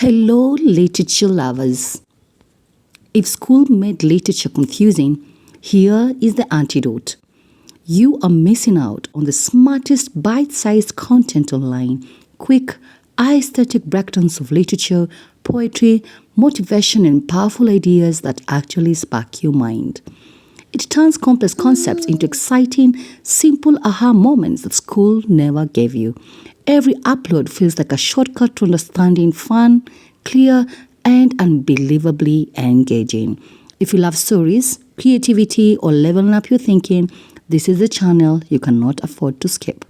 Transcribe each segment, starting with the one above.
Hello, literature lovers. If school made literature confusing, here is the antidote. You are missing out on the smartest bite sized content online, quick, aesthetic breakdowns of literature, poetry, motivation, and powerful ideas that actually spark your mind. It turns complex concepts into exciting, simple aha moments that school never gave you. Every upload feels like a shortcut to understanding fun, clear, and unbelievably engaging. If you love stories, creativity, or leveling up your thinking, this is the channel you cannot afford to skip.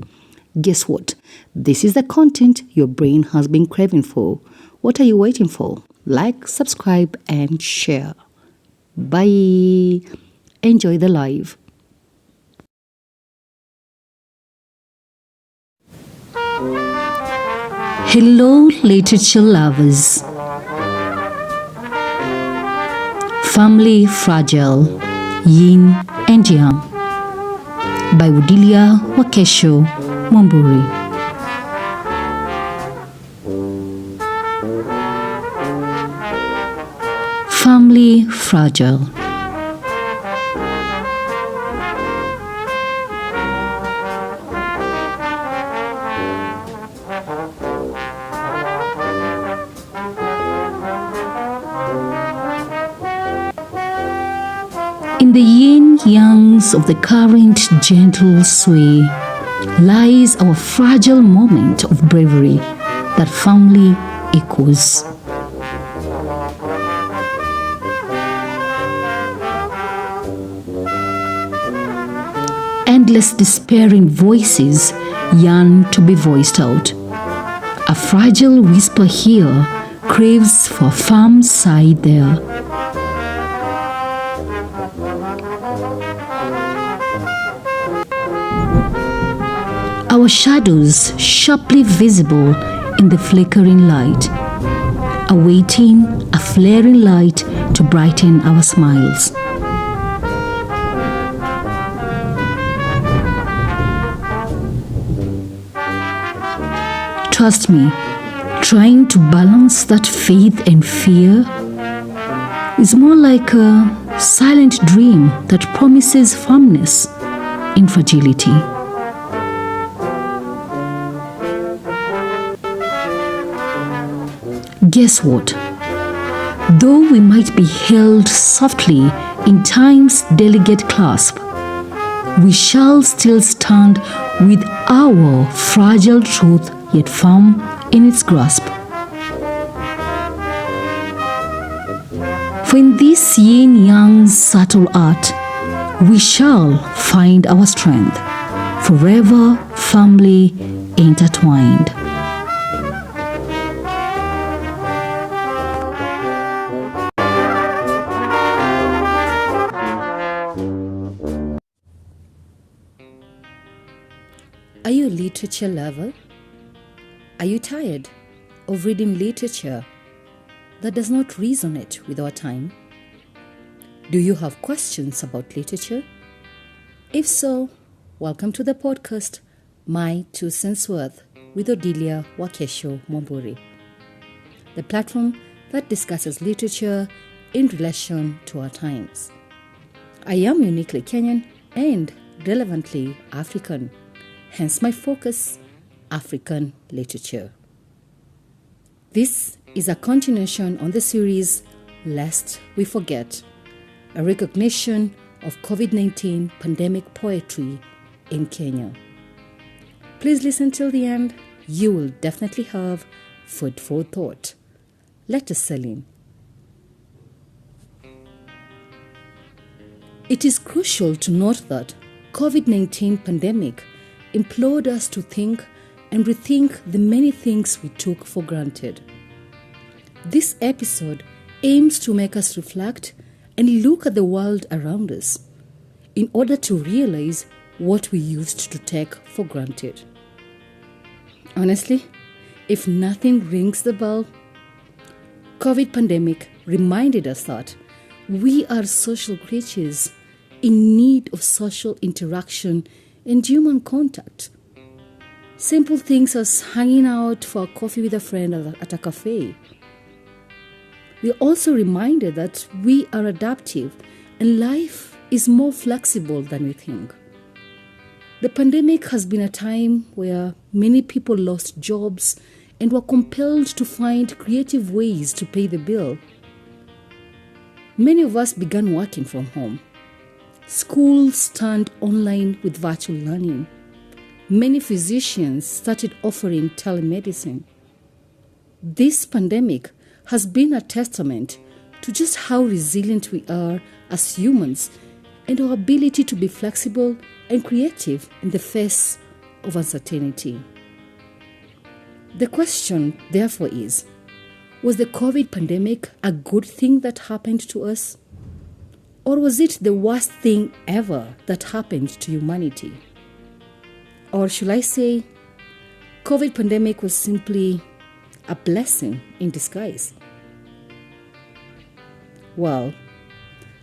Guess what? This is the content your brain has been craving for. What are you waiting for? Like, subscribe, and share. Bye. Enjoy the live. Hello, literature lovers. Family Fragile, Yin and Yang by Odilia Wakesho Mwamburi. Family Fragile. In the yin-yangs of the current gentle sway lies our fragile moment of bravery that family echoes. Endless despairing voices yearn to be voiced out. A fragile whisper here craves for a firm side there. Our shadows sharply visible in the flickering light, awaiting a flaring light to brighten our smiles. Trust me, trying to balance that faith and fear is more like a silent dream that promises firmness in fragility. Guess what? Though we might be held softly in time's delicate clasp, we shall still stand with our fragile truth yet firm in its grasp. For in this yin-yang subtle art, we shall find our strength, forever firmly intertwined. Are you a literature lover? Are you tired of reading literature that does not resonate with our time? Do you have questions about literature? If so, welcome to the podcast, My Two Cents Worth with Odilia Wakesho Mwamburi, the platform that discusses literature in relation to our times. I am uniquely Kenyan and relevantly African. Hence my focus, African literature. This is a continuation on the series Lest We Forget, a recognition of COVID-19 pandemic poetry in Kenya. Please listen till the end. You will definitely have food for thought. Let us sail in. It is crucial to note that COVID-19 pandemic implored us to think and rethink the many things we took for granted. This episode aims to make us reflect and look at the world around us in order to realize what we used to take for granted. Honestly, if nothing rings the bell, COVID pandemic reminded us that we are social creatures in need of social interaction and human contact. Simple things as hanging out for a coffee with a friend at a cafe, we are also reminded that we are adaptive and life is more flexible than we think. The pandemic has been a time where many people lost jobs and were compelled to find creative ways to pay the bill. Many of us began working from home. Schools turned online with virtual learning. Many physicians started offering telemedicine. This pandemic has been a testament to just how resilient we are as humans and our ability to be flexible and creative in the face of uncertainty. The question, therefore, is, was the COVID pandemic a good thing that happened to us? Or was it the worst thing ever that happened to humanity? Or should I say, COVID pandemic was simply a blessing in disguise? Well,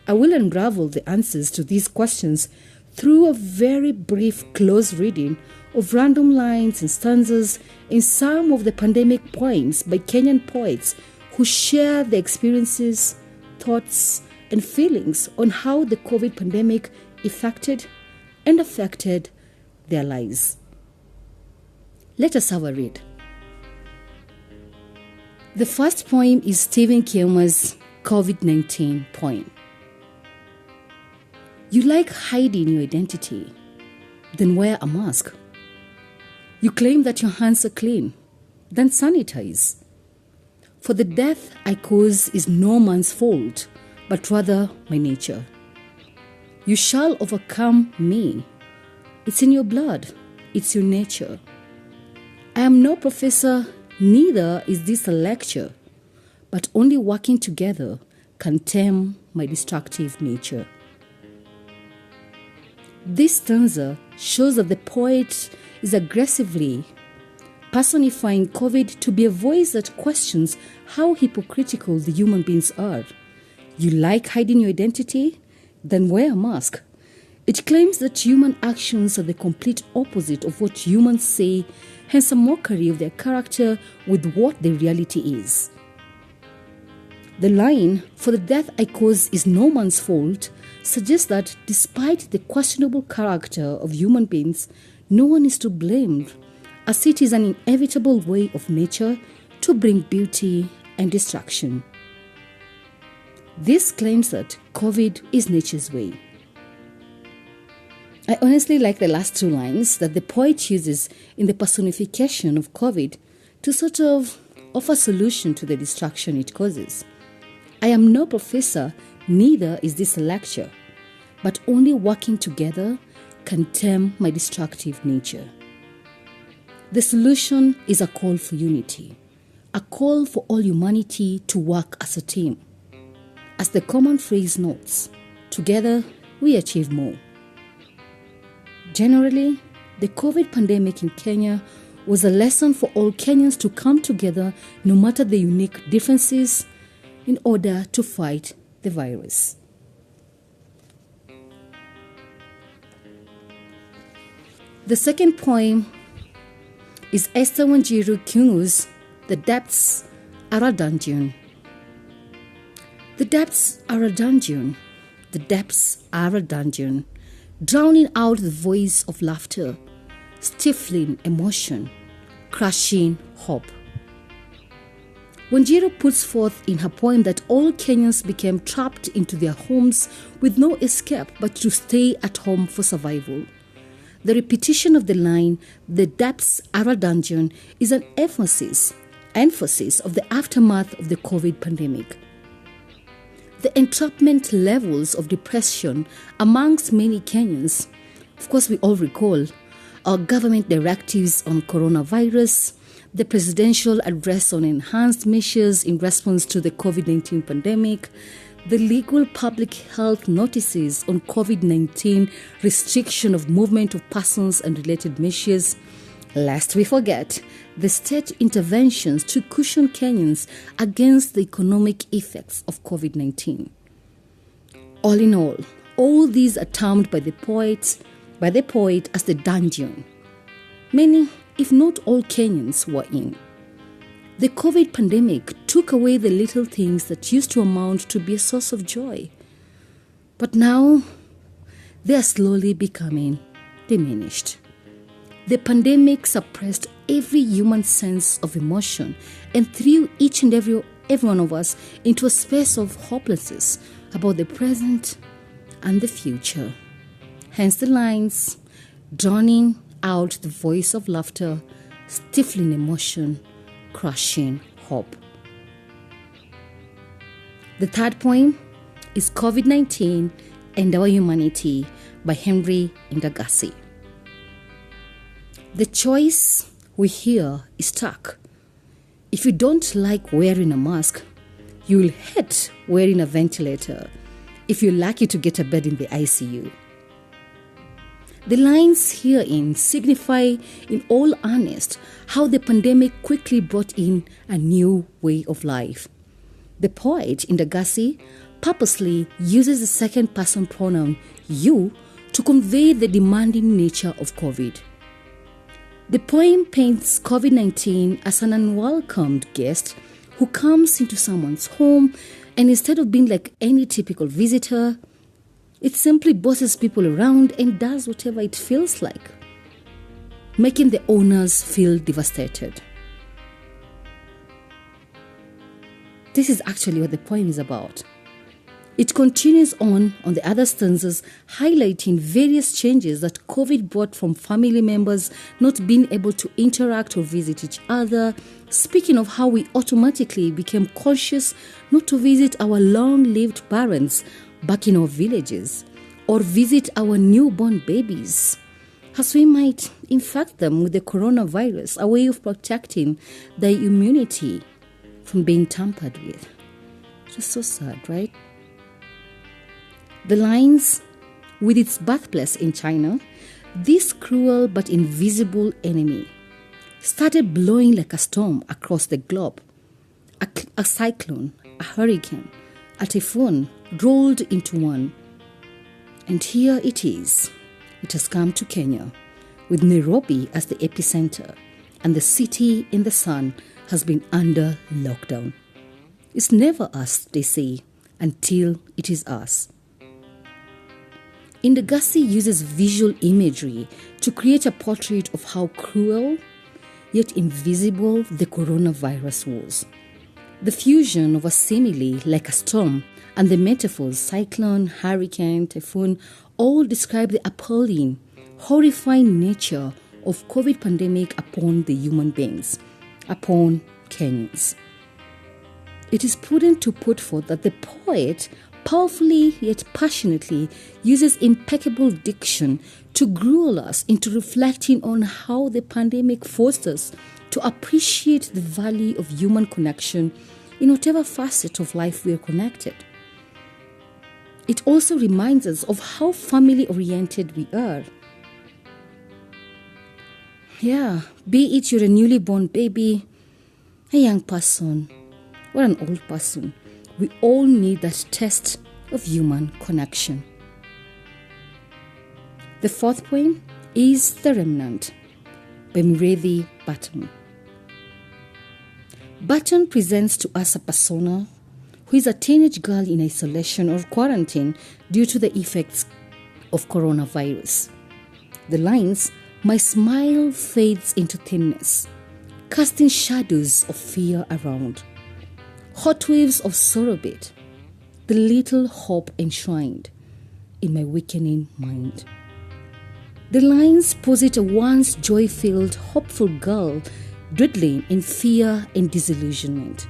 I will unravel the answers to these questions through a very brief close reading of random lines and stanzas in some of the pandemic poems by Kenyan poets who share their experiences, thoughts, and feelings on how the COVID pandemic affected their lives. Let us have a read. The first poem is Stephen Kioma's COVID-19 poem. You like hiding your identity, then wear a mask. You claim that your hands are clean, then sanitize. For the death I cause is no man's fault, but rather my nature. You shall overcome me. It's in your blood, it's your nature. I am no professor, neither is this a lecture, but only working together can tame my destructive nature. This stanza shows that the poet is aggressively personifying COVID to be a voice that questions how hypocritical the human beings are. You like hiding your identity? Then wear a mask. It claims that human actions are the complete opposite of what humans say, hence a mockery of their character with what their reality is. The line, "For the death I cause is no man's fault," suggests that despite the questionable character of human beings, no one is to blame, as it is an inevitable way of nature to bring beauty and destruction. This claims that COVID is nature's way. I honestly like the last two lines that the poet uses in the personification of COVID to sort of offer solution to the destruction it causes. I am no professor, neither is this a lecture, but only working together can tame my destructive nature. The solution is a call for unity, a call for all humanity to work as a team. As the common phrase notes, together we achieve more. Generally, the COVID pandemic in Kenya was a lesson for all Kenyans to come together no matter the unique differences in order to fight the virus. The second poem is Esther Wanjiru Kiungu's The Depths Are a Dungeon. The depths are a dungeon. The depths are a dungeon, drowning out the voice of laughter, stifling emotion, crushing hope. Wanjiru puts forth in her poem that all Kenyans became trapped into their homes with no escape but to stay at home for survival. The repetition of the line, "The depths are a dungeon," is an emphasis of the aftermath of the COVID pandemic. The entrapment levels of depression amongst many Kenyans, of course we all recall, our government directives on coronavirus, the presidential address on enhanced measures in response to the COVID-19 pandemic, the legal public health notices on COVID-19 restriction of movement of persons and related measures. Lest we forget, the state interventions to cushion Kenyans against the economic effects of COVID-19. All in all these are termed by the poet as the dungeon. Many, if not all Kenyans were in. The COVID pandemic took away the little things that used to amount to be a source of joy. But now, they are slowly becoming diminished. The pandemic suppressed every human sense of emotion and threw each and every one of us into a space of hopelessness about the present and the future. Hence the lines, drowning out the voice of laughter, stifling emotion, crushing hope. The third poem is COVID-19 and Our Humanity by Henry Indagasi. The choice we hear is stark. If you don't like wearing a mask, you will hate wearing a ventilator if you're lucky to get a bed in the ICU. The lines herein signify in all earnest how the pandemic quickly brought in a new way of life. The poet Indagasi purposely uses the second person pronoun you to convey the demanding nature of COVID. The poem paints COVID-19 as an unwelcomed guest who comes into someone's home, and instead of being like any typical visitor, it simply bosses people around and does whatever it feels like, making the owners feel devastated. This is actually what the poem is about. It continues on the other stanzas, highlighting various changes that COVID brought, from family members not being able to interact or visit each other, speaking of how we automatically became conscious not to visit our long-lived parents back in our villages or visit our newborn babies, as we might infect them with the coronavirus, a way of protecting their immunity from being tampered with. Just so sad, right? The lines, with its birthplace in China, this cruel but invisible enemy started blowing like a storm across the globe. A cyclone, a hurricane, a typhoon rolled into one. And here it is. It has come to Kenya, with Nairobi as the epicenter, and the city in the sun has been under lockdown. It's never us, they say, until it is us. Indagasi uses visual imagery to create a portrait of how cruel yet invisible the coronavirus was. The fusion of a simile like a storm and the metaphors cyclone, hurricane, typhoon all describe the appalling, horrifying nature of COVID pandemic upon the human beings, upon Kenyans. It is prudent to put forth that the poet powerfully yet passionately uses impeccable diction to gruel us into reflecting on how the pandemic forced us to appreciate the value of human connection in whatever facet of life we are connected. It also reminds us of how family-oriented we are. Yeah, be it you're a newly born baby, a young person, or an old person, we all need that test of human connection. The fourth poem is The Remnant by Mureithi Burton. Burton presents to us a persona who is a teenage girl in isolation or quarantine due to the effects of coronavirus. The lines, "My smile fades into thinness, casting shadows of fear around. Hot waves of sorrow beat, the little hope enshrined in my weakening mind." The lines posit a once joy-filled, hopeful girl dwindling in fear and disillusionment.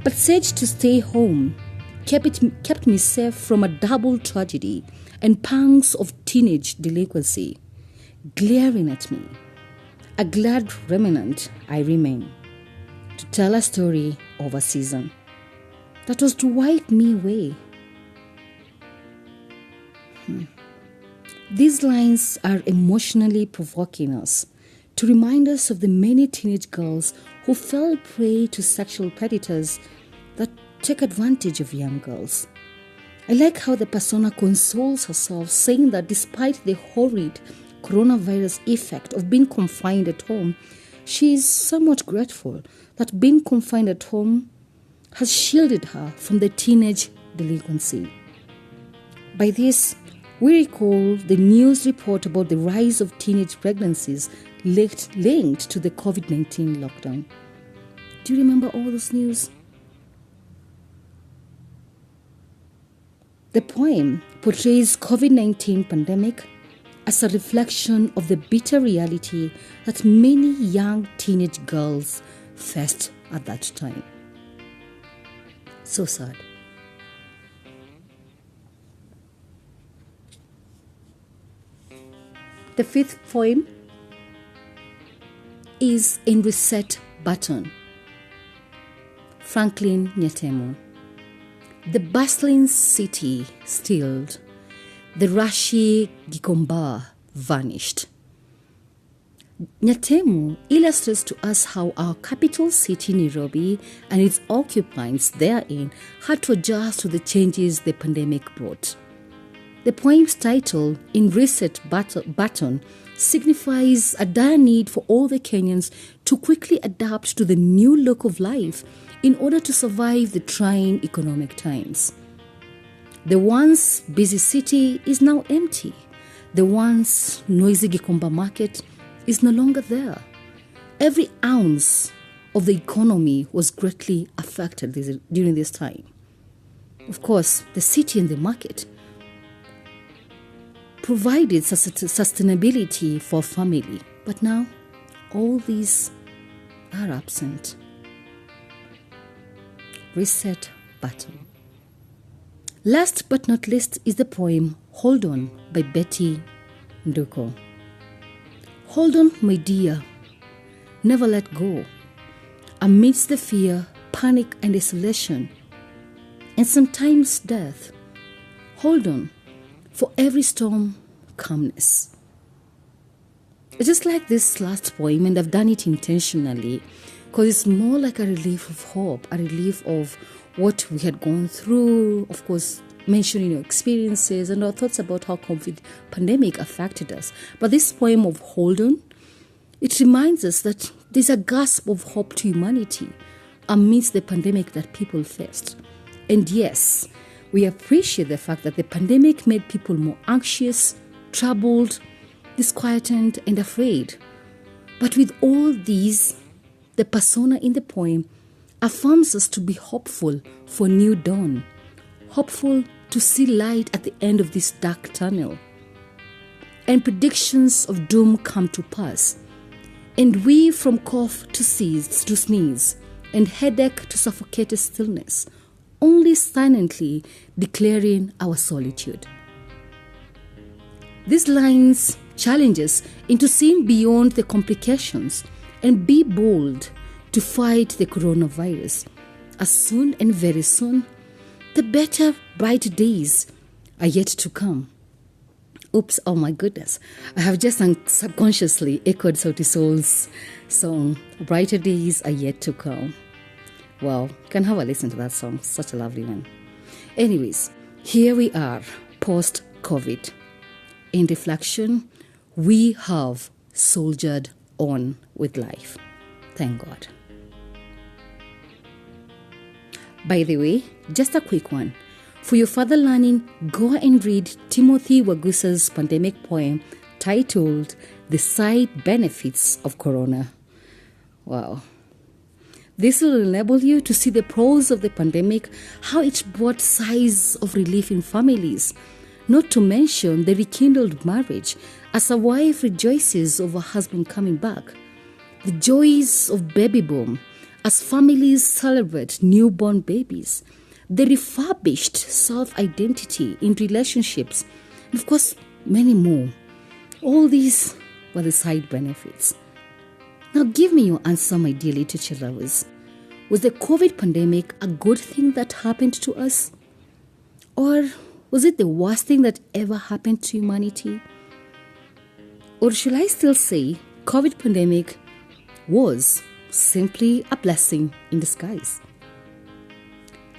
But said to stay home kept me safe from a double tragedy and pangs of teenage delinquency glaring at me. A glad remnant I remain, to tell a story of a season that was to wipe me away. These lines are emotionally provoking us to remind us of the many teenage girls who fell prey to sexual predators that take advantage of young girls. I like how the persona consoles herself, saying that despite the horrid coronavirus effect of being confined at home, she is somewhat grateful that being confined at home has shielded her from the teenage delinquency. By this, we recall the news report about the rise of teenage pregnancies linked to the COVID-19 lockdown. Do you remember all those news? The poem portrays COVID-19 pandemic as a reflection of the bitter reality that many young teenage girls faced at that time. So sad. The fifth poem is In Reset Button. Franklin Nyatemo. The bustling city stilled. The rushy Gikomba vanished. Nyatemo illustrates to us how our capital city, Nairobi, and its occupants therein had to adjust to the changes the pandemic brought. The poem's title, In Reset Button, signifies a dire need for all the Kenyans to quickly adapt to the new look of life in order to survive the trying economic times. The once busy city is now empty. The once noisy Gikomba market is no longer there. Every ounce of the economy was greatly affected during this time. Of course, the city and the market provided sustainability for family, but now all these are absent. Reset Button. Last but not least is the poem Hold On by Betty Nduko. Hold on, my dear, never let go. Amidst the fear, panic and isolation, and sometimes death, hold on, for every storm, calmness. It's just like this last poem, and I've done it intentionally because it's more like a relief of hope, a relief of what we had gone through, of course, mentioning our experiences and our thoughts about how COVID pandemic affected us. But this poem of Hold On, it reminds us that there's a gasp of hope to humanity amidst the pandemic that people faced. And yes, we appreciate the fact that the pandemic made people more anxious, troubled, disquieted, and afraid. But with all these, the persona in the poem affirms us to be hopeful for a new dawn, hopeful to see light at the end of this dark tunnel. And predictions of doom come to pass. And we, from cough to sneeze, and headache to suffocated stillness, only silently declaring our solitude. These lines challenge us into seeing beyond the complications and be bold to fight the coronavirus. As soon and very soon, the better, bright days are yet to come. Oops, oh my goodness. I have just subconsciously echoed Sauti Sol's song, Brighter Days Are Yet to Come. Well, you can have a listen to that song. Such a lovely one. Anyways, here we are, post-COVID. In reflection, we have soldiered on with life. Thank God. By the way, just a quick one. For your further learning, go and read Timothy Wagusa's pandemic poem titled The Side Benefits of Corona. Wow. This will enable you to see the pros of the pandemic, how it brought sighs of relief in families, not to mention the rekindled marriage as a wife rejoices over her husband coming back, the joys of baby boom as families celebrate newborn babies, the refurbished self-identity in relationships, and of course, many more. All these were the side benefits. Now give me your answer, my dear literature lovers. Was the COVID pandemic a good thing that happened to us? Or was it the worst thing that ever happened to humanity? Or should I still say COVID pandemic was simply a blessing in disguise?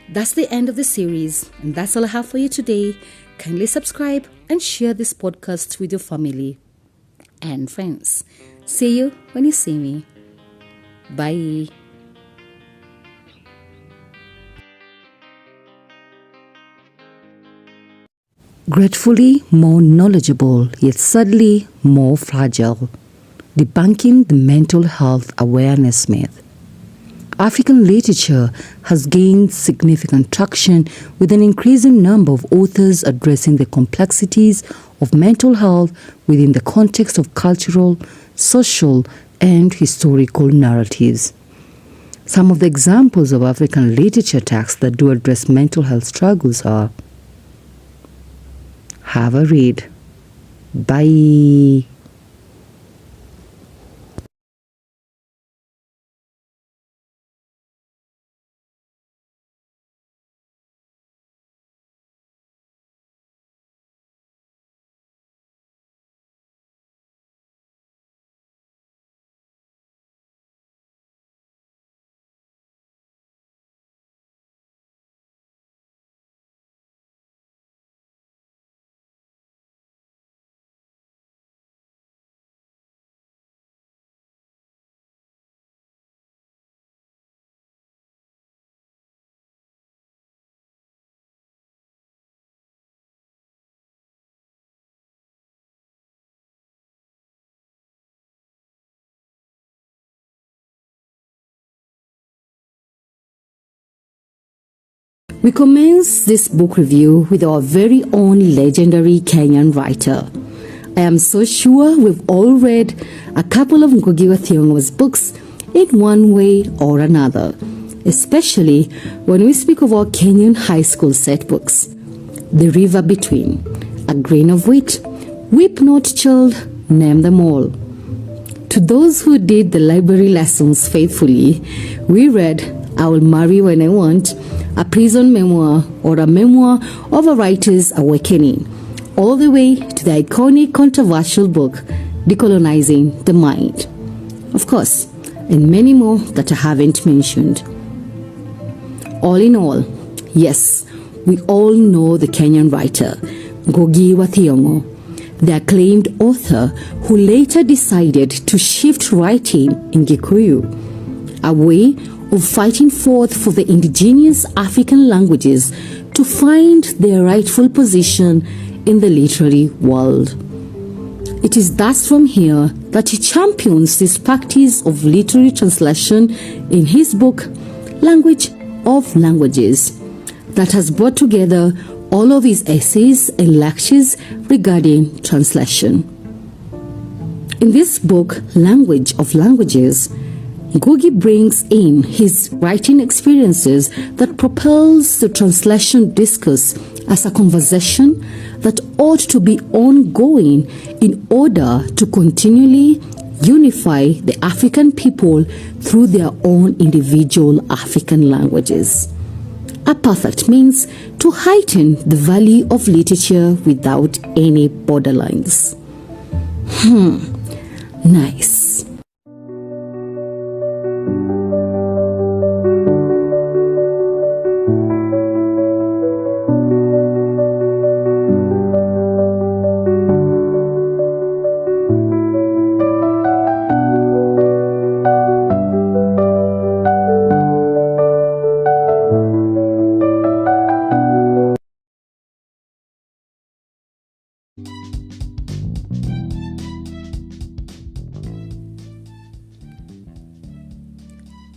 That's the end of the series, and that's all I have for you today. Kindly subscribe and share this podcast with your family and friends. See you when you see me. Bye. Gratefully more knowledgeable, yet sadly more fragile. Debunking the mental health awareness myth. African literature has gained significant traction with an increasing number of authors addressing the complexities of mental health within the context of cultural, social, and historical narratives. Some of the examples of African literature texts that do address mental health struggles are: have a read. Bye. We commence this book review with our very own legendary Kenyan writer. I am so sure we've all read a couple of Ngugi wa Thiong'o's books in one way or another, especially when we speak of our Kenyan high school set books. The River Between, A Grain of Wheat, Weep Not Child, name them all. To those who did the library lessons faithfully, we read I Will Marry When I Want, a prison memoir or a memoir of a writer's awakening, all the way to the iconic controversial book, Decolonizing the Mind. Of course, and many more that I haven't mentioned. All in all, yes, we all know the Kenyan writer, Ngugi wa Thiong'o, the acclaimed author who later decided to shift writing in Gikuyu, a way of fighting forth for the indigenous African languages to find their rightful position in the literary world. It is thus from here that he champions this practice of literary translation in his book, Language of Languages, that has brought together all of his essays and lectures regarding translation. In this book, Language of Languages, Ngugi brings in his writing experiences that propels the translation discourse as a conversation that ought to be ongoing in order to continually unify the African people through their own individual African languages. A perfect means to heighten the value of literature without any borderlines. Nice.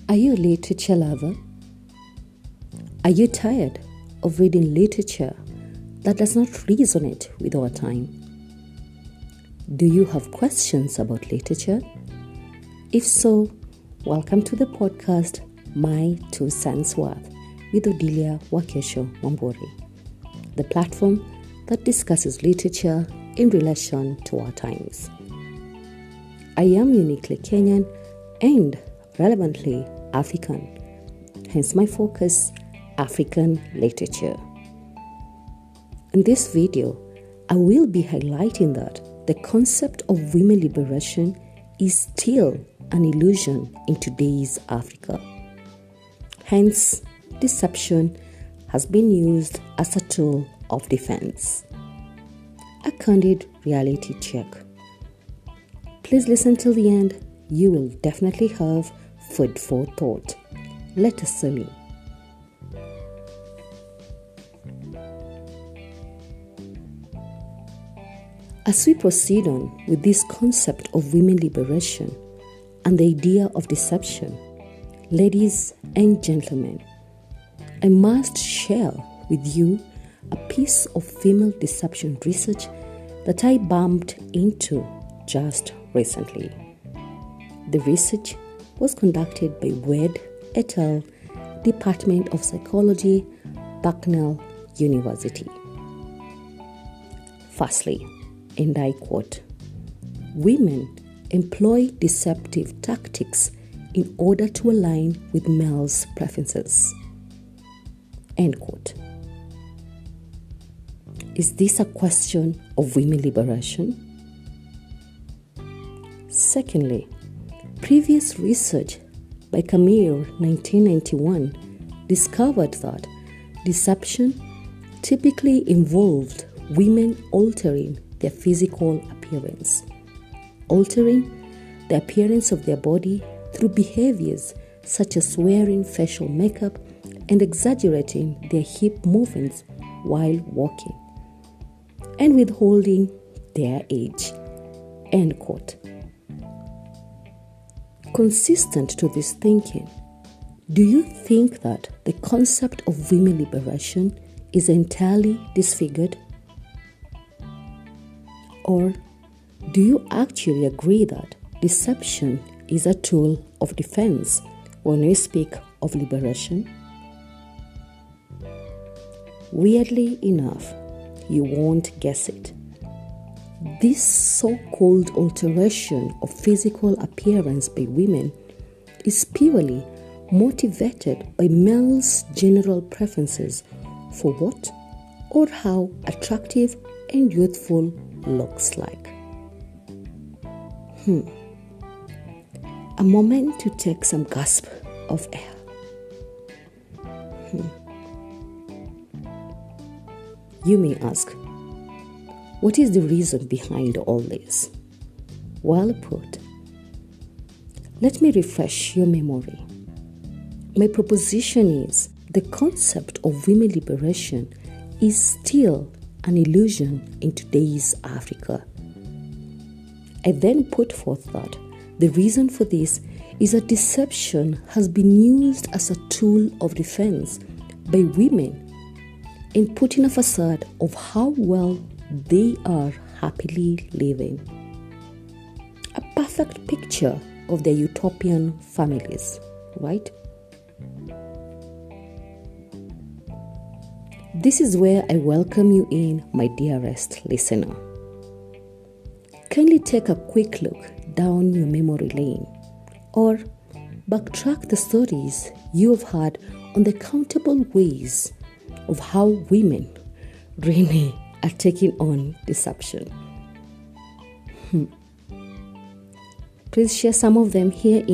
Are you a literature lover? Are you tired of reading literature that does not resonate with our time? Do you have questions about literature? If so, welcome to the podcast My Two Cents Worth with Odilia Wakesho Wambori, the platform that discusses literature in relation to our times. I am uniquely Kenyan and relevantly African, hence my focus, African literature. In this video, I will be highlighting that the concept of women liberation is still an illusion in today's Africa. Hence, deception has been used as a tool of defense. A candid reality check. Please listen till the end. You will definitely have Food for thought. Let us listen. As we proceed on with this concept of women liberation and the idea of deception, ladies and gentlemen, I must share with you a piece of female deception research that I bumped into just recently. The research was conducted by Wade et al., Department of Psychology, Bucknell University. Firstly, and I quote, "Women employ deceptive tactics in order to align with males' preferences." End quote. Is this a question of women liberation? Secondly, previous research by Camille 1991 discovered that deception typically involved women altering their physical appearance, altering the appearance of their body through behaviors such as wearing facial makeup and exaggerating their hip movements while walking, and withholding their age. End quote. Consistent to this thinking, do you think that the concept of women liberation is entirely disfigured? Or do you actually agree that deception is a tool of defense when we speak of liberation? Weirdly enough, you won't guess it. This so-called alteration of physical appearance by women is purely motivated by males' general preferences for what or how attractive and youthful looks like. A moment to take some gasp of air. You may ask, what is the reason behind all this? Well put. Let me refresh your memory. My proposition is the concept of women liberation is still an illusion in today's Africa. I then put forth that the reason for this is that deception has been used as a tool of defense by women in putting a facade of how well they are happily living. A perfect picture of their utopian families, right? This is where I welcome you in, my dearest listener. Kindly take a quick look down your memory lane or backtrack the stories you have heard on the countable ways of how women really are taking on deception. Please share some of them here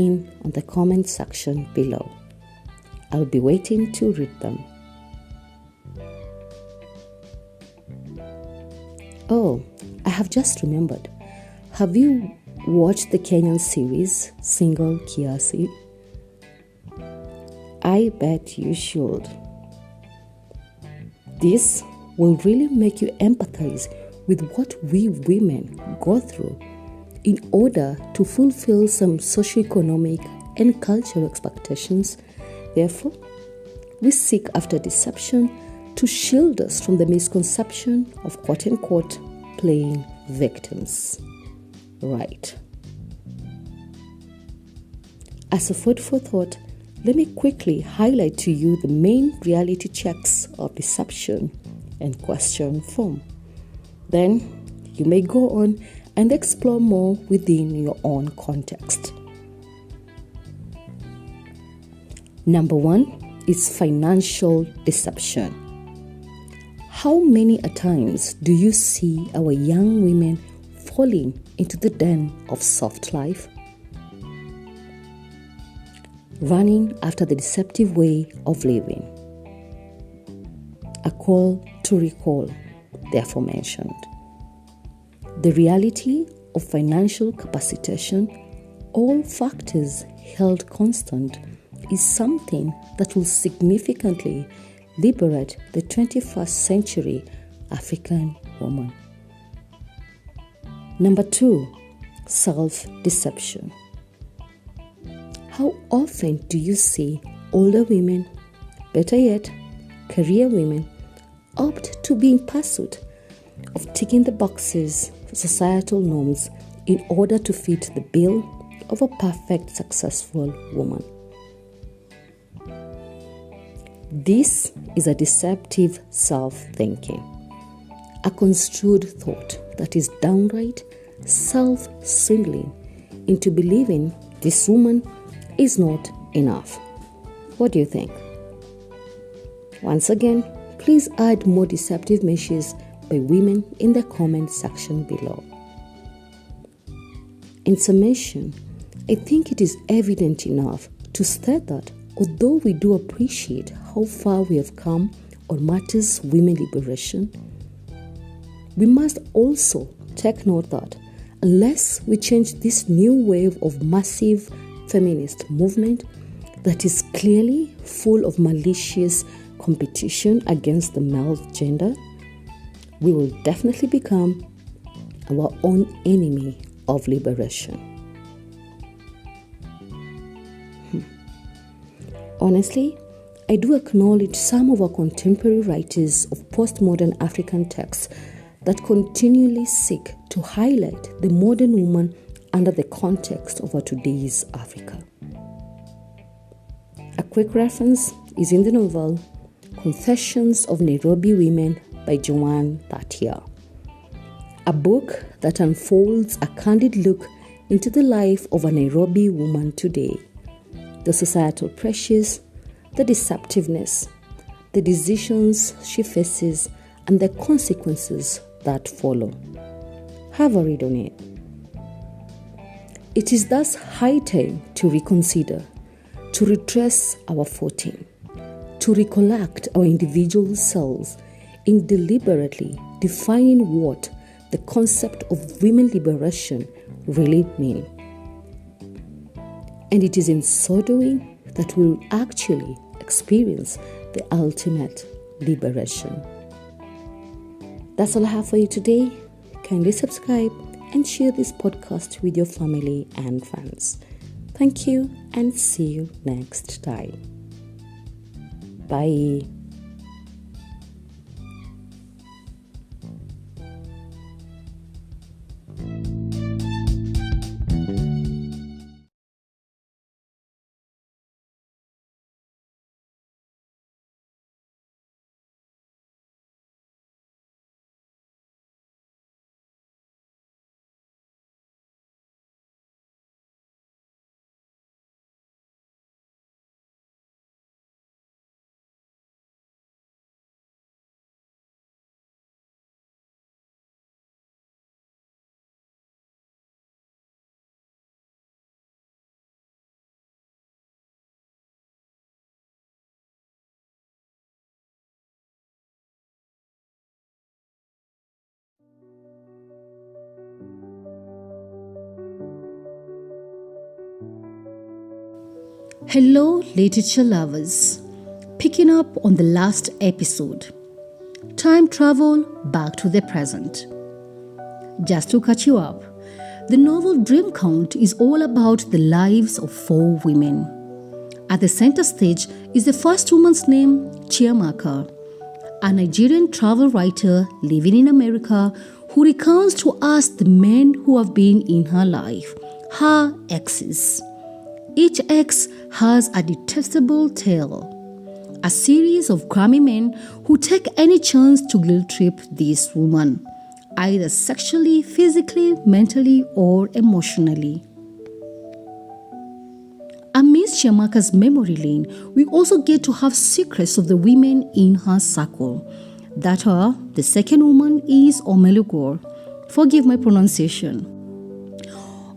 on the comment section below. I'll be waiting to read them. Oh, I have just remembered. Have you watched the Kenyan series Single Kiasi? I bet you should. This will really make you empathize with what we women go through in order to fulfill some socioeconomic and cultural expectations. Therefore, we seek after deception to shield us from the misconception of quote-unquote playing victims. Right. As a food for thought, let me quickly highlight to you the main reality checks of deception and question form. Then you may go on and explore more within your own context. Number 1 is financial deception. How many a times do you see our young women falling into the den of soft life? Running after the deceptive way of living. A call to recall the aforementioned. The reality of financial capacitation all factors held constant is something that will significantly liberate the 21st century African woman. Number 2, self-deception. How often do you see older women, better yet, career women, opt to be in pursuit of ticking the boxes for societal norms in order to fit the bill of a perfect, successful woman? This is a deceptive self-thinking, a construed thought that is downright self-swindling into believing this woman is not enough. What do you think? Once again, please add more deceptive measures by women in the comment section below. In summation, I think it is evident enough to state that although we do appreciate how far we have come on matters women liberation, we must also take note that unless we change this new wave of massive feminist movement that is clearly full of malicious competition against the male gender, we will definitely become our own enemy of liberation. Honestly, I do acknowledge some of our contemporary writers of postmodern African texts that continually seek to highlight the modern woman under the context of our today's Africa. A quick reference is in the novel Confessions of Nairobi Women by Joan Thatia, a book that unfolds a candid look into the life of a Nairobi woman today, the societal pressures, the deceptiveness, the decisions she faces, and the consequences that follow. Have a read on it. It is thus high time to reconsider, to retrace our footing, to recollect our individual selves in deliberately defining what the concept of women liberation really means. And it is in so doing that we will actually experience the ultimate liberation. That's all I have for you today. Kindly subscribe and share this podcast with your family and friends. Thank you and see you next time. Bye. Hello, literature lovers. Picking up on the last episode, time travel back to the present. Just to catch you up, the novel Dream Count is all about the lives of 4 women. At the center stage is the first woman's name, Chiamaka, a Nigerian travel writer living in America who recounts to us the men who have been in her life, her exes. Each ex has a detestable tale, a series of crummy men who take any chance to guilt trip this woman, either sexually, physically, mentally, or emotionally. Amidst Chiamaka's memory lane, we also get to have secrets of the women in her circle. That are, the second woman is Omelugor. Forgive my pronunciation.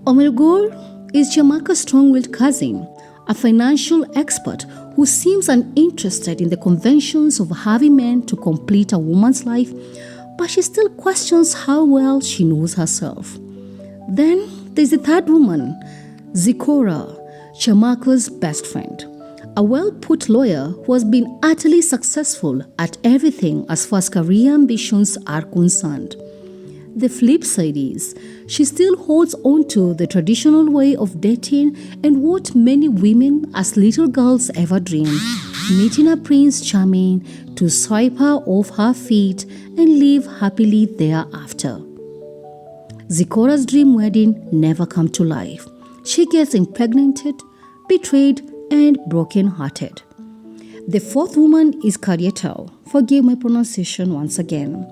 Omelugor is Chiamaka's strong-willed cousin, a financial expert who seems uninterested in the conventions of having men to complete a woman's life, but she still questions how well she knows herself. Then there's the third woman, Zikora, Chiamaka's best friend, a well-put lawyer who has been utterly successful at everything as far as career ambitions are concerned. The flip side is, she still holds on to the traditional way of dating and what many women as little girls ever dreamed, meeting a Prince Charming to swipe her off her feet and live happily thereafter. Zikora's dream wedding never came to life. She gets impregnated, betrayed, and broken-hearted. The fourth woman is Kadiatau. Forgive my pronunciation once again.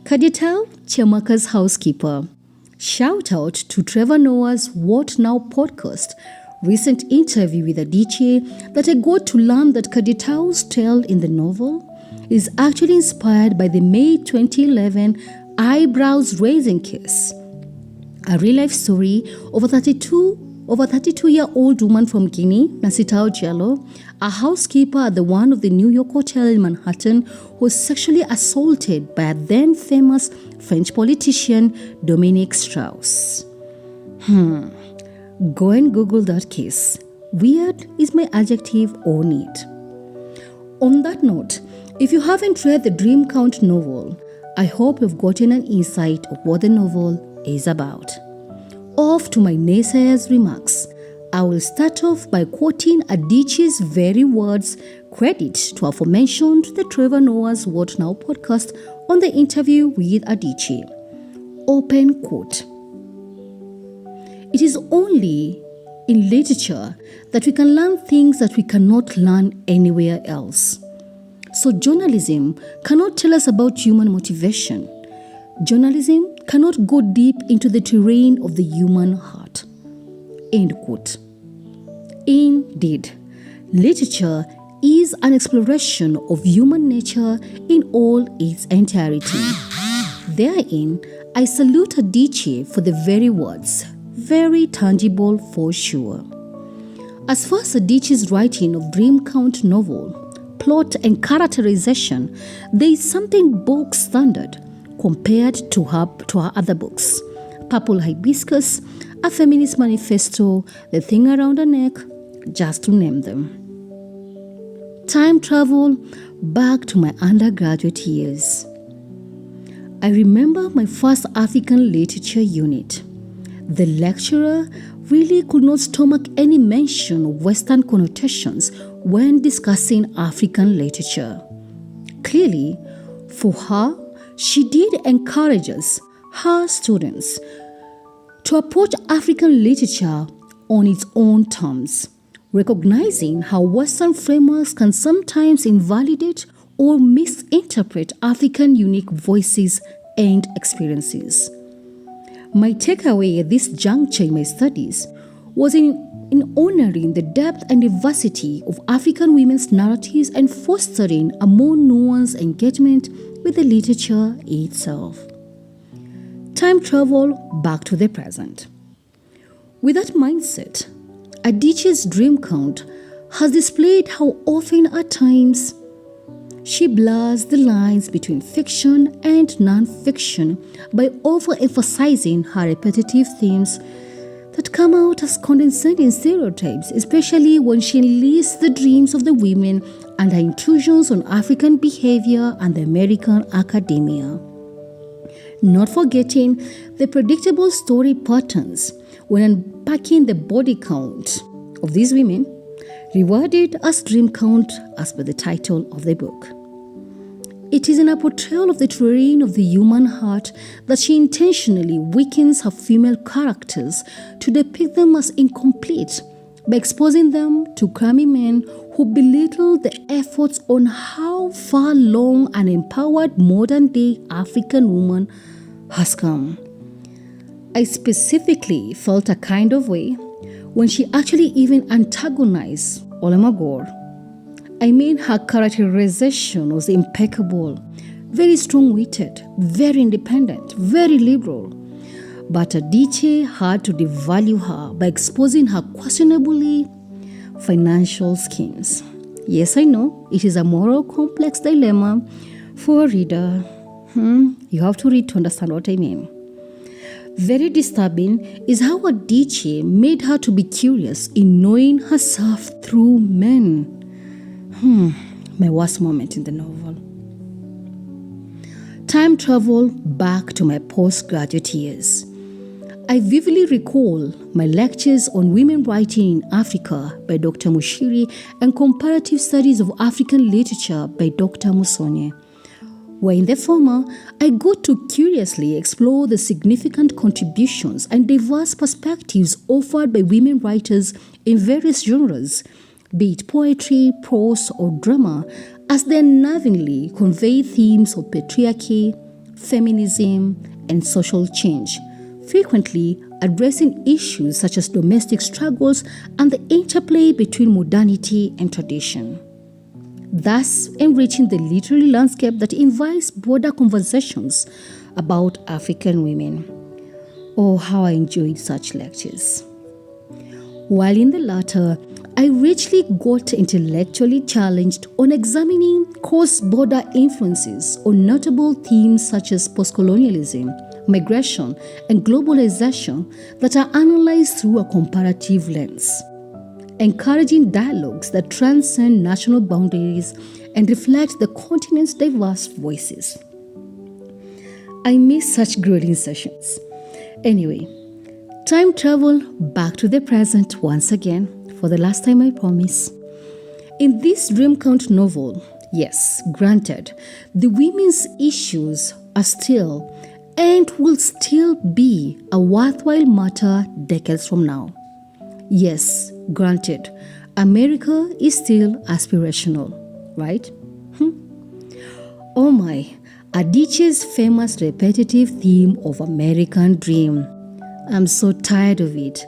Kadiatau, Chiamaka's housekeeper. Shout out to Trevor Noah's What Now podcast recent interview with Adichie that I got to learn that Kadiatau's tale in the novel is actually inspired by the May 2011 eyebrows-raising case, a real-life story of a 32-year-old woman from Guinea, Nasitao Jello, a housekeeper at one of the New York hotel in Manhattan, who was sexually assaulted by a then-famous French politician, Dominique Strauss. Go and Google that case. Weird is my adjective on it. On that note, if you haven't read the Dream Count novel, I hope you've gotten an insight of what the novel is about. Off to my naysayers' remarks. I will start off by quoting Adichie's very words, credit to aforementioned the Trevor Noah's What Now podcast on the interview with Adichie. Open quote. It is only in literature that we can learn things that we cannot learn anywhere else. So journalism cannot tell us about human motivation. Journalism cannot go deep into the terrain of the human heart. End quote. Indeed, literature is an exploration of human nature in all its entirety. Therein, I salute Adichie for the very words, very tangible for sure. As far as Adichie's writing of Dream Count novel, plot and characterization, there is something bog standard compared to her other books. Purple Hibiscus, A Feminist Manifesto, The Thing Around Her Neck, just to name them. Time travel back to my undergraduate years. I remember my first African literature unit. The lecturer really could not stomach any mention of Western connotations when discussing African literature. Clearly, for her, she did encourage us, her students, to approach African literature on its own terms, recognizing how Western frameworks can sometimes invalidate or misinterpret African unique voices and experiences. My takeaway at this juncture in my studies was in honoring the depth and diversity of African women's narratives and fostering a more nuanced engagement with the literature itself. Time travel back to the present. With that mindset, Adichie's Dream Count has displayed how often at times she blurs the lines between fiction and non-fiction by overemphasizing her repetitive themes that come out as condescending stereotypes, especially when she enlists the dreams of the women and her intrusions on African behavior and the American academia. Not forgetting the predictable story patterns when unpacking the body count of these women, rewarded as Dream Count as per the title of the book. It is in a portrayal of the terrain of the human heart that she intentionally weakens her female characters to depict them as incomplete by exposing them to crummy men who belittle the efforts on how far along an empowered modern-day African woman has come. I specifically felt a kind of way when she actually even antagonized Olemagor. I mean, her characterization was impeccable, very strong-witted, very independent, very liberal. But Adichie had to devalue her by exposing her questionably financial schemes. Yes, I know, it is a moral complex dilemma for a reader. You have to read to understand what I mean. Very disturbing is how Adichie made her to be curious in knowing herself through men. My worst moment in the novel. Time travel back to my postgraduate years. I vividly recall my lectures on women writing in Africa by Dr. Mushiri and comparative studies of African literature by Dr. Musonye, where in the former, I got to curiously explore the significant contributions and diverse perspectives offered by women writers in various genres, be it poetry, prose, or drama, as they unnervingly convey themes of patriarchy, feminism, and social change, frequently addressing issues such as domestic struggles and the interplay between modernity and tradition, thus enriching the literary landscape that invites broader conversations about African women. Oh, how I enjoyed such lectures. While in the latter, I richly got intellectually challenged on examining cross-border influences on notable themes such as postcolonialism, migration, and globalization that are analyzed through a comparative lens, encouraging dialogues that transcend national boundaries and reflect the continent's diverse voices. I miss such grueling sessions. Anyway, time travel back to the present once again, for the last time I promise. In this Dream Count novel, yes, granted, the women's issues are still and will still be a worthwhile matter decades from now. Yes, granted, America is still aspirational, right? Oh my, Adichie's famous repetitive theme of American dream. I'm so tired of it.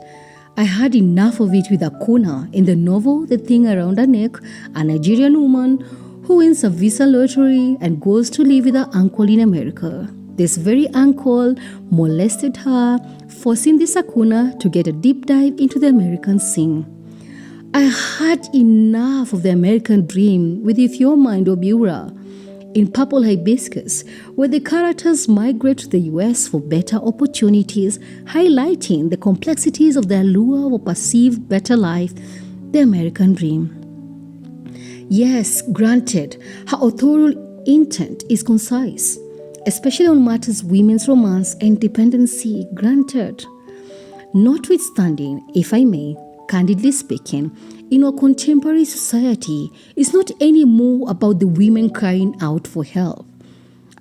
I had enough of it with Akuna in the novel The Thing Around Her Neck, a Nigerian woman who wins a visa lottery and goes to live with her uncle in America. This very uncle molested her, forcing this Akuna to get a deep dive into the American scene. I had enough of the American dream with Ifeoma and Obiora in Purple Hibiscus, where the characters migrate to the US for better opportunities, highlighting the complexities of the allure of a perceived better life, the American dream. Yes, granted, her authorial intent is concise, especially on matters women's romance and dependency, granted. Notwithstanding, if I may, candidly speaking, in our contemporary society, it's not anymore about the women crying out for help.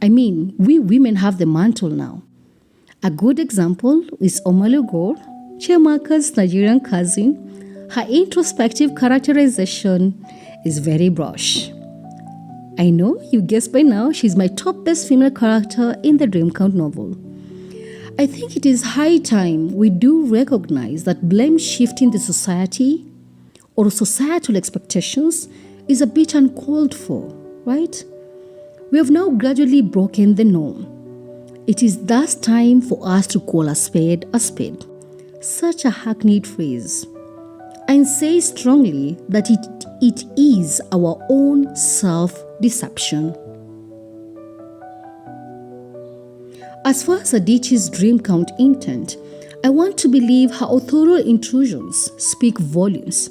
I mean, we women have the mantle now. A good example is Omale Gore, Chiamaka's Nigerian cousin. Her introspective characterization is very brash. I know you guessed by now she's my top best female character in the Dream Count novel. I think it is high time we do recognize that blame shifting the society or societal expectations is a bit uncalled for, right? We have now gradually broken the norm. It is thus time for us to call a spade a spade. Such a hackneyed phrase. And say strongly that it is our own self-deception. As far as Adichie's Dream Count intent, I want to believe her authorial intrusions speak volumes,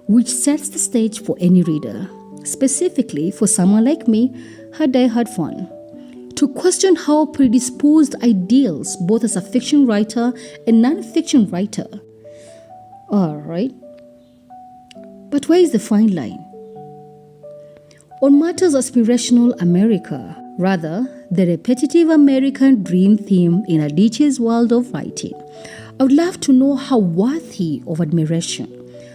which sets the stage for any reader, specifically for someone like me, her diehard fan, to question how predisposed ideals, both as a fiction writer and non-fiction writer. Alright. But where is the fine line? On matters aspirational America, rather, the repetitive American dream theme in Adichie's world of writing, I would love to know how worthy of admiration,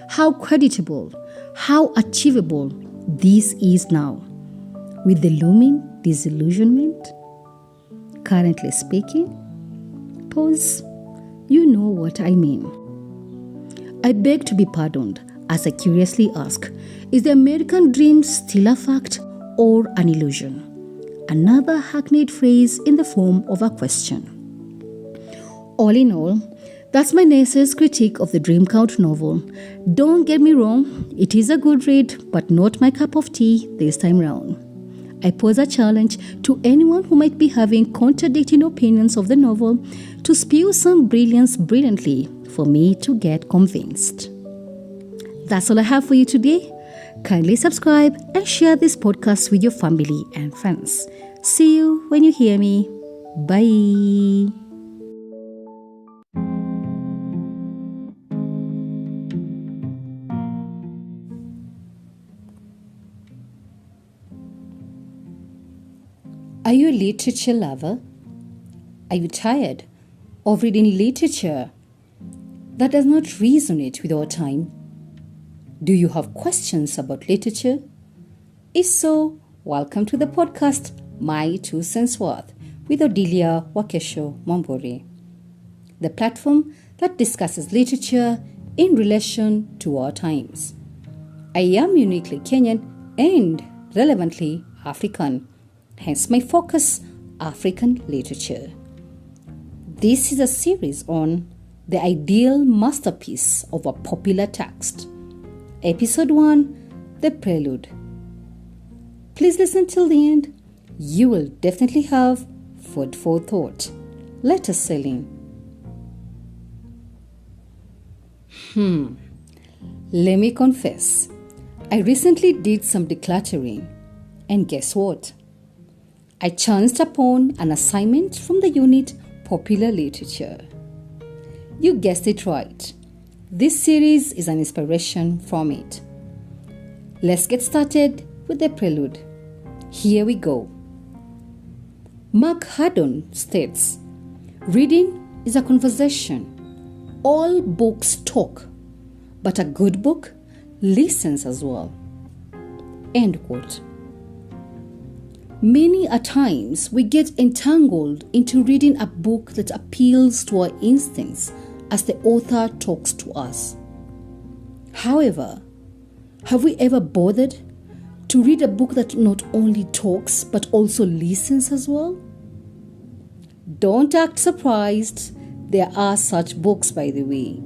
how creditable, how achievable this is now, with the looming disillusionment. Currently speaking, pause, you know what I mean. I beg to be pardoned as I curiously ask, is the American dream still a fact or an illusion? Another hackneyed phrase in the form of a question. All in all, that's my Nace's critique of the Dream Count novel. Don't get me wrong, it is a good read, but not my cup of tea this time round. I pose a challenge to anyone who might be having contradicting opinions of the novel to spew some brilliance brilliantly for me to get convinced. That's all I have for you today. Kindly subscribe and share this podcast with your family and friends. See you when you hear me. Bye. Are you a literature lover? Are you tired of reading literature that does not resonate with our time? Do you have questions about literature? If so, welcome to the podcast My Two Cents Worth with Odilia Wakesho Mwamburi, the platform that discusses literature in relation to our times. I am uniquely Kenyan and relevantly African, hence my focus, African literature. This is a series on the ideal masterpiece of a popular text. Episode 1, The Prelude. Please listen till the end. You will definitely have food for thought. Let us sail in. Let me confess, I recently did some decluttering, and guess what? I chanced upon an assignment from the unit Popular Literature. You guessed it right. This series is an inspiration from it. Let's get started with the prelude. Here we go. Mark Haddon states, "Reading is a conversation. All books talk, but a good book listens as well." End quote. Many a times we get entangled into reading a book that appeals to our instincts as the author talks to us. However, have we ever bothered to read a book that not only talks but also listens as well? Don't act surprised. There are such books, by the way.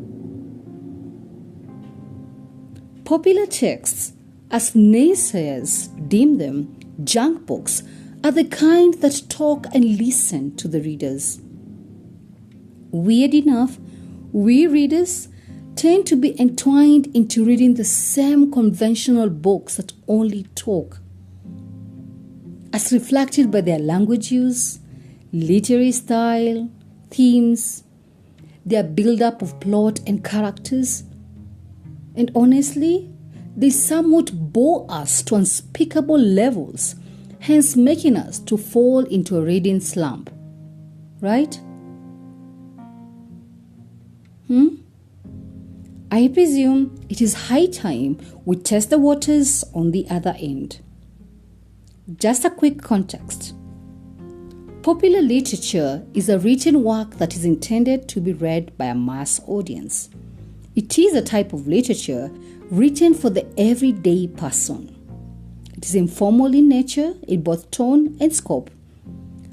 Popular texts, as naysayers deem them, junk books, are the kind that talk and listen to the readers. Weird enough, we readers tend to be entwined into reading the same conventional books that only talk, as reflected by their language use, literary style, themes, their build-up of plot and characters. And honestly, they somewhat bore us to unspeakable levels, hence making us to fall into a reading slump. Right? I presume it is high time we test the waters on the other end. Just a quick context. Popular literature is a written work that is intended to be read by a mass audience. It is a type of literature written for the everyday person. It is informal in nature in both tone and scope,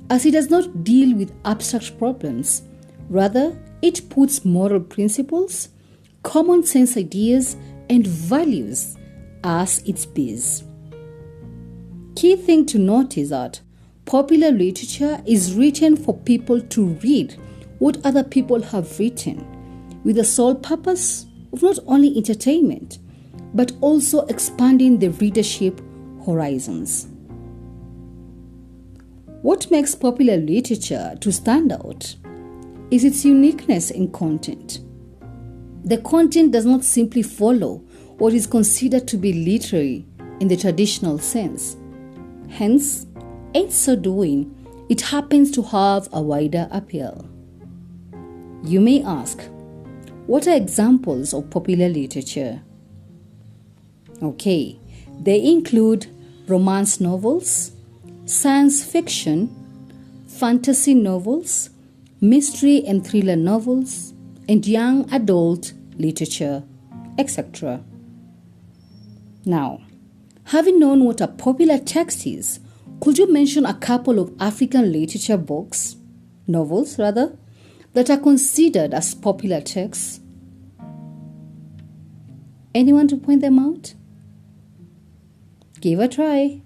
as it does not deal with abstract problems. Rather, it puts moral principles, common sense ideas, and values as its base. Key thing to note is that popular literature is written for people to read what other people have written, with the sole purpose of not only entertainment, but also expanding the readership horizons. What makes popular literature to stand out is its uniqueness in content. The content does not simply follow what is considered to be literary in the traditional sense. Hence, in so doing, it happens to have a wider appeal. You may ask, what are examples of popular literature? Okay, they include romance novels, science fiction, fantasy novels, mystery and thriller novels, and young adult literature, etc. Now, having known what a popular text is, could you mention a couple of African literature books, novels rather, that are considered as popular texts? Anyone to point them out? Give a try.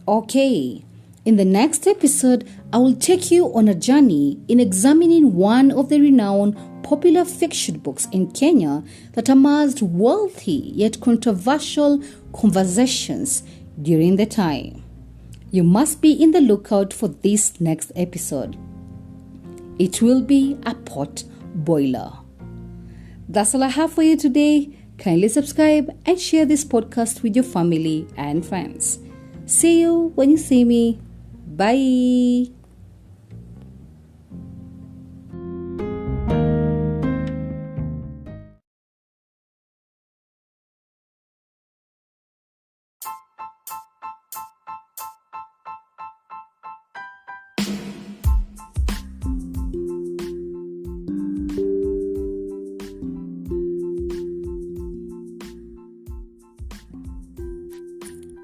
Okay, in the next episode, I will take you on a journey in examining one of the renowned popular fiction books in Kenya that amassed wealthy yet controversial conversations during the time. You must be in the lookout for this next episode. It will be a pot boiler. That's all I have for you today. Kindly subscribe and share this podcast with your family and friends. See you when you see me. Bye.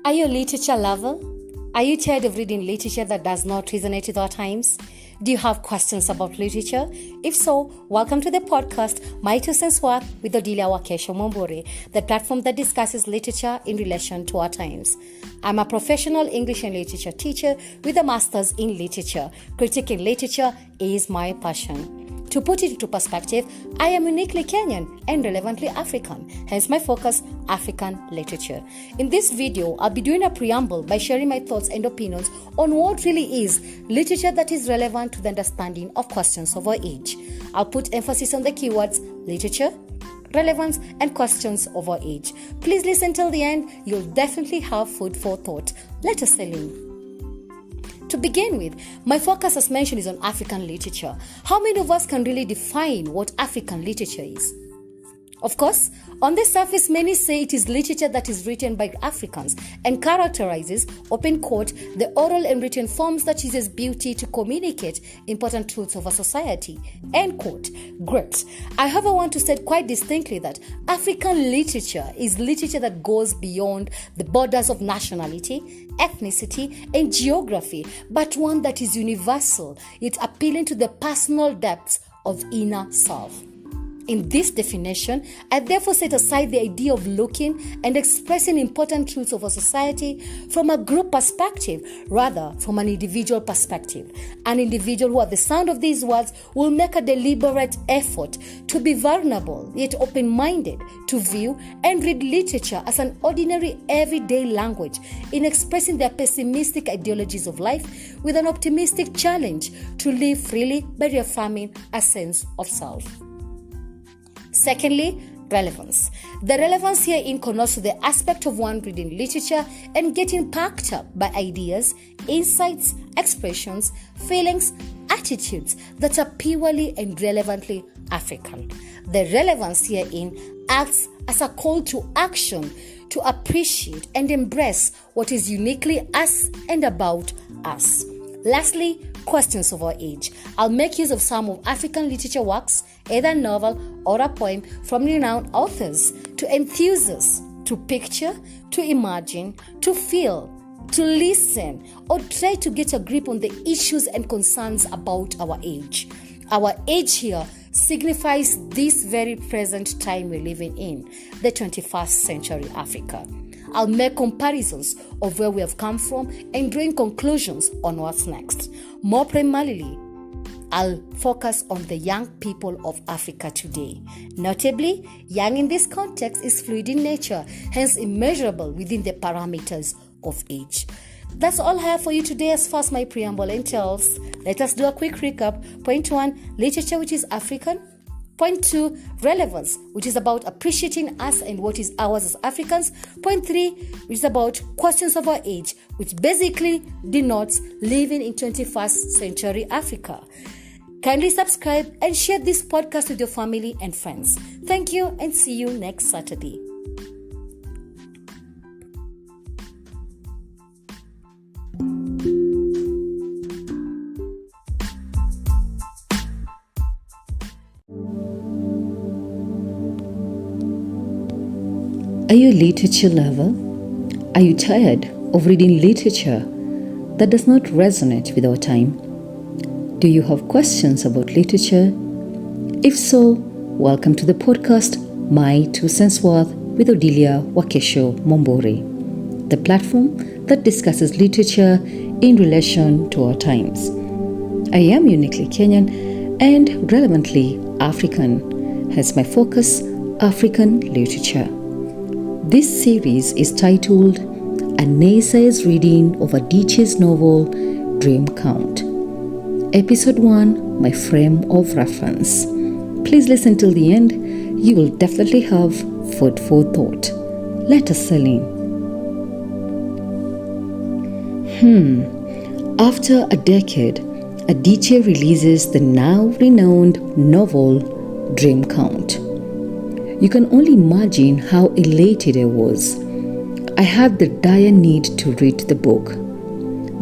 Are you a literature lover? Are you tired of reading literature that does not resonate with our times? Do you have questions about literature? If so, welcome to the podcast, My Two Cents Worth with Odilia Wakesho Mombore, the platform that discusses literature in relation to our times. I'm a professional English and literature teacher with a master's in literature. Critiquing literature is my passion. To put it into perspective, I am uniquely Kenyan and relevantly African, hence my focus, African literature. In this video, I'll be doing a preamble by sharing my thoughts and opinions on what really is literature that is relevant to the understanding of questions of our age. I'll put emphasis on the keywords literature, relevance, and questions of our age. Please listen till the end, you'll definitely have food for thought. Let us sail in. To begin with, my focus, as mentioned, is on African literature. How many of us can really define what African literature is? Of course, on the surface, many say it is literature that is written by Africans and characterizes, open quote, the oral and written forms that uses beauty to communicate important truths of a society, end quote. Great. I, however, want to state quite distinctly that African literature is literature that goes beyond the borders of nationality, ethnicity, and geography, but one that is universal, yet appealing to the personal depths of inner self. In this definition, I therefore set aside the idea of looking and expressing important truths of a society from a group perspective, rather from an individual perspective. An individual who at the sound of these words will make a deliberate effort to be vulnerable, yet open-minded, to view and read literature as an ordinary everyday language in expressing their pessimistic ideologies of life with an optimistic challenge to live freely by reaffirming a sense of self. Secondly, relevance. The relevance herein connotes to the aspect of one reading literature and getting packed up by ideas, insights, expressions, feelings, attitudes that are purely and relevantly African. The relevance herein acts as a call to action to appreciate and embrace what is uniquely us and about us. Lastly, questions of our age. I'll make use of some of African literature works, either a novel or a poem from renowned authors, to enthuse us, to picture, to imagine, to feel, to listen, or try to get a grip on the issues and concerns about our age. Our age here signifies this very present time we're living in, the 21st century Africa. I'll make comparisons of where we have come from and drawing conclusions on what's next. More primarily, I'll focus on the young people of Africa today. Notably, young in this context is fluid in nature, hence immeasurable within the parameters of age. That's all I have for you today as far as my preamble entails. Let us do a quick recap. Point 1, literature which is African. Point 2, relevance, which is about appreciating us and what is ours as Africans. Point 3, which is about questions of our age, which basically denotes living in 21st century Africa. Kindly subscribe and share this podcast with your family and friends. Thank you and see you next Saturday. Are you a literature lover? Are you tired of reading literature that does not resonate with our time? Do you have questions about literature? If so, welcome to the podcast, My Two Cents Worth with Odilia Wakesho Mombori, the platform that discusses literature in relation to our times. I am uniquely Kenyan and relevantly African, hence my focus, African literature. This series is titled A Naysayer's Reading of Adichie's novel Dream Count. Episode 1, My Frame of Reference. Please listen till the end. You will definitely have food for thought. Let us sail in. After a decade, Adichie releases the now renowned novel Dream Count. You can only imagine how elated I was. I had the dire need to read the book.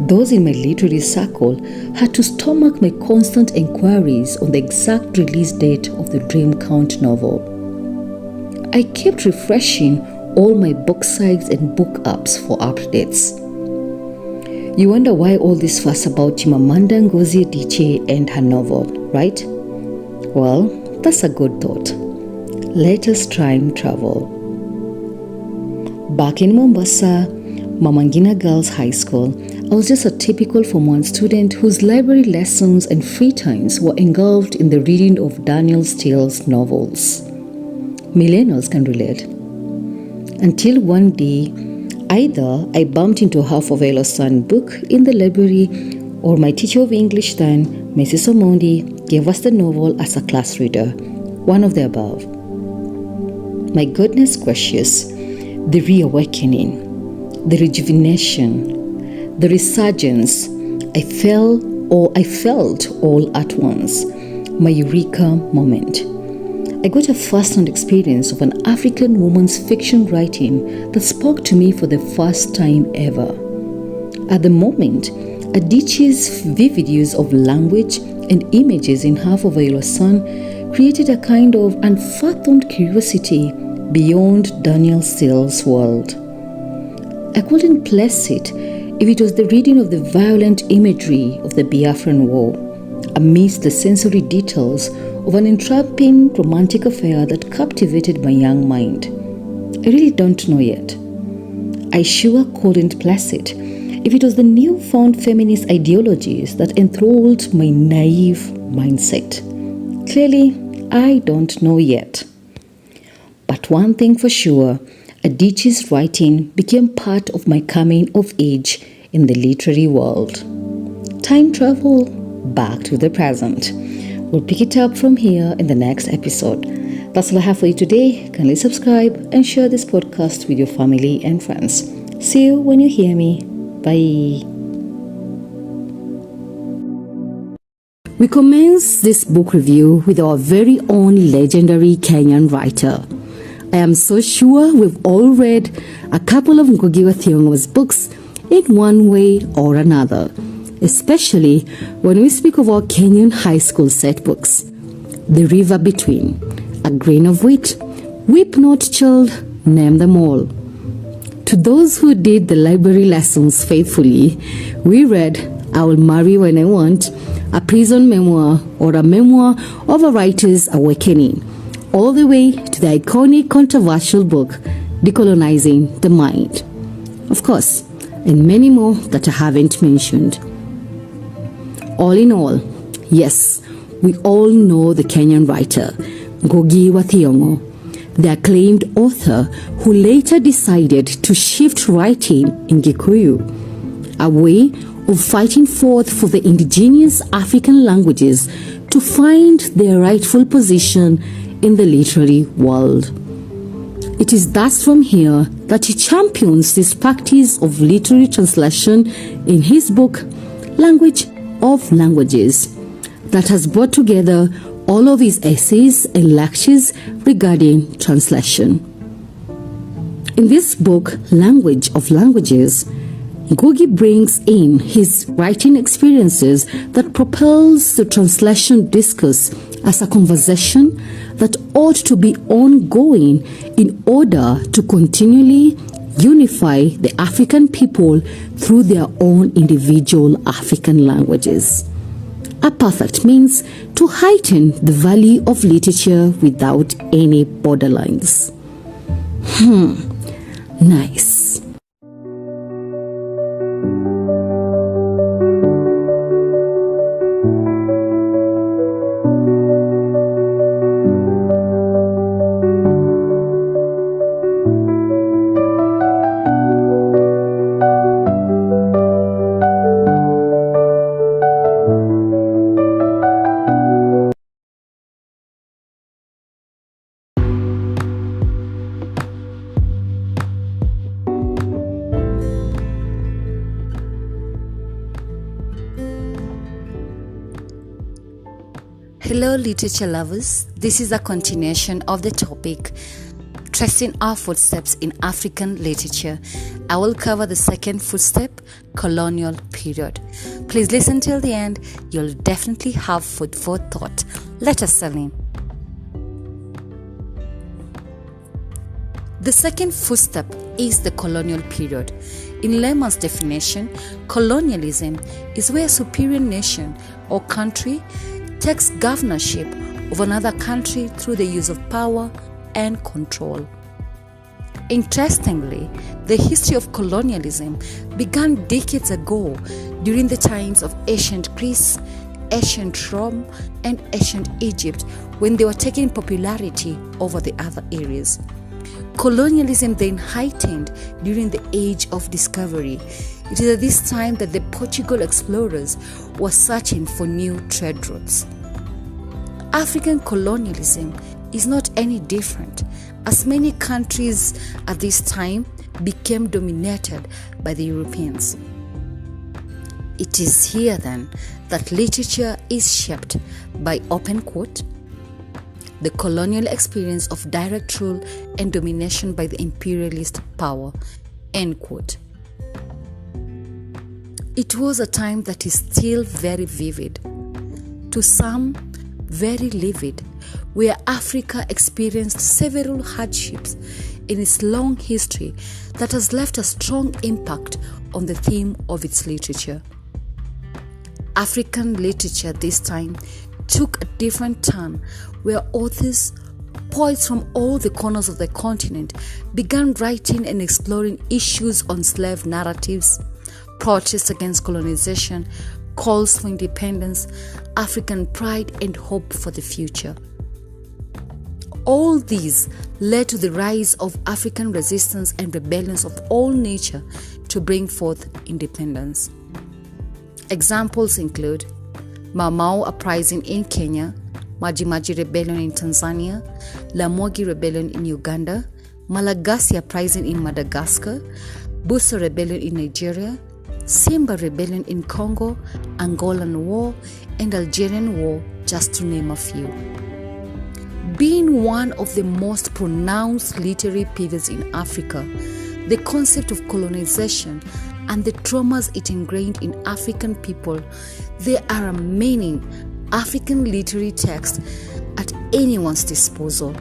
Those in my literary circle had to stomach my constant inquiries on the exact release date of the Dream Count novel. I kept refreshing all my book sites and book apps for updates. You wonder why all this fuss about Chimamanda Ngozi Adichie and her novel, right? Well, that's a good thought. Let us time travel. Back in Mombasa, Mama Ngina Girls High School, I was just a typical Form 1 student whose library lessons and free times were engulfed in the reading of Danielle Steele's novels. Millennials can relate. Until one day, either I bumped into a half of Son book in the library, or my teacher of English then, Mrs. Omondi, gave us the novel as a class reader. One of the above. My goodness gracious, the reawakening, the rejuvenation, the resurgence, I felt all at once. My eureka moment. I got a first-hand experience of an African woman's fiction writing that spoke to me for the first time ever. At the moment, Adichie's vivid use of language and images in Half of a Yellow Sun created a kind of unfathomed curiosity beyond Danielle Steele's world. I couldn't place it if it was the reading of the violent imagery of the Biafran War, amidst the sensory details of an entrapping romantic affair that captivated my young mind. I really don't know yet. I sure couldn't place it if it was the newfound feminist ideologies that enthralled my naive mindset. Clearly, I don't know yet. But one thing for sure, Adichie's writing became part of my coming of age in the literary world. Time travel back to the present. We'll pick it up from here in the next episode. That's all I have for you today. Kindly subscribe and share this podcast with your family and friends. See you when you hear me. Bye. We commence this book review with our very own legendary Kenyan writer. I am so sure we've all read a couple of Ngugi wa Thiong'o's books in one way or another, especially when we speak of our Kenyan high school set books. The River Between, A Grain of Wheat, Weep Not Child, name them all. To those who did the library lessons faithfully, we read I Will Marry When I Want, a prison memoir or a memoir of a writer's awakening, all the way to the iconic controversial book, Decolonizing the Mind. Of course, and many more that I haven't mentioned. All in all, yes, we all know the Kenyan writer, Ngugi wa Thiong'o, the acclaimed author who later decided to shift writing in Gikuyu, a way of fighting forth for the indigenous African languages to find their rightful position in the literary world. It is thus from here that he champions this practice of literary translation in his book, Language of Languages, that has brought together all of his essays and lectures regarding translation. In this book, Language of Languages, Ngugi brings in his writing experiences that propels the translation discourse as a conversation that ought to be ongoing in order to continually unify the African people through their own individual African languages. A perfect means to heighten the value of literature without any borderlines. Nice. Hello, literature lovers. This is a continuation of the topic Tracing Our Footsteps in African Literature. I will cover the second footstep, colonial period. Please listen till the end. You'll definitely have food for thought. Let us dive in. The second footstep is the colonial period. In Lemon's definition, colonialism is where a superior nation or country takes governorship of another country through the use of power and control. Interestingly, the history of colonialism began decades ago during the times of ancient Greece, ancient Rome, and ancient Egypt, when they were taking popularity over the other areas. Colonialism then heightened during the Age of Discovery. It is at this time that the Portugal explorers were searching for new trade routes. African colonialism is not any different, as many countries at this time became dominated by the Europeans. It is here then that literature is shaped by, open quote, the colonial experience of direct rule and domination by the imperialist power, end quote. It was a time that is still very vivid, to some very livid, where Africa experienced several hardships in its long history that has left a strong impact on the theme of its literature. African literature this time took a different turn, where authors, poets from all the corners of the continent began writing and exploring issues on slave narratives, protests against colonization, calls for independence, African pride, and hope for the future. All these led to the rise of African resistance and rebellions of all nature to bring forth independence. Examples include Mau Mau uprising in Kenya, Maji Maji rebellion in Tanzania, Lamogi rebellion in Uganda, Malagasy uprising in Madagascar, Buso rebellion in Nigeria, Simba rebellion in Congo, Angolan War, and Algerian War, just to name a few. Being one of the most pronounced literary periods in Africa, the concept of colonization and the traumas it ingrained in African people, there are many African literary texts at anyone's disposal.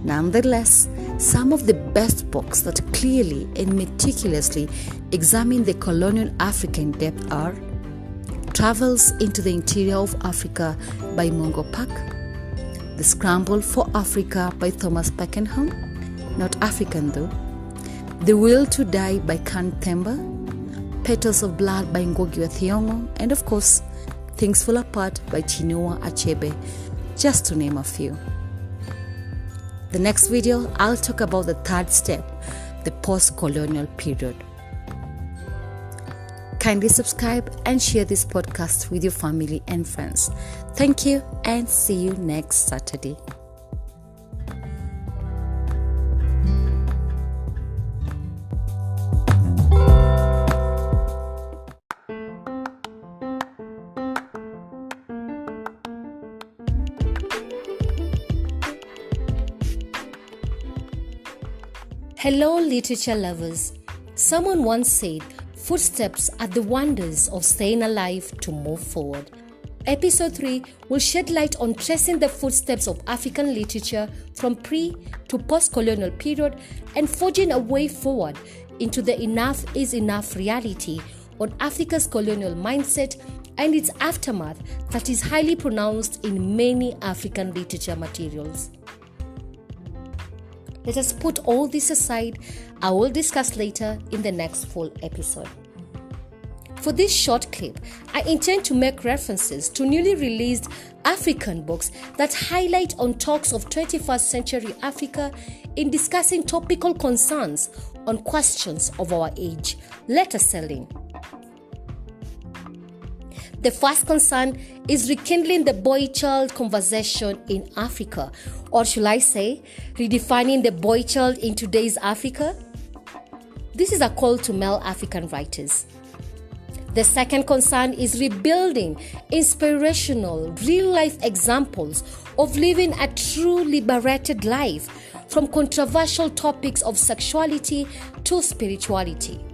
Nonetheless, some of the best books that clearly and meticulously examine the colonial Africa in depth are Travels into the Interior of Africa by Mungo Park, The Scramble for Africa by Thomas Pakenham, not African though, The Will to Die by Kan Themba, Petals of Blood by Ngugi wa Thiong'o, and of course, Things Fall Apart by Chinua Achebe, just to name a few. The next video, I'll talk about the third step, the post-colonial period. Kindly subscribe and share this podcast with your family and friends. Thank you and see you next Saturday. Hello, literature lovers. Someone once said, footsteps are the wonders of staying alive to move forward. Episode 3 will shed light on tracing the footsteps of African literature from pre to post-colonial period and forging a way forward into the enough is enough reality on Africa's colonial mindset and its aftermath that is highly pronounced in many African literature materials. Let us put all this aside. I will discuss later in the next full episode. For this short clip, I intend to make references to newly released African books that highlight on talks of 21st century Africa in discussing topical concerns on questions of our age, letter selling. The first concern is rekindling the boy-child conversation in Africa, or should I say, redefining the boy-child in today's Africa. This is a call to male African writers. The second concern is rebuilding inspirational, real-life examples of living a true liberated life from controversial topics of sexuality to spirituality.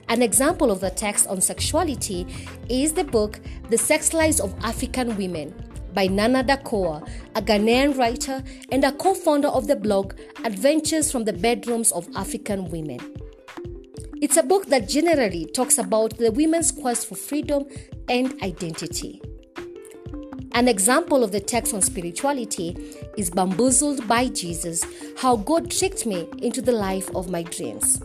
An example of the text on sexuality is the book The Sex Lives of African Women by Nana Dakoa, a Ghanaian writer and a co-founder of the blog Adventures from the Bedrooms of African Women. It's a book that generally talks about the women's quest for freedom and identity. An example of the text on spirituality is Bamboozled by Jesus: How God Tricked Me into the Life of My Dreams.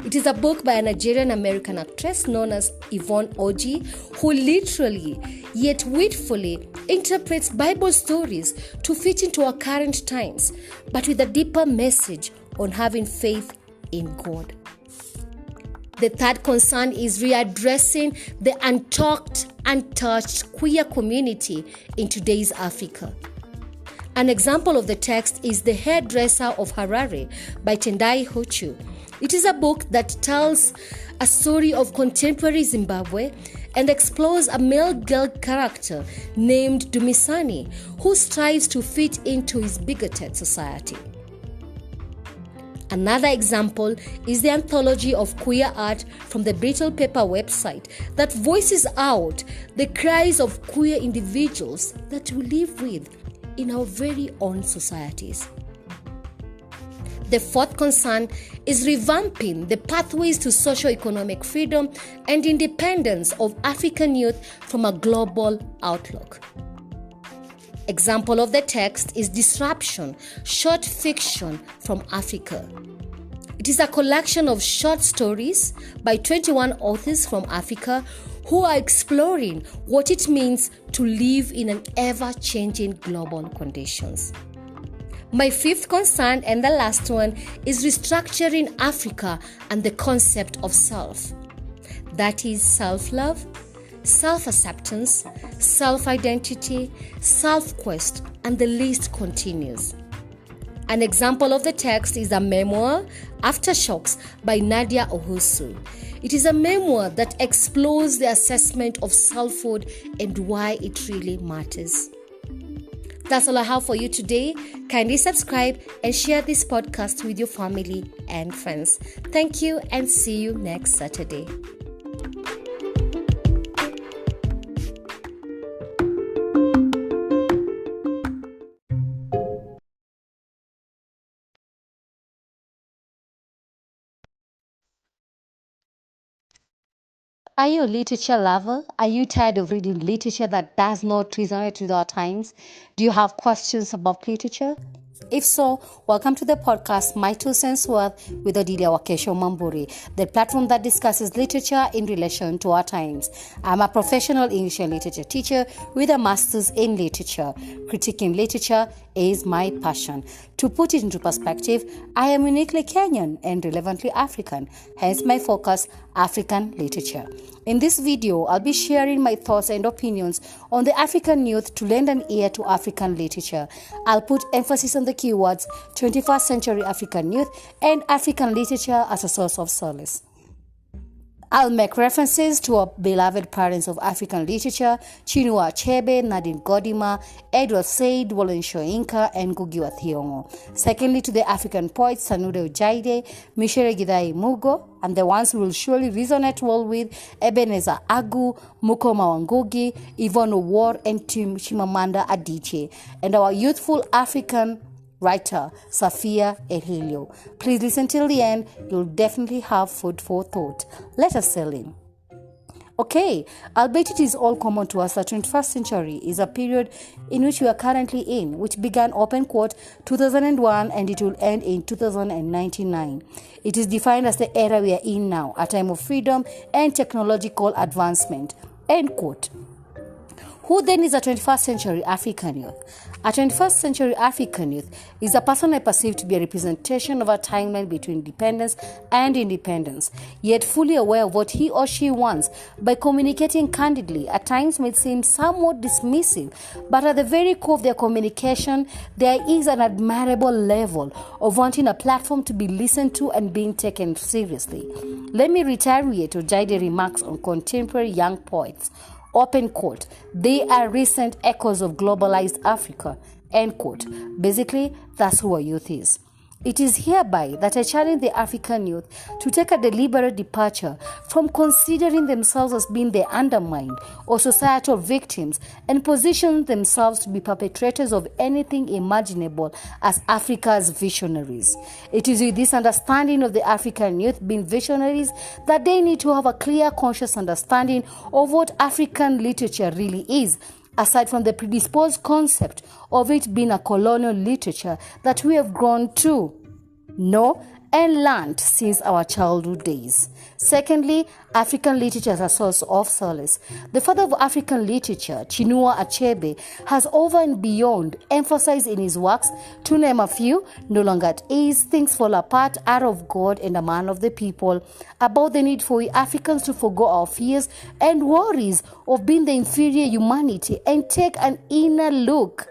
It is a book by a Nigerian-American actress known as Yvonne Oji, who literally yet witfully interprets Bible stories to fit into our current times, but with a deeper message on having faith in God. The third concern is readdressing the untalked, untouched queer community in today's Africa. An example of the text is The Hairdresser of Harare by Tendai Hochu. It is a book that tells a story of contemporary Zimbabwe and explores a male girl character named Dumisani who strives to fit into his bigoted society. Another example is the anthology of queer art from the Brittle Paper website that voices out the cries of queer individuals that we live with in our very own societies. The fourth concern is revamping the pathways to socio-economic freedom and independence of African youth from a global outlook. Example of the text is Disruption, short fiction from Africa. It is a collection of short stories by 21 authors from Africa who are exploring what it means to live in an ever-changing global conditions. My fifth concern and the last one is restructuring Africa and the concept of self. That is self-love, self-acceptance, self-identity, self-quest, and the list continues. An example of the text is a memoir, Aftershocks, by Nadia Ohusu. It is a memoir that explores the assessment of selfhood and why it really matters. That's all I have for you today. Kindly subscribe and share this podcast with your family and friends. Thank you and see you next Saturday. Are you a literature lover? Are you tired of reading literature that does not resonate with our times? Do you have questions about literature? If so, welcome to the podcast My Two Cents Worth with Odilia Wakesho Mamburi, the platform that discusses literature in relation to our times. I'm a professional English and literature teacher with a master's in literature. Critiquing literature is my passion. To put it into perspective, I am uniquely Kenyan and relevantly African, hence my focus, African literature. In this video, I'll be sharing my thoughts and opinions on the African youth to lend an ear to African literature. I'll put emphasis on the keywords 21st century African youth and African literature as a source of solace. I'll make references to our beloved parents of African literature, Chinua Achebe, Nadine Gordimer, Edward Said, Wole Soyinka, and Ngugi wa Thiong'o. Secondly, to the African poets Sanude Ujaide, Michere Githai Mugo, and the ones who will surely resonate well with Ebenezer Agu, Mukoma Wangugi, Yvonne Owuor, and Chimamanda Adichie, and our youthful African writer Safia Elhilio. Please listen till the end. You'll definitely have food for thought. Let us sail in. Okay, albeit it is all common to us, the 21st century is a period in which we are currently in, which began, open quote, 2001 and it will end in 2099. It is defined as the era we are in now, a time of freedom and technological advancement, end quote. Who then is a 21st century African youth? A 21st century African youth is a person I perceive to be a representation of a timeline between dependence and independence, yet fully aware of what he or she wants. By communicating candidly, at times may seem somewhat dismissive, but at the very core of their communication, there is an admirable level of wanting a platform to be listened to and being taken seriously. Let me reiterate Ojaide remarks on contemporary young poets. Open quote, they are recent echoes of globalized Africa, end quote. Basically, that's who our youth is. It is hereby that I challenge the African youth to take a deliberate departure from considering themselves as being the undermined or societal victims and position themselves to be perpetrators of anything imaginable as Africa's visionaries. It is with this understanding of the African youth being visionaries that they need to have a clear, conscious understanding of what African literature really is, aside from the predisposed concept of it being a colonial literature that we have grown to know and learned since our childhood days. Secondly, African literature as a source of solace. The father of African literature, Chinua Achebe, has over and beyond emphasized in his works, to name a few, No Longer at Ease, Things Fall Apart, Hour of God, and A Man of the People, about the need for we Africans to forgo our fears and worries of being the inferior humanity and take an inner look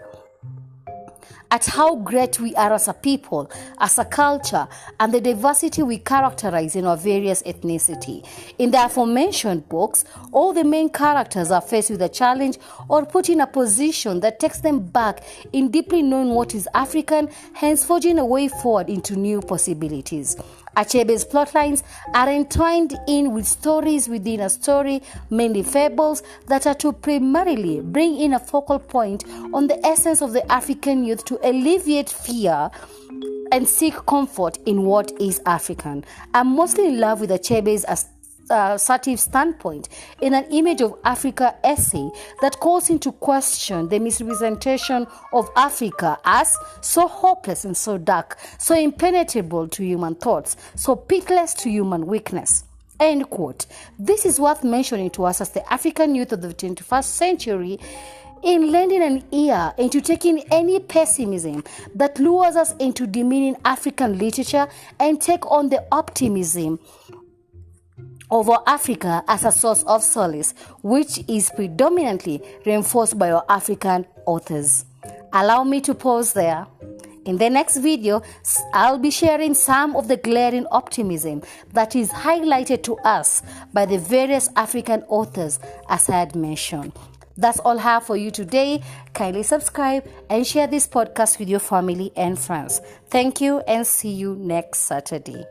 at how great we are as a people, as a culture, and the diversity we characterize in our various ethnicity. In the aforementioned books, all the main characters are faced with a challenge or put in a position that takes them back in deeply knowing what is African, hence forging a way forward into new possibilities. Achebe's plotlines are entwined in with stories within a story, mainly fables, that are to primarily bring in a focal point on the essence of the African youth to alleviate fear and seek comfort in what is African. I'm mostly in love with Achebe's assertive standpoint in an image of Africa essay that calls into question the misrepresentation of Africa as so hopeless and so dark, so impenetrable to human thoughts, so pitiless to human weakness. End quote. This is worth mentioning to us as the African youth of the 21st century in lending an ear into taking any pessimism that lures us into demeaning African literature and take on the optimism over Africa as a source of solace, which is predominantly reinforced by our African authors. Allow me to pause there. In the next video, I'll be sharing some of the glaring optimism that is highlighted to us by the various African authors as I had mentioned. That's all I have for you today. Kindly subscribe and share this podcast with your family and friends. Thank you and see you next Saturday.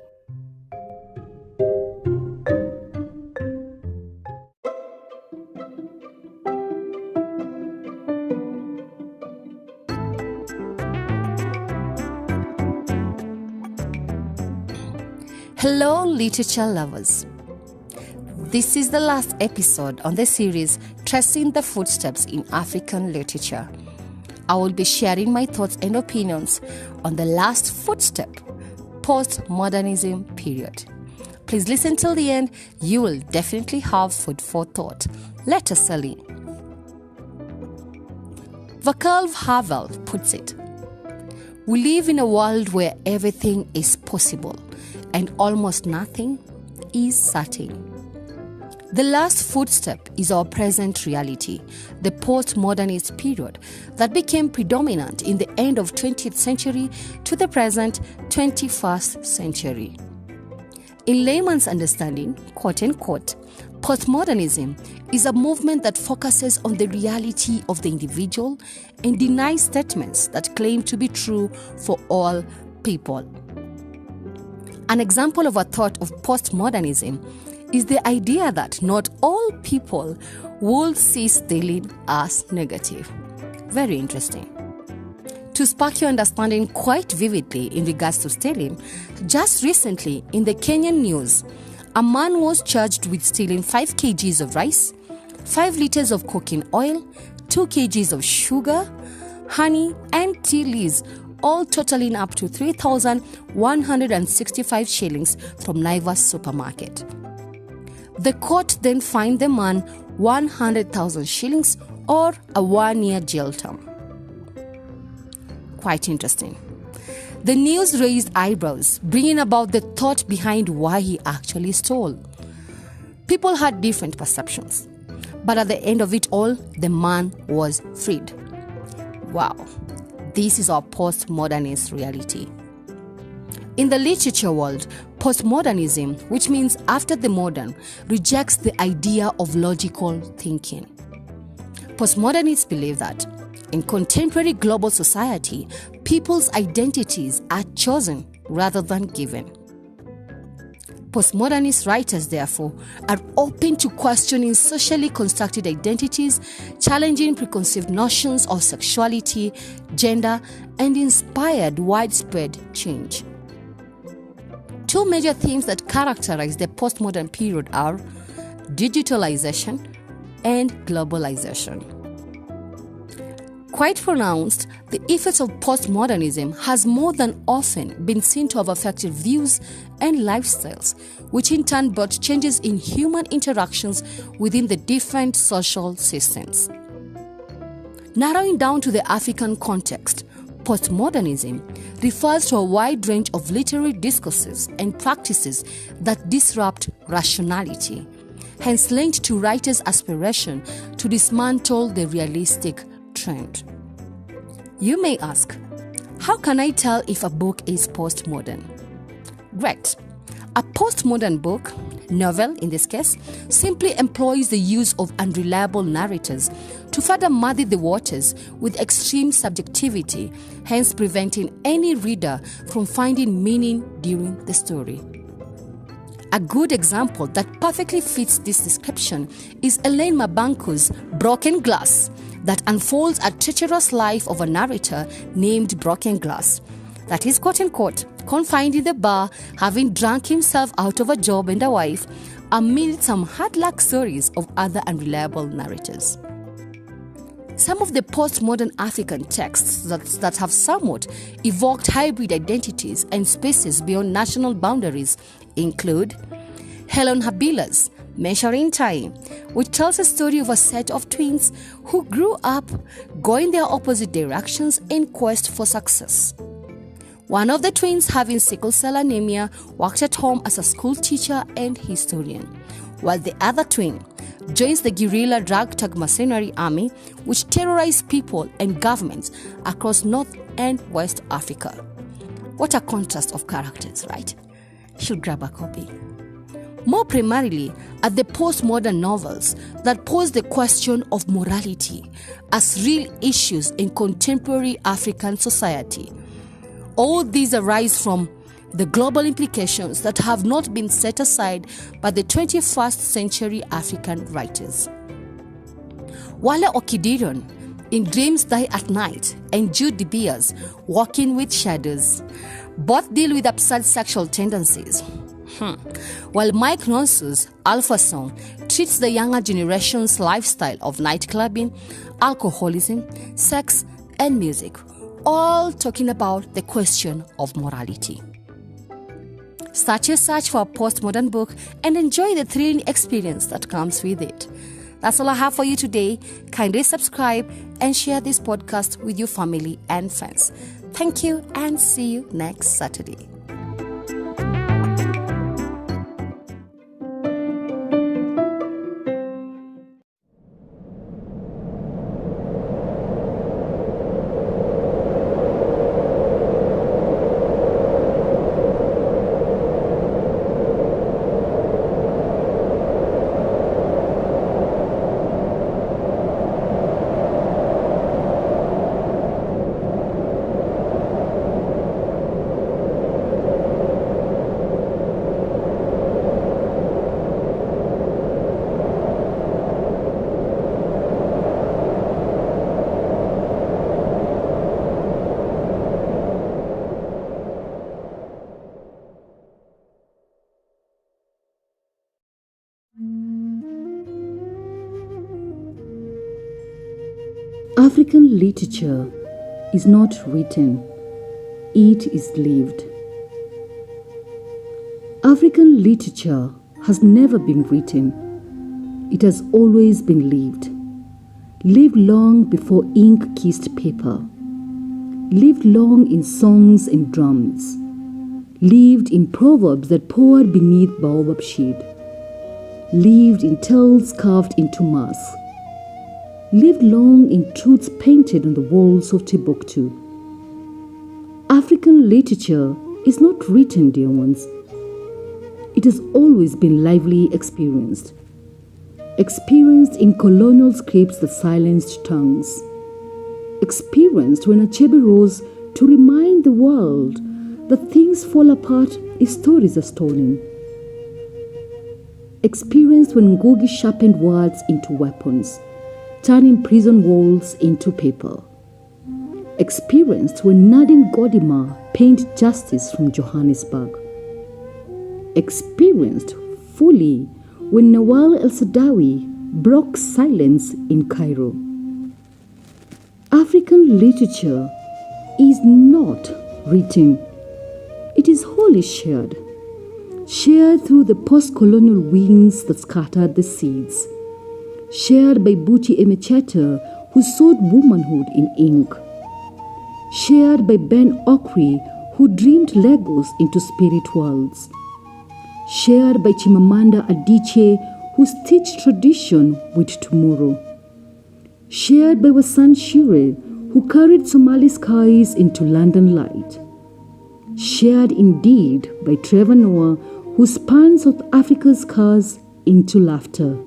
Hello, literature lovers. This is the last episode on the series Tracing the Footsteps in African Literature. I will be sharing my thoughts and opinions on the last footstep, postmodernism period. Please listen till the end. You will definitely have food for thought. Let us in. Václav Havel puts it, "We live in a world where everything is possible and almost nothing is certain." The last footstep is our present reality, the postmodernist period that became predominant in the end of 20th century to the present 21st century. In layman's understanding, quote unquote, postmodernism is a movement that focuses on the reality of the individual and denies statements that claim to be true for all people. An example of a thought of postmodernism is the idea that not all people will see stealing as negative. Very interesting. To spark your understanding quite vividly in regards to stealing, just recently in the Kenyan news, a man was charged with stealing 5 kgs of rice, 5 liters of cooking oil, 2 kgs of sugar, honey, and tea leaves, all totaling up to 3,165 shillings from Naivas supermarket. The court then fined the man 100,000 shillings or a 1-year jail term. Quite interesting. The news raised eyebrows, bringing about the thought behind why he actually stole. People had different perceptions, but at the end of it all, the man was freed. Wow, this is our postmodernist reality. In the literature world, postmodernism, which means after the modern, rejects the idea of logical thinking. Postmodernists believe that in contemporary global society, people's identities are chosen rather than given. Postmodernist writers, therefore, are open to questioning socially constructed identities, challenging preconceived notions of sexuality, gender, and inspired widespread change. Two major themes that characterize the postmodern period are digitalization and globalization. Quite pronounced, the effects of postmodernism has more than often been seen to have affected views and lifestyles, which in turn brought changes in human interactions within the different social systems. Narrowing down to the African context, postmodernism refers to a wide range of literary discourses and practices that disrupt rationality, hence linked to writers' aspiration to dismantle the realistic trend. You may ask, how can I tell if a book is postmodern? Great. A postmodern book, novel in this case, simply employs the use of unreliable narrators to further muddy the waters with extreme subjectivity, hence preventing any reader from finding meaning during the story. A good example that perfectly fits this description is Elaine Mabanku's Broken Glass, that unfolds a treacherous life of a narrator named Broken Glass, that is quote-unquote confined in the bar, having drunk himself out of a job and a wife, amid some hard luck stories of other unreliable narrators. Some of the postmodern African texts that have somewhat evoked hybrid identities and spaces beyond national boundaries include Helen Habila's Measuring Time, which tells a story of a set of twins who grew up going their opposite directions in quest for success. One of the twins, having sickle cell anemia, worked at home as a school teacher and historian, while the other twin joins the guerrilla ragtag mercenary army, which terrorized people and governments across North and West Africa. What a contrast of characters, right? Should grab a copy. More primarily are the postmodern novels that pose the question of morality as real issues in contemporary African society. All these arise from the global implications that have not been set aside by the 21st century African writers. Wale Okidiron in Dreams Die at Night and Jude De Beers Walking with Shadows both deal with absurd sexual tendencies. While Mike Nonsu's Alpha Song treats the younger generation's lifestyle of nightclubbing, alcoholism, sex, and music, all talking about the question of morality. Start your search for a postmodern book and enjoy the thrilling experience that comes with it. That's all I have for you today. Kindly subscribe and share this podcast with your family and friends. Thank you and see you next Saturday. African literature is not written, it is lived. African literature has never been written, it has always been lived. Lived long before ink kissed paper. Lived long in songs and drums. Lived in proverbs that poured beneath baobab shade. Lived in tales carved into masks. Lived long in truths painted on the walls of Timbuktu. African literature is not written, dear ones. It has always been lively experienced. Experienced in colonial scripts that silenced tongues. Experienced when Achebe rose to remind the world that things fall apart if stories are stolen. Experienced when Ngugi sharpened words into weapons, turning prison walls into paper. Experienced when Nadine Gordimer painted justice from Johannesburg. Experienced fully when Nawal El-Saadawi broke silence in Cairo. African literature is not written, it is wholly shared. Shared through the post-colonial winds that scattered the seeds. Shared by Buchi Emecheta, who sowed womanhood in ink. Shared by Ben Okri, who dreamed Lagos into spirit worlds. Shared by Chimamanda Adichie, who stitched tradition with tomorrow. Shared by Wasan Shire, who carried Somali skies into London light. Shared indeed by Trevor Noah, who spun South Africa's scars into laughter.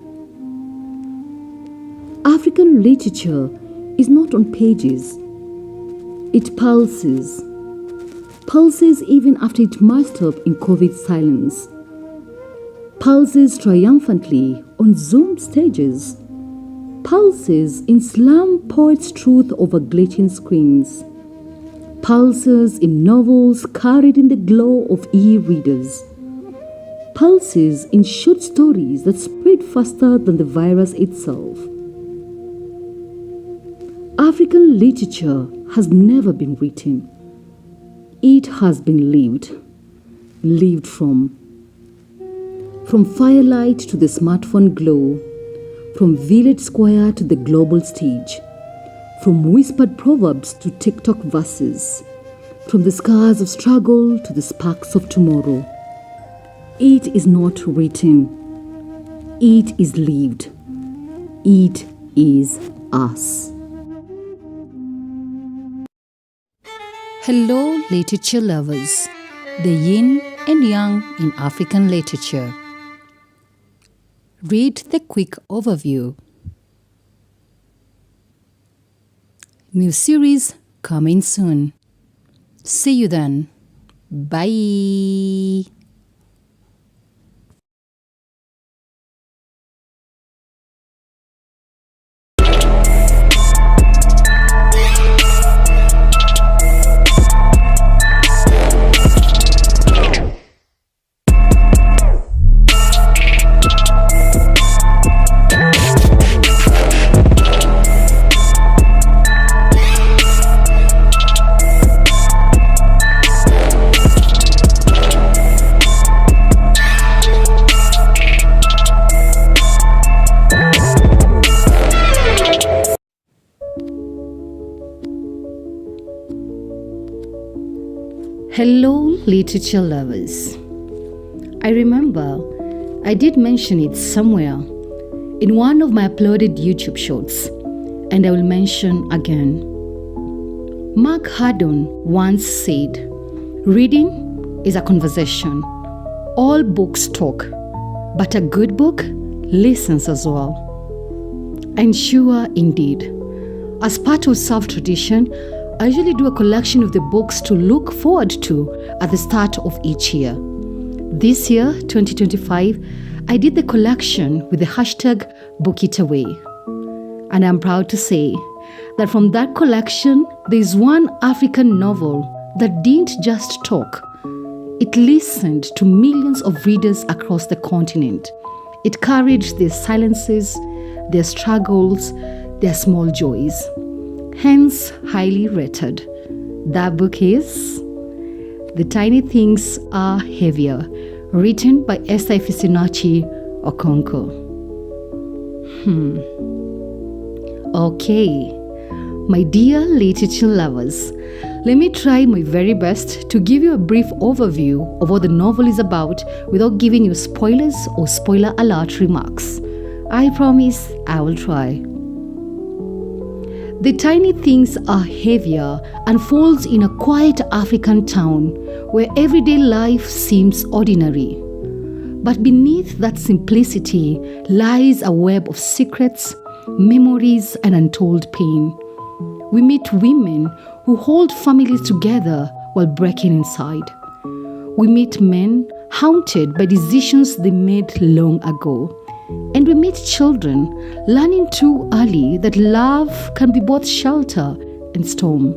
African literature is not on pages. It pulses. Pulses even after it masked up in COVID silence. Pulses triumphantly on Zoom stages. Pulses in slam poets' truth over glitching screens. Pulses in novels carried in the glow of e-readers. Pulses in short stories that spread faster than the virus itself. African literature has never been written. It has been lived. Lived from firelight to the smartphone glow, from village square to the global stage, from whispered proverbs to TikTok verses, from the scars of struggle to the sparks of tomorrow. It is not written. It is lived. It is us. Hello, literature lovers. The yin and yang in African literature. Read the quick overview. New series coming soon. See you then. Bye. Hello, literature lovers. I remember I did mention it somewhere in one of my uploaded YouTube shorts, and I will mention again. Mark Haddon once said, "Reading is a conversation. All books talk, but a good book listens as well." And sure, indeed, as part of Self Tradition, I usually do a collection of the books to look forward to at the start of each year. This year, 2025, I did the collection with the hashtag #BookItAway. And I'm proud to say that from that collection, there is one African novel that didn't just talk. It listened to millions of readers across the continent. It carried their silences, their struggles, their small joys. hence highly rated. That book is The Tiny Things Are Heavier, written by Esther Ifesinachi Okonkwo. Okay, my dear literature lovers, let me try my very best to give you a brief overview of what the novel is about without giving you spoilers or spoiler alert remarks. I promise I will try. The Tiny Things Are Heavier unfolds in a quiet African town where everyday life seems ordinary. But beneath that simplicity lies a web of secrets, memories, and untold pain. We meet women who hold families together while breaking inside. We meet men haunted by decisions they made long ago. And we meet children learning too early that love can be both shelter and storm.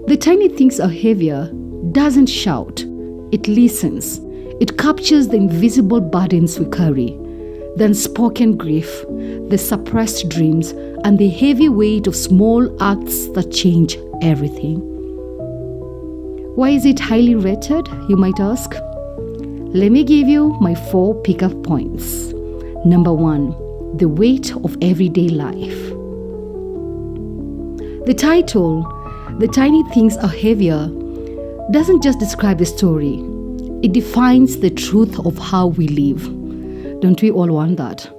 The Tiny Things Are Heavier doesn't shout, it listens. It captures the invisible burdens we carry, the unspoken grief, the suppressed dreams, and the heavy weight of small acts that change everything. Why is it highly rated, you might ask? Let me give you my 4 pick-up points. Number 1, the weight of everyday life. The title, The Tiny Things Are Heavier, doesn't just describe the story. It defines the truth of how we live. Don't we all want that?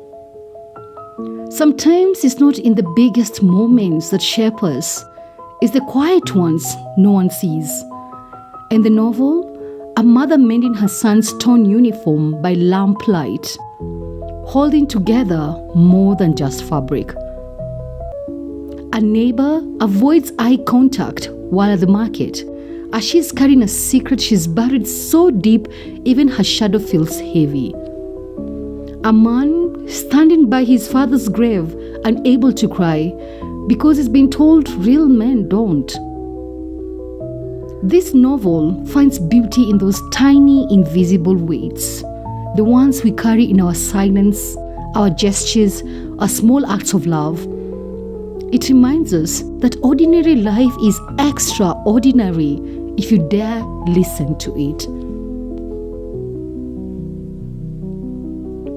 Sometimes it's not in the biggest moments that shape us. It's the quiet ones no one sees. In the novel, a mother mending her son's torn uniform by lamplight, holding together more than just fabric. A neighbor avoids eye contact while at the market, as she's carrying a secret she's buried so deep even her shadow feels heavy. A man standing by his father's grave, unable to cry because he's been told real men don't. This novel finds beauty in those tiny invisible weights, the ones we carry in our silence, our gestures, our small acts of love. It reminds us that ordinary life is extraordinary if you dare listen to it.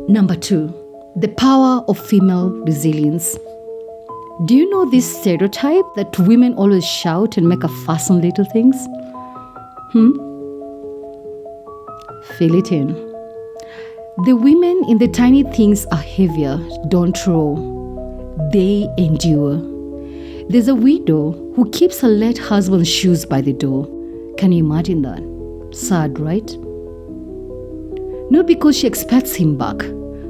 Number 2, the power of female resilience. Do you know this stereotype that women always shout and make a fuss on little things? Fill it in. The women in The Tiny Things Are Heavier don't row, they endure. There's a widow who keeps her late husband's shoes by the door. Can you imagine that? Sad, right? Not because she expects him back,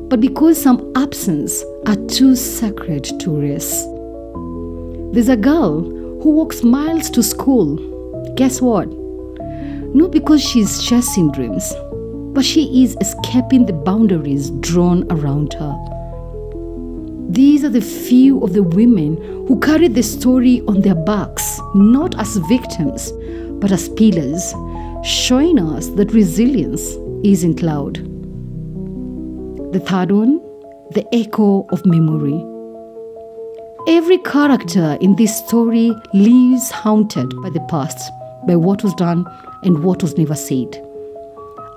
but because some absence are too sacred to rest. There's a girl who walks miles to school. Guess what? Not because she's chasing dreams, but she is escaping the boundaries drawn around her. These are the few of the women who carry the story on their backs, not as victims, but as pillars, showing us that resilience isn't loud. The third one, the echo of memory. Every character in this story lives haunted by the past, by what was done and what was never said.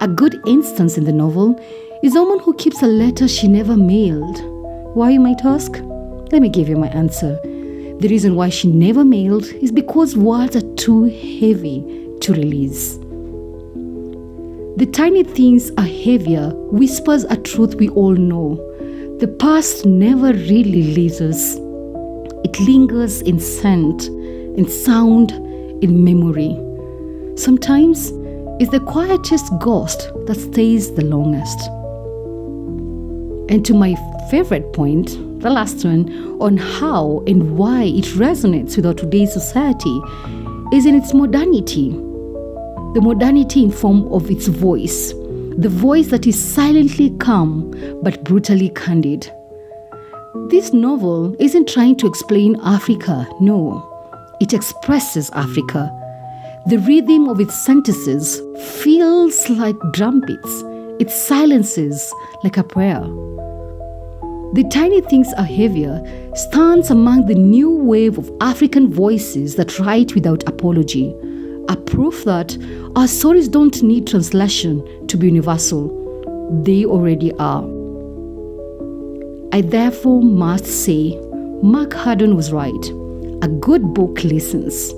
A good instance in the novel is a woman who keeps a letter she never mailed. Why, you might ask? Let me give you my answer. The reason why she never mailed is because words are too heavy to release. The Tiny Things Are Heavier whispers a truth we all know. The past never really leaves us. It lingers in scent, in sound, in memory. Sometimes it's the quietest ghost that stays the longest. And to my favorite point, the last one, on how and why it resonates with our today's society is in its modernity. The modernity in form of its voice. The voice that is silently calm but brutally candid. This novel isn't trying to explain Africa, no. It expresses Africa. The rhythm of its sentences feels like drum beats. Its silences like a prayer. The Tiny Things Are Heavier stands among the new wave of African voices that write without apology, a proof that our stories don't need translation to be universal. They already are. I therefore must say, Mark Haddon was right. A good book listens.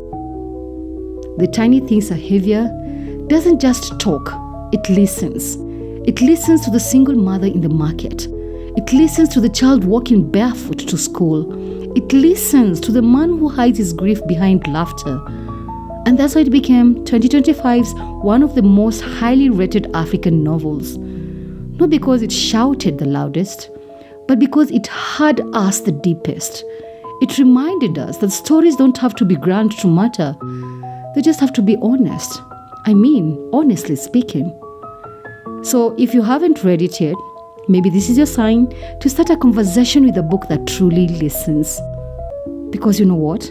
The Tiny Things Are Heavier doesn't just talk, it listens. It listens to the single mother in the market. It listens to the child walking barefoot to school. It listens to the man who hides his grief behind laughter. And that's why it became 2025's one of the most highly rated African novels. Not because it shouted the loudest, but because it had us the deepest. It reminded us that stories don't have to be grand to matter. They just have to be honest. I mean, honestly speaking. So if you haven't read it yet, maybe this is your sign to start a conversation with a book that truly listens. Because you know what?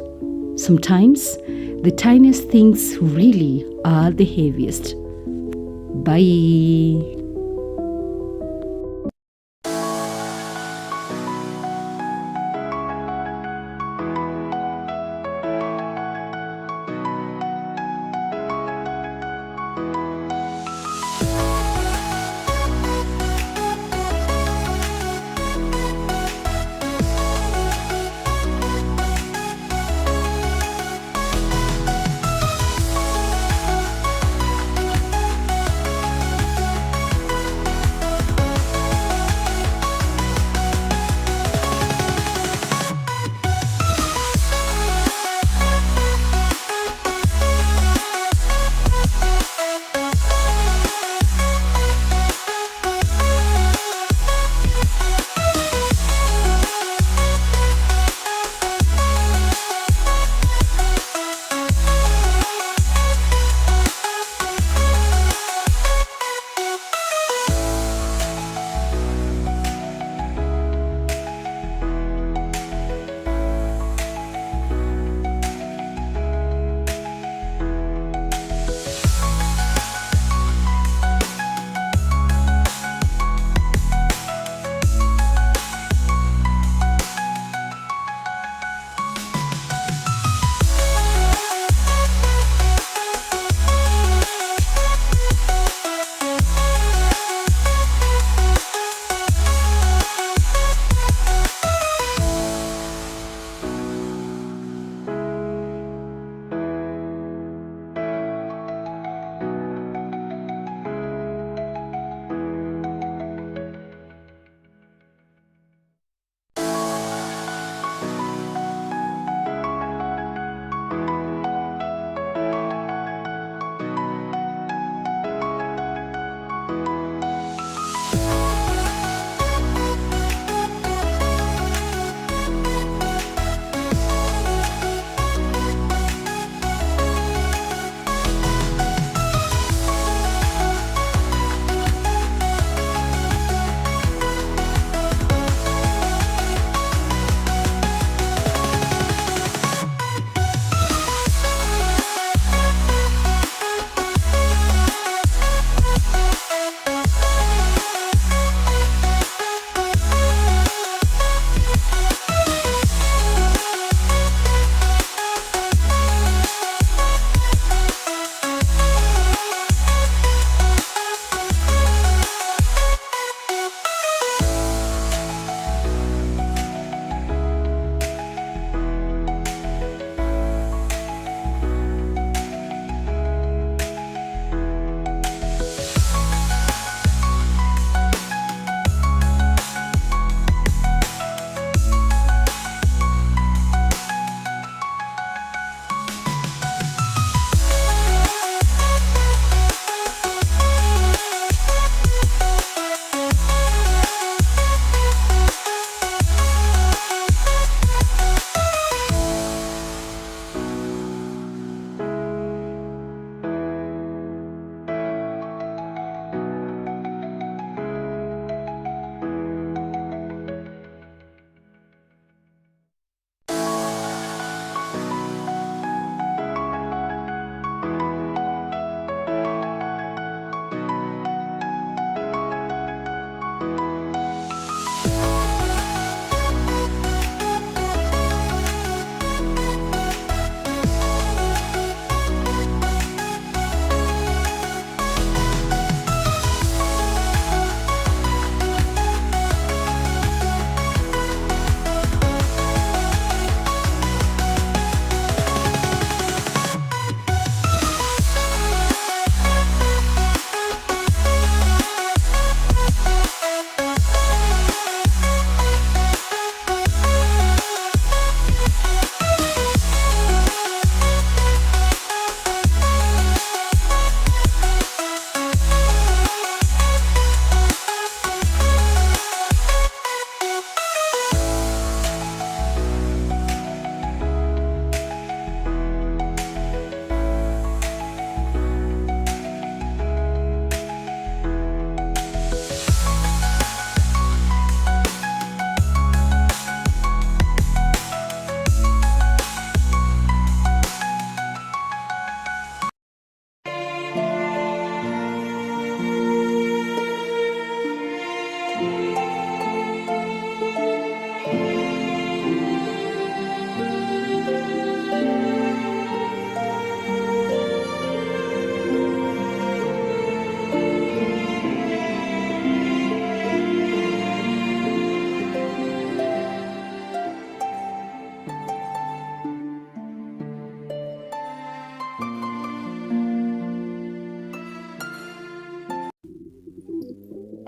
Sometimes the tiniest things really are the heaviest. Bye.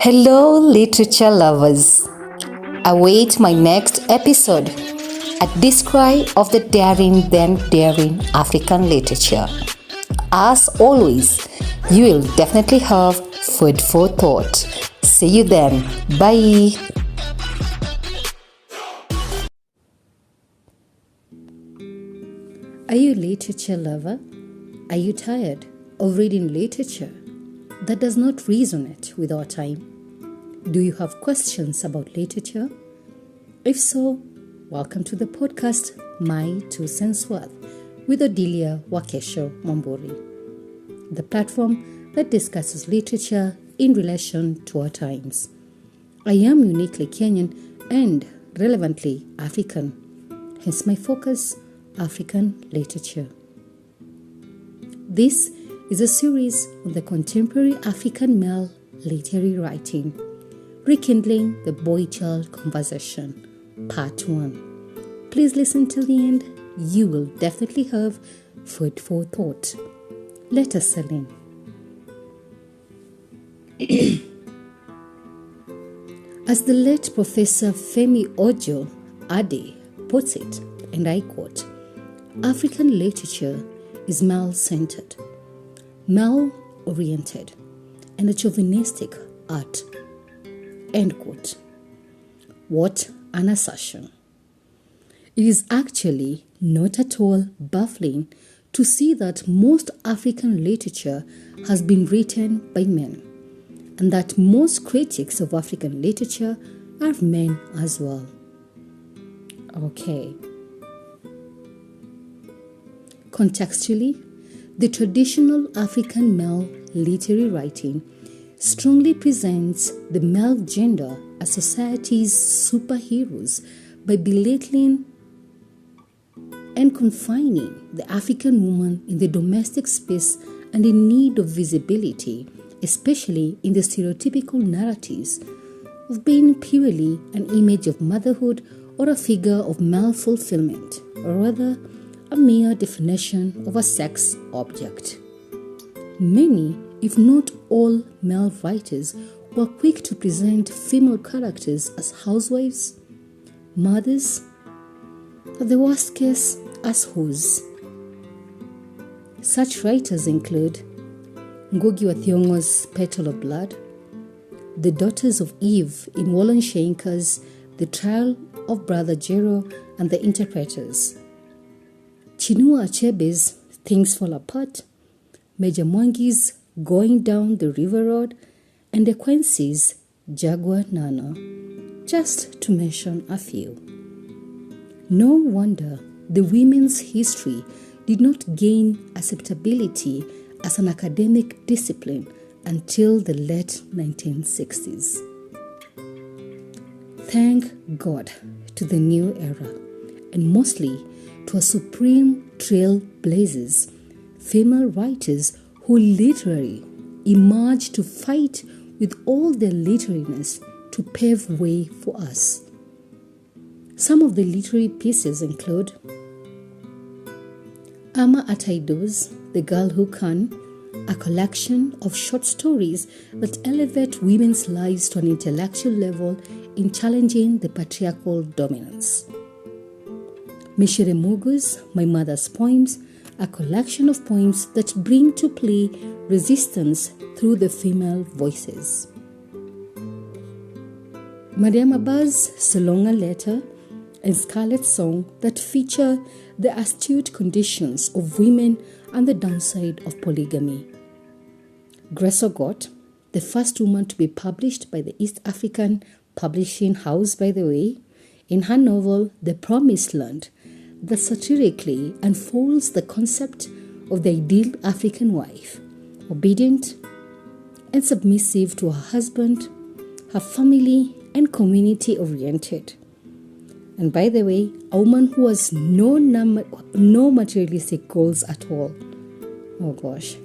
Hello, literature lovers. Await my next episode at this cry of the daring then daring African literature. As always, you will definitely have food for thought. See you then. Bye. Are you a literature lover? Are you tired of reading literature that does not resonate with our time? Do you have questions about literature? If so, welcome to the podcast My Two Cents Worth with Odilia Wakesho Mamburi, the platform that discusses literature in relation to our times. I am uniquely Kenyan and relevantly African, hence my focus, African literature. This is a series on the contemporary African male literary writing, rekindling the boy-child conversation, part 1. Please listen till the end. You will definitely have food for thought. Let us settle in. As the late Professor Femi Ojo Ade puts it, and I quote, African literature is male-centered, male-oriented, and a chauvinistic art. End quote. What an assertion. It is actually not at all baffling to see that most African literature has been written by men, and that most critics of African literature are men as well. Okay. Contextually, the traditional African male literary writing strongly presents the male gender as society's superheroes by belittling and confining the African woman in the domestic space and in need of visibility, especially in the stereotypical narratives of being purely an image of motherhood or a figure of male fulfillment, or rather, a mere definition of a sex object. Many, if not all, male writers were quick to present female characters as housewives, mothers, or the worst case, as hoes. Such writers include Ngugi wa Thiong'o's Petal of Blood, the daughters of Eve in Walon Shenka's The Trial of Brother Jero and the Interpreters, Chinua Achebe's Things Fall Apart, Major Mwangi's Going Down the River Road, and De Quincy's Jaguar Nana, just to mention a few. No wonder the women's history did not gain acceptability as an academic discipline until the late 1960s. Thank God to the new era, and mostly to our supreme trailblazers, female writers who literally emerged to fight with all their literariness to pave way for us. Some of the literary pieces include Ama Ataido's The Girl Who Can, a collection of short stories that elevate women's lives to an intellectual level in challenging the patriarchal dominance. Mishire Mugu's My Mother's Poems, a collection of poems that bring to play resistance through the female voices. Mariam Abbas's Salonga Letter and Scarlet Song that feature the astute conditions of women and the downside of polygamy. Grace Ogot, the first woman to be published by the East African Publishing House, by the way, in her novel The Promised Land, that satirically unfolds the concept of the ideal African wife, obedient and submissive to her husband, her family, and community-oriented. And by the way, a woman who has no materialistic goals at all. Oh gosh.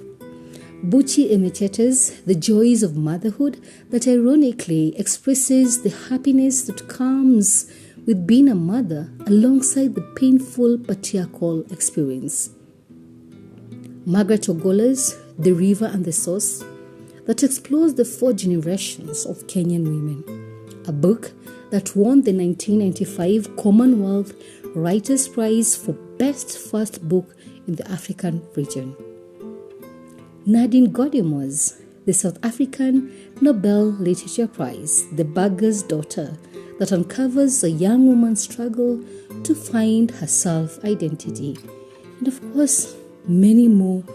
Buchi Emechete's The Joys of Motherhood that ironically expresses the happiness that comes with being a mother alongside the painful patriarchal experience. Margaret Ogola's The River and the Source that explores the 4 generations of Kenyan women, a book that won the 1995 Commonwealth Writers' Prize for Best First Book in the African region. Nadine Gordimer's the South African Nobel Literature Prize, The Beggar's Daughter, that uncovers a young woman's struggle to find her self-identity. And of course, many more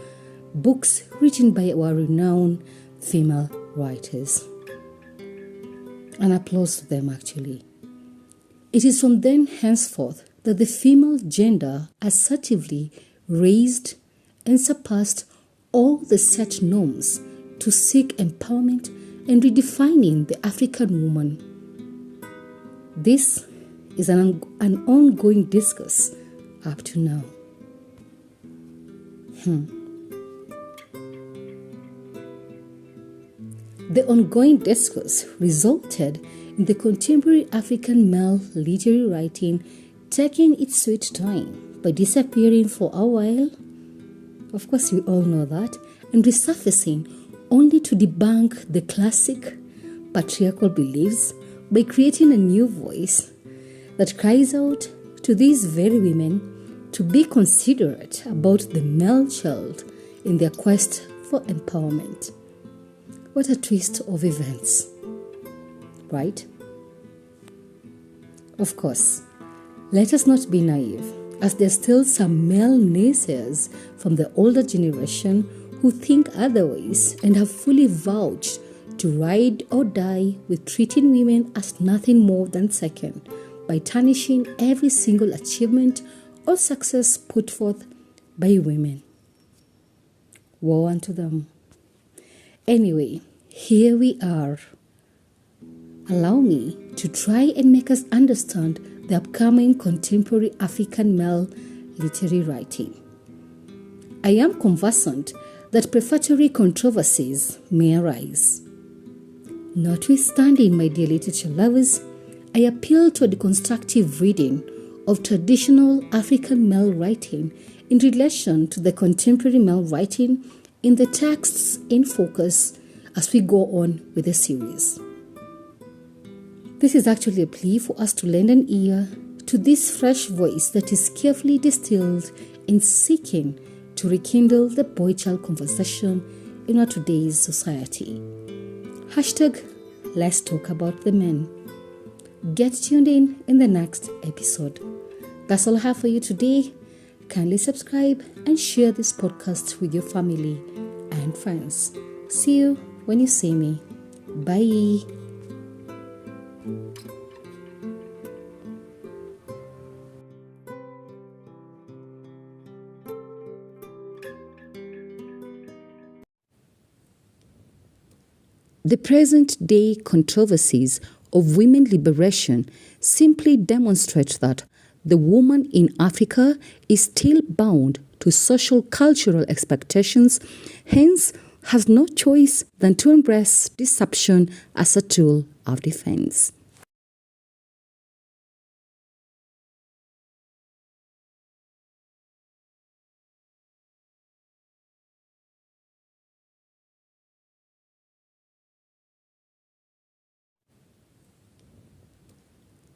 books written by our renowned female writers. An applause to them, actually. It is from then henceforth that the female gender assertively raised and surpassed all the set norms to seek empowerment and redefining the African woman. This is an ongoing discourse up to now. The ongoing discourse resulted in the contemporary African male literary writing taking its sweet time by disappearing for a while, of course we all know that, and resurfacing only to debunk the classic patriarchal beliefs by creating a new voice that cries out to these very women to be considerate about the male child in their quest for empowerment. What a twist of events, right? Of course, let us not be naive, as there's still some male naysayers from the older generation who think otherwise and have fully vouched to ride or die with treating women as nothing more than second by tarnishing every single achievement or success put forth by women. Woe unto them. Anyway, here we are. Allow me to try and make us understand the upcoming contemporary African male literary writing. I am conversant that prefatory controversies may arise. Notwithstanding, my dear literature lovers, I appeal to a deconstructive reading of traditional African male writing in relation to the contemporary male writing in the texts in focus as we go on with the series. This is actually a plea for us to lend an ear to this fresh voice that is carefully distilled in seeking to rekindle the boy-child conversation in our today's society. Hashtag, let's talk about the men. Get tuned in the next episode. That's all I have for you today. Kindly subscribe and share this podcast with your family and friends. See you when you see me. Bye. The present-day controversies of women liberation simply demonstrate that the woman in Africa is still bound to social cultural expectations, hence has no choice than to embrace deception as a tool of defense.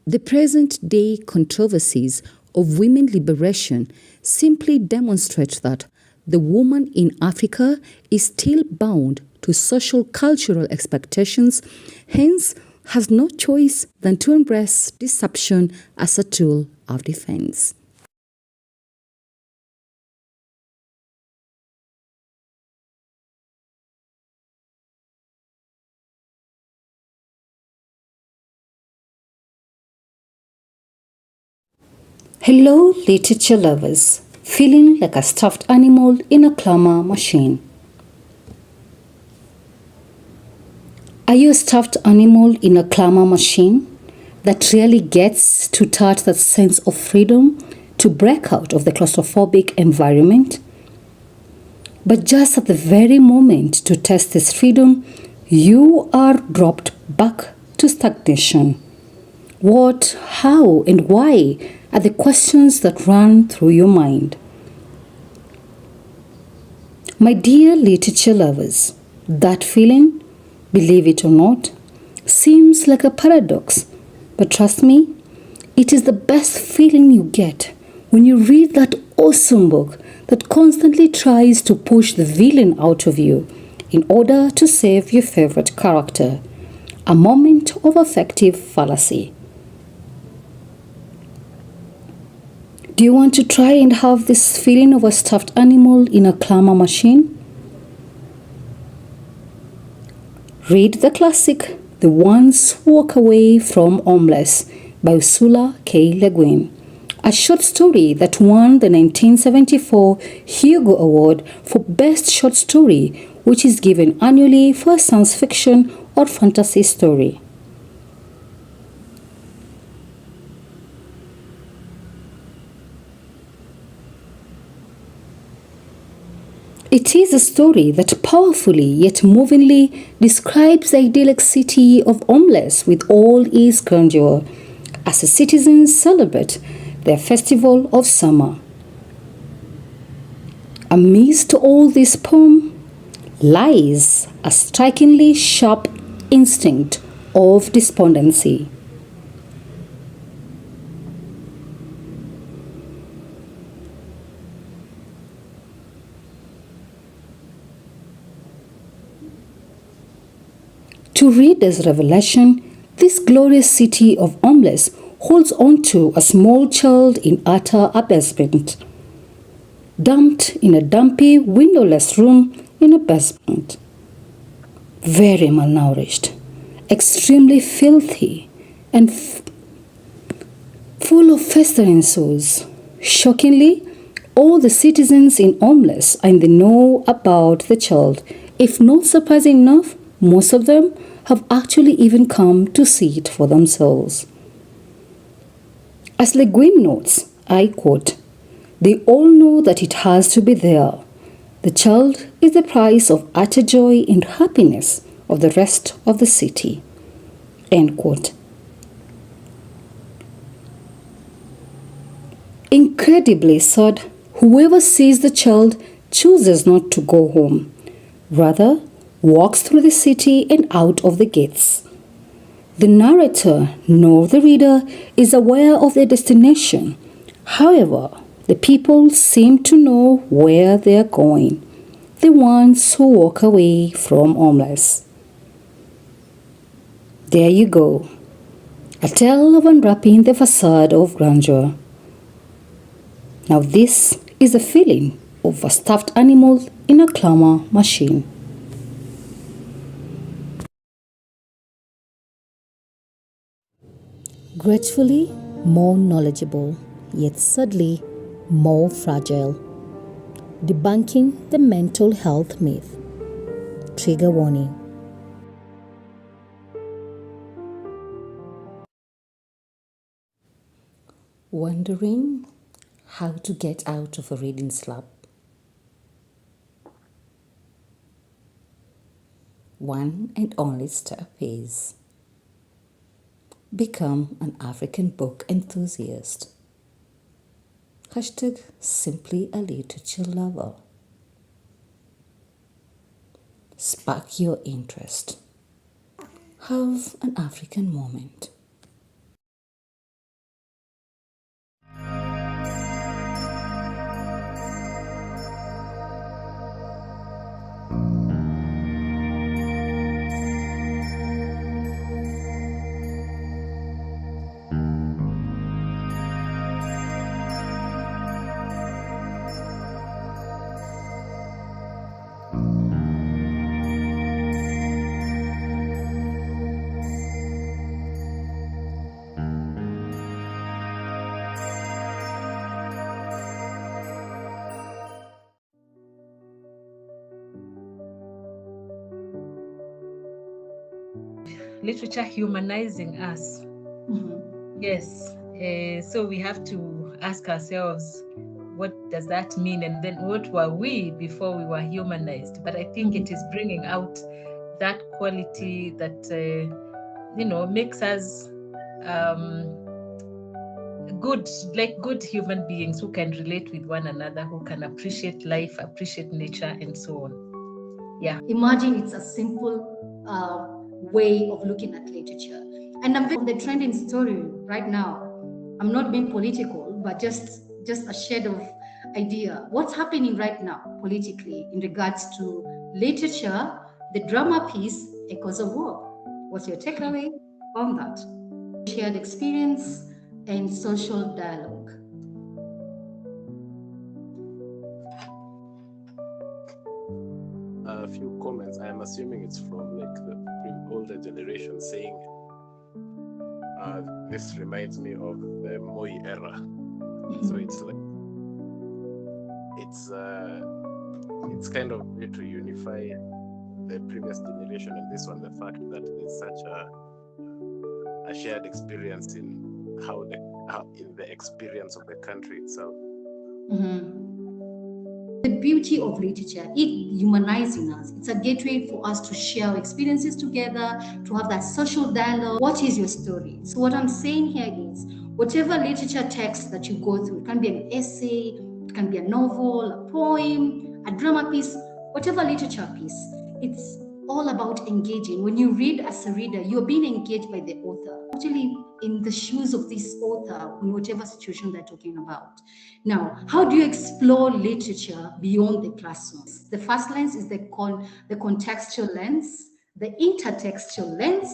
The present-day controversies of women liberation simply demonstrate that the woman in Africa is still bound to social cultural expectations, hence has no choice than to embrace deception as a tool of defense. Hello, literature lovers, feeling like a stuffed animal in a clamor machine. Are you a stuffed animal in a clamor machine that really gets to touch that sense of freedom to break out of the claustrophobic environment? But just at the very moment to test this freedom, you are dropped back to stagnation. What, how, and why are the questions that run through your mind. My dear literature lovers, That feeling, believe it or not, seems like a paradox, but trust me, it is the best feeling you get when you read that awesome book that constantly tries to push the villain out of you in order to save your favorite character. A moment of affective fallacy. Do you want to try and have this feeling of a stuffed animal in a clamor machine? Read the classic The Ones Walk Away from Homeless by Ursula K. Le Guin, a short story that won the 1974 Hugo Award for Best Short Story, which is given annually for a science fiction or fantasy story. It is a story that powerfully yet movingly describes the idyllic city of Homeless with all its grandeur as the citizens celebrate their festival of summer. Amidst all this pomp lies a strikingly sharp instinct of despondency. To read this revelation, this glorious city of Homeless holds on to a small child in utter abasement, dumped in a dumpy, windowless room in a basement. Very malnourished, extremely filthy, and full of festering sores. Shockingly, all the citizens in Homeless are in the know about the child. If not surprising enough, most of them have actually even come to see it for themselves. As Le Guin notes, I quote, "They all know that it has to be there. The child is the price of utter joy and happiness of the rest of the city." End quote. Incredibly sad, whoever sees the child chooses not to go home. Rather, walks through the city and out of the gates. The narrator nor the reader is aware of their destination. However, the people seem to know where they are going, the ones who walk away from Homeless. There you go, a tale of unwrapping the facade of grandeur. Now this is the feeling of a stuffed animal in a clamor machine. Gratefully more knowledgeable, yet sadly more fragile. Debunking the mental health myth. Trigger warning. Wondering how to get out of a reading slump? One and only step is become an African book enthusiast. Hashtag simply a literature lover. Spark your interest. Have an African moment. Literature humanizing us. Yes. So we have to ask ourselves, what does that mean? And then what were we before we were humanized? But I think it is bringing out that quality that, makes us good human beings who can relate with one another, who can appreciate life, appreciate nature, and so on. Yeah. Imagine it's a simple way of looking at literature. And I'm on the trending story right now. I'm not being political, but just a shade of idea. What's happening right now politically in regards to literature, the drama piece, Echoes of War? What's your takeaway on that? Shared experience and social dialogue. A few comments. I am assuming it's from like the older generation saying, this reminds me of the Moi era. So it's like it's kind of way to unify the previous generation and this one, the fact that there's such a shared experience in how in the experience of the country itself. The beauty of literature, it humanizing us. It's a gateway for us to share our experiences together, to have that social dialogue. What is your story? So what I'm saying here is, whatever literature text that you go through, it can be an essay, it can be a novel, a poem, a drama piece, whatever literature piece, it's all about engaging. When you read as a reader, you're being engaged by the author, actually in the shoes of this author in whatever situation they're talking about. Now, how do you explore literature beyond the classrooms? The first lens is the contextual lens, the intertextual lens,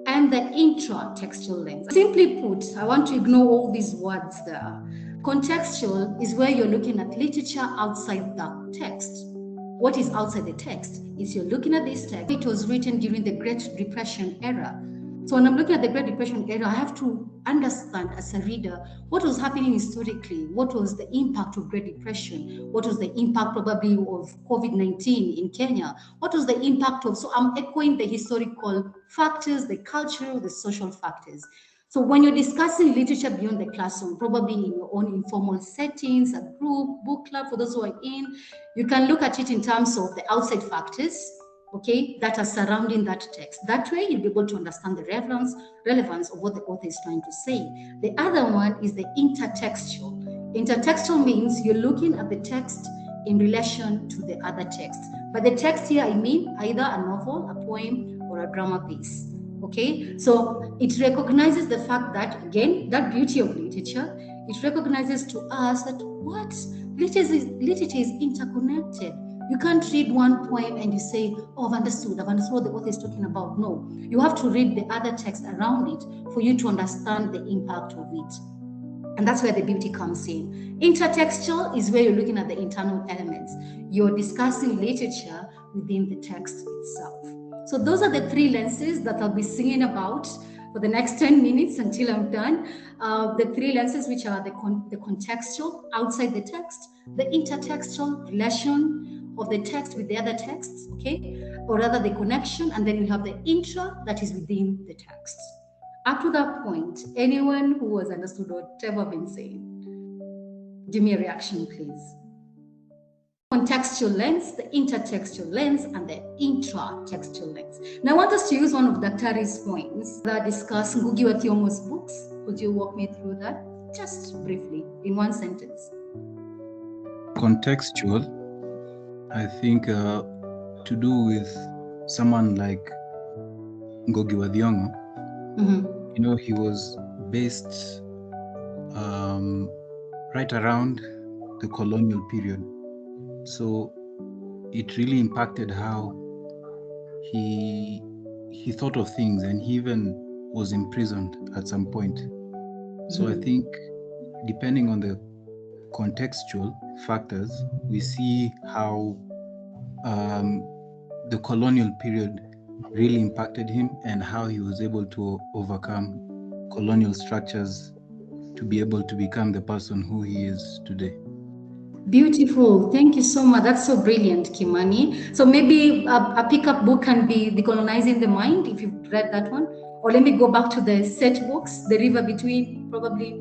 and the intratextual lens. Simply put, I want to ignore all these words there. Contextual is where you're looking at literature outside the text. What is outside the text is you're looking at this text. It was written during the Great Depression era. So when I'm looking at the Great Depression era, I have to understand as a reader what was happening historically, what was the impact of Great Depression, what was the impact probably of COVID-19 in Kenya, what was the impact of, so I'm echoing the historical factors, the cultural, the social factors. So when you're discussing literature beyond the classroom, probably in your own informal settings, a group, book club, for those who are in, you can look at it in terms of the outside factors, okay, that are surrounding that text. That way you'll be able to understand the relevance of what the author is trying to say. The other one is the intertextual. Intertextual means you're looking at the text in relation to the other text. By the text here, I mean either a novel, a poem, or a drama piece. Okay, so it recognizes the fact that, again, that beauty of literature, it recognizes to us that what? Literature is interconnected. You can't read one poem and you say, oh, I've understood what the author is talking about. No, you have to read the other text around it for you to understand the impact of it. And that's where the beauty comes in. Intertextual is where you're looking at the internal elements. You're discussing literature within the text itself. So those are the three lenses that I'll be singing about for the next 10 minutes until I'm done. The three lenses, which are the contextual, outside the text, the intertextual, relation of the text with the other texts, okay? Or rather the connection, and then we have the intra that is within the text. Up to that point, anyone who has understood whatever I've been saying, give me a reaction, please. Contextual lens, the intertextual lens, and the intratextual lens. Now I want us to use one of Daktari's points that discuss Ngugi wa Thiong'o's books. Could you walk me through that? Just briefly, in one sentence. Contextual, I think, to do with someone like Ngugi wa Thiong'o. You know, he was based right around the colonial period. So it really impacted how he thought of things, and he even was imprisoned at some point. So I think depending on the contextual factors, we see how the colonial period really impacted him and how he was able to overcome colonial structures to be able to become the person who he is today. Beautiful. Thank you so much. That's so brilliant, Kimani. So maybe a pickup book can be Decolonizing the Mind, if you've read that one. Or let me go back to the set books, The River Between, probably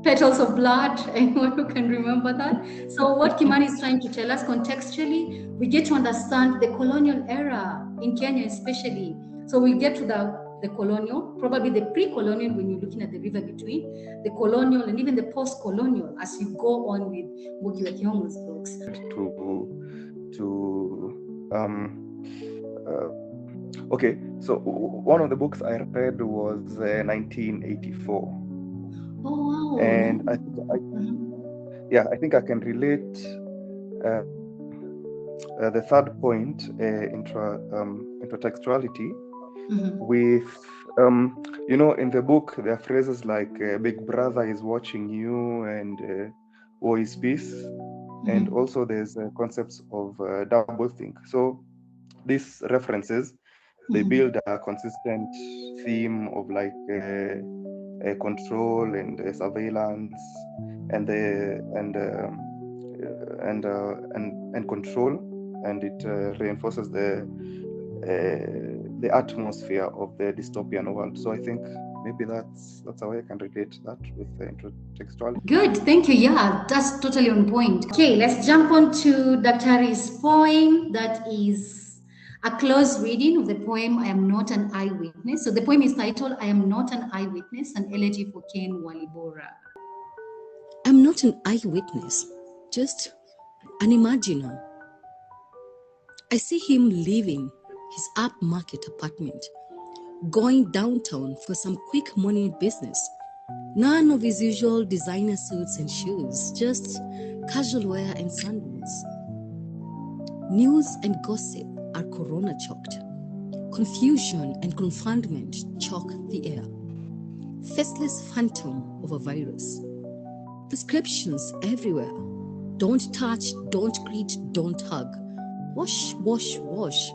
Petals of Blood. Anyone who can remember that? So what Kimani is trying to tell us contextually, we get to understand the colonial era in Kenya especially. So we get to the colonial, probably the pre-colonial when you're looking at the river between, the colonial, and even the post-colonial as you go on with Ngugi wa Thiong'o's books. Okay, so one of the books I read was 1984. Oh, wow. And I think I can relate the third point, intertextuality, with, in the book, there are phrases like Big Brother is watching you and war is peace. And also there's concepts of doublethink. So these references, they build a consistent theme of like control and surveillance and control, and it reinforces the atmosphere of the dystopian world. So I think maybe that's how I can relate that with intertextuality. Good, thank you. Yeah, that's totally on point. Okay, let's jump on to Daktari's poem. That is a close reading of the poem I Am Not an Eyewitness. So the poem is titled I Am Not an Eyewitness, an elegy for Ken Walibora. I'm not an eyewitness, just an imaginer. I see him leaving his upmarket apartment, going downtown for some quick morning business. None of his usual designer suits and shoes, just casual wear and sandals. News and gossip are corona choked. Confusion and confoundment choke the air. Faceless phantom of a virus. Prescriptions everywhere. Don't touch, don't greet, don't hug. Wash, wash, wash.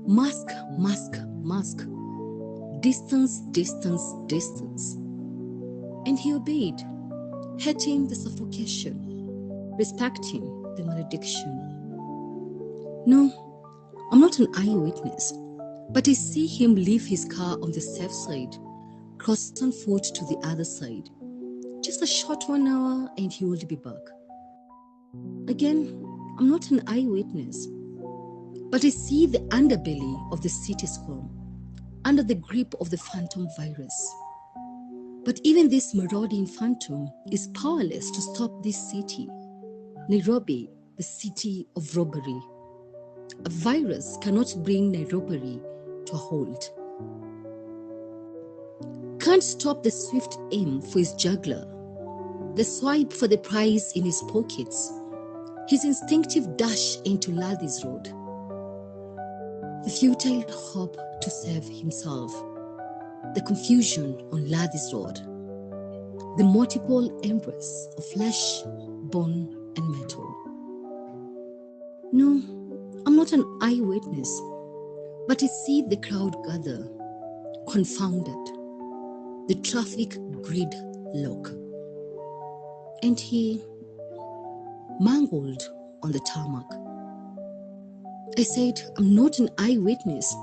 Mask, mask, mask. Distance, distance, distance. And he obeyed, hating the suffocation, respecting the malediction. No, I'm not an eyewitness, but I see him leave his car on the safe side, cross on foot to the other side. Just a short 1 hour and he will be back. Again, I'm not an eyewitness, but I see the underbelly of the city swarm, under the grip of the phantom virus. But even this marauding phantom is powerless to stop this city, Nairobi, the city of robbery. A virus cannot bring Nairobi to a halt. Can't stop the swift aim for his juggler, the swipe for the prize in his pockets, his instinctive dash into Ladhi's Road, the futile hope to save himself, the confusion on Ladhi's Road, the multiple embrace of flesh, bone, and metal. No, I'm not an eyewitness, but I see the crowd gather, confounded, the traffic grid lock, and he mangled on the tarmac. I said, I'm not an eyewitness,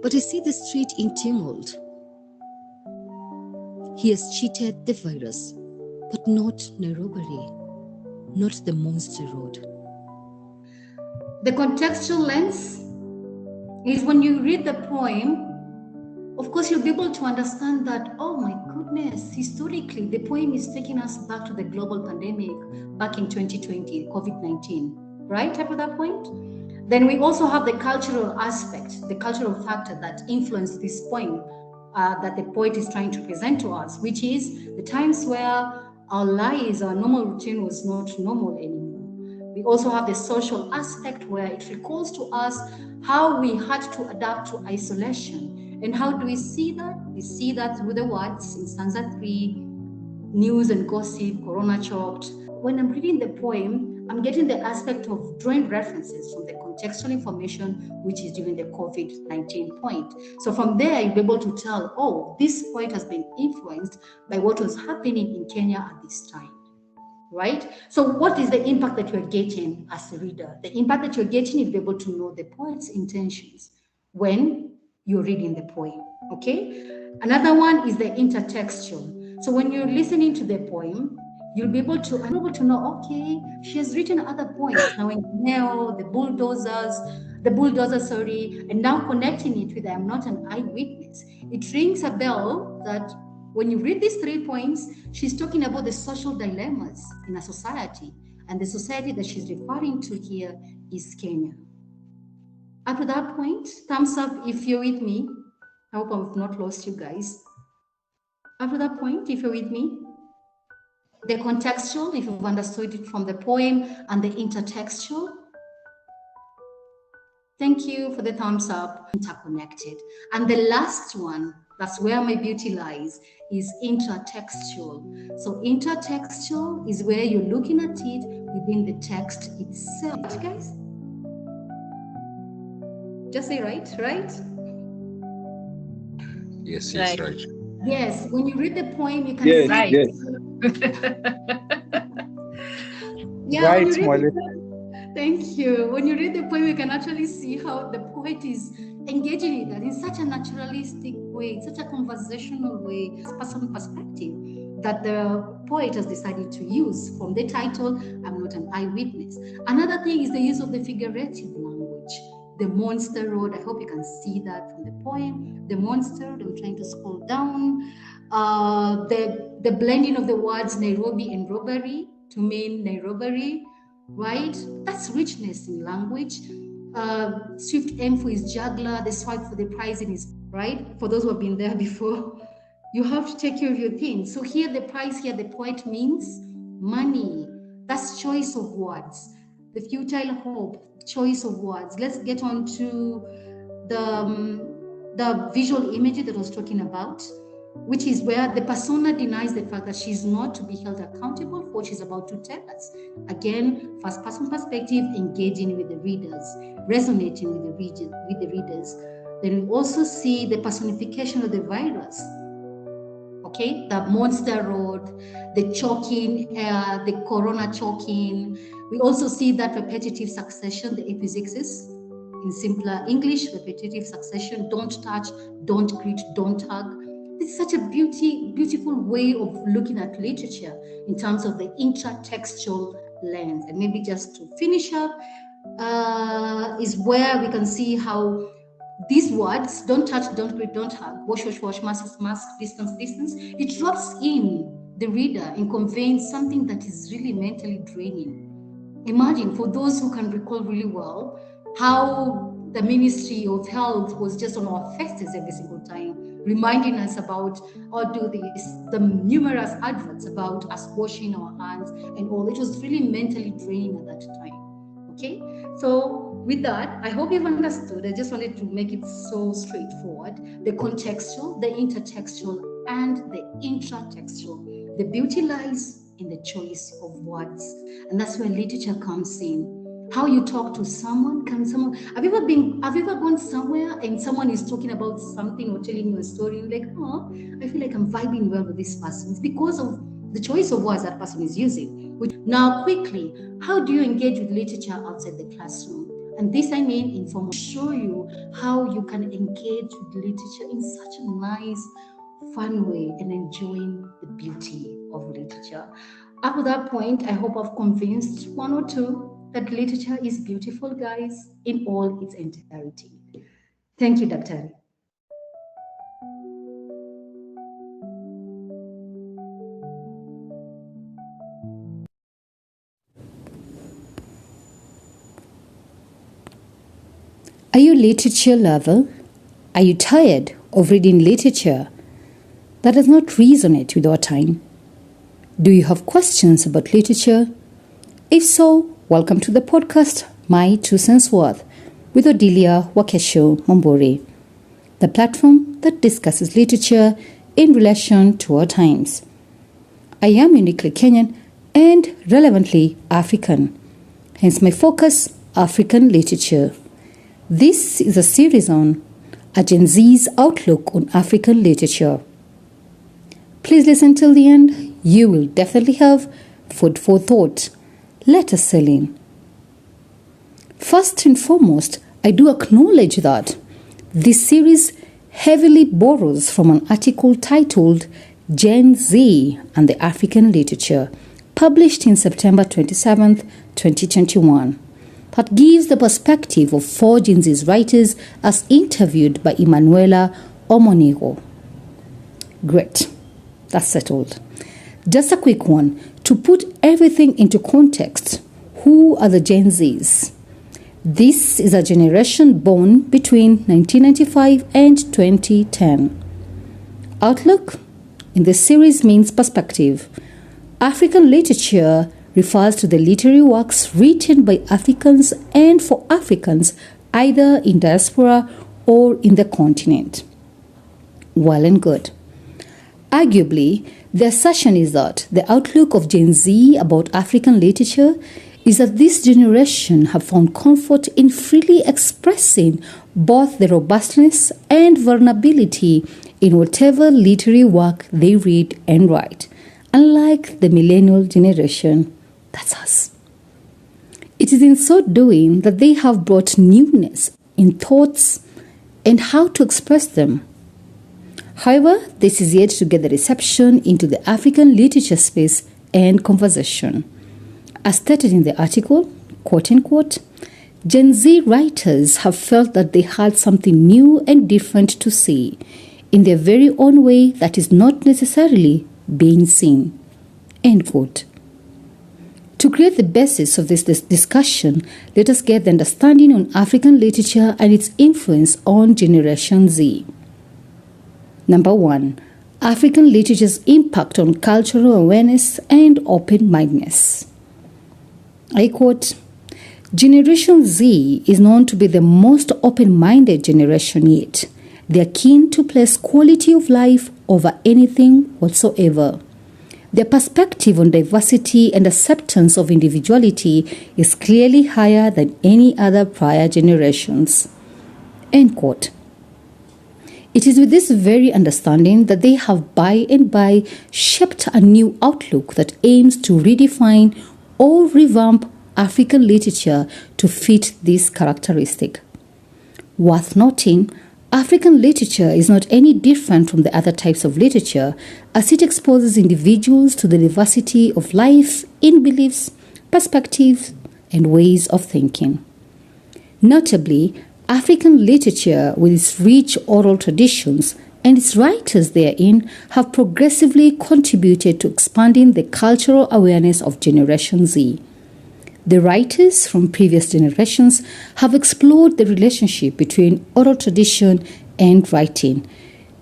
but I see the street in tumult. He has cheated the virus, but not Nairobi, not the monster road. The contextual lens is when you read the poem, of course, you'll be able to understand that, oh my goodness, historically, the poem is taking us back to the global pandemic back in 2020, COVID-19, right up to that point? Then we also have the cultural aspect, the cultural factor that influenced this poem that the poet is trying to present to us, which is the times where our lives, our normal routine was not normal anymore. We also have the social aspect where it recalls to us how we had to adapt to isolation. And how do we see that? We see that through the words in stanza 3, news and gossip, corona choked. When I'm reading the poem, I'm getting the aspect of drawing references from the contextual information, which is during the COVID-19 point. So from there, you'll be able to tell, oh, this poet has been influenced by what was happening in Kenya at this time, right? So what is the impact that you're getting as a reader? The impact that you're getting, you'll be able to know the poet's intentions when you're reading the poem, okay? Another one is the intertextual. So when you're listening to the poem, you'll be able to know, okay, she has written other poems, now in Neo, the bulldozer, and now connecting it with I Am Not an Eyewitness. It rings a bell that when you read these 3 poems, she's talking about the social dilemmas in a society, and the society that she's referring to here is Kenya. Up to that point, thumbs up if you're with me. I hope I've not lost you guys. Up to that point, if you're with me, the contextual, if you've understood it from the poem, and the intertextual. Thank you for the thumbs up. Interconnected. And the last one, that's where my beauty lies, is intertextual. So intertextual is where you're looking at it within the text itself. Guys? Just say right? Yes, right. Yes, when you read the poem, you can Yes, see Right. yes. Right, Mwalimu. Thank you. When you read the poem, you can actually see how the poet is engaging in that in such a naturalistic way, such a conversational way, personal perspective that the poet has decided to use from the title, I'm Not an Eyewitness. Another thing is the use of the figurative language. The monster road, I hope you can see that from the poem. The monster road, I'm trying to scroll down. The blending of the words Nairobi and robbery to mean Nairobi, right? That's richness in language. Swift aim for his juggler, the swipe for the prize in his, right? For those who have been there before, you have to take care of your things. So here the prize, here the poet means money. That's choice of words. The futile hope, choice of words. Let's get on to the visual imagery that I was talking about, which is where the persona denies the fact that she's not to be held accountable for what she's about to tell us. Again, first person perspective, engaging with the readers, resonating with the readers. Then we also see the personification of the virus. Okay, the monster road, the choking, the corona choking. We also see that repetitive succession, the epizixis. In simpler English, repetitive succession, don't touch, don't greet, don't hug. This is such a beautiful way of looking at literature in terms of the intertextual lens. And maybe just to finish up, is where we can see how these words, don't touch, don't greet, don't hug, wash, mask, distance, it drops in the reader in conveying something that is really mentally draining. Imagine, for those who can recall really well, how the Ministry of Health was just on our faces every single time, reminding us about, or do this, the numerous adverts about us washing our hands and all. It was really mentally draining at that time. Okay, so with that, I hope you've understood. I just wanted to make it so straightforward. The contextual, the intertextual, and the intratextual. The beauty lies in the choice of words. And that's where literature comes in. How you talk to someone. Have you ever gone somewhere and someone is talking about something or telling you a story and like, oh, I feel like I'm vibing well with this person. It's because of the choice of words that person is using. Now, quickly, how do you engage with literature outside the classroom? And this I mean informal. Show you how you can engage with literature in such a nice, fun way and enjoying the beauty of literature. Up to that point, I hope I've convinced one or two that literature is beautiful, guys, in all its entirety. Thank you, Dr. Are you a literature lover? Are you tired of reading literature that does not resonate with our time? Do you have questions about literature? If so, welcome to the podcast, My Two Cents Worth, with Odilia Wakesho Mambori, the platform that discusses literature in relation to our times. I am uniquely Kenyan and relevantly African, hence my focus, African literature. This is a series on a Gen Z's outlook on African literature. Please listen till the end. You will definitely have food for thought. Let us sail in. First and foremost, I do acknowledge that this series heavily borrows from an article titled Gen Z and the African Literature, published in September 27, 2021. That gives the perspective of four Gen Z's writers as interviewed by Emanuela Omonigo. Great, that's settled. Just a quick one. To put everything into context, who are the Gen Zs? This is a generation born between 1995 and 2010. Outlook in this series means perspective. African literature refers to the literary works written by Africans and for Africans, either in diaspora or in the continent. Well and good. Arguably, the assertion is that the outlook of Gen Z about African literature is that this generation have found comfort in freely expressing both the robustness and vulnerability in whatever literary work they read and write, unlike the millennial generation, that's us. It is in so doing that they have brought newness in thoughts and how to express them. However, this is yet to get the reception into the African literature space and conversation. As stated in the article, quote unquote, Gen Z writers have felt that they had something new and different to say in their very own way that is not necessarily being seen. End quote. To create the basis of this discussion, let us get the understanding on African literature and its influence on Generation Z. Number 1. African literature's impact on cultural awareness and open-mindedness. I quote, Generation Z is known to be the most open-minded generation yet. They are keen to place quality of life over anything whatsoever. Their perspective on diversity and acceptance of individuality is clearly higher than any other prior generations. End quote. It is with this very understanding that they have by and by shaped a new outlook that aims to redefine or revamp African literature to fit this characteristic. Worth noting, African literature is not any different from the other types of literature, as it exposes individuals to the diversity of life in beliefs, perspectives, and ways of thinking. Notably, African literature, with its rich oral traditions and its writers therein, have progressively contributed to expanding the cultural awareness of Generation Z. The writers from previous generations have explored the relationship between oral tradition and writing,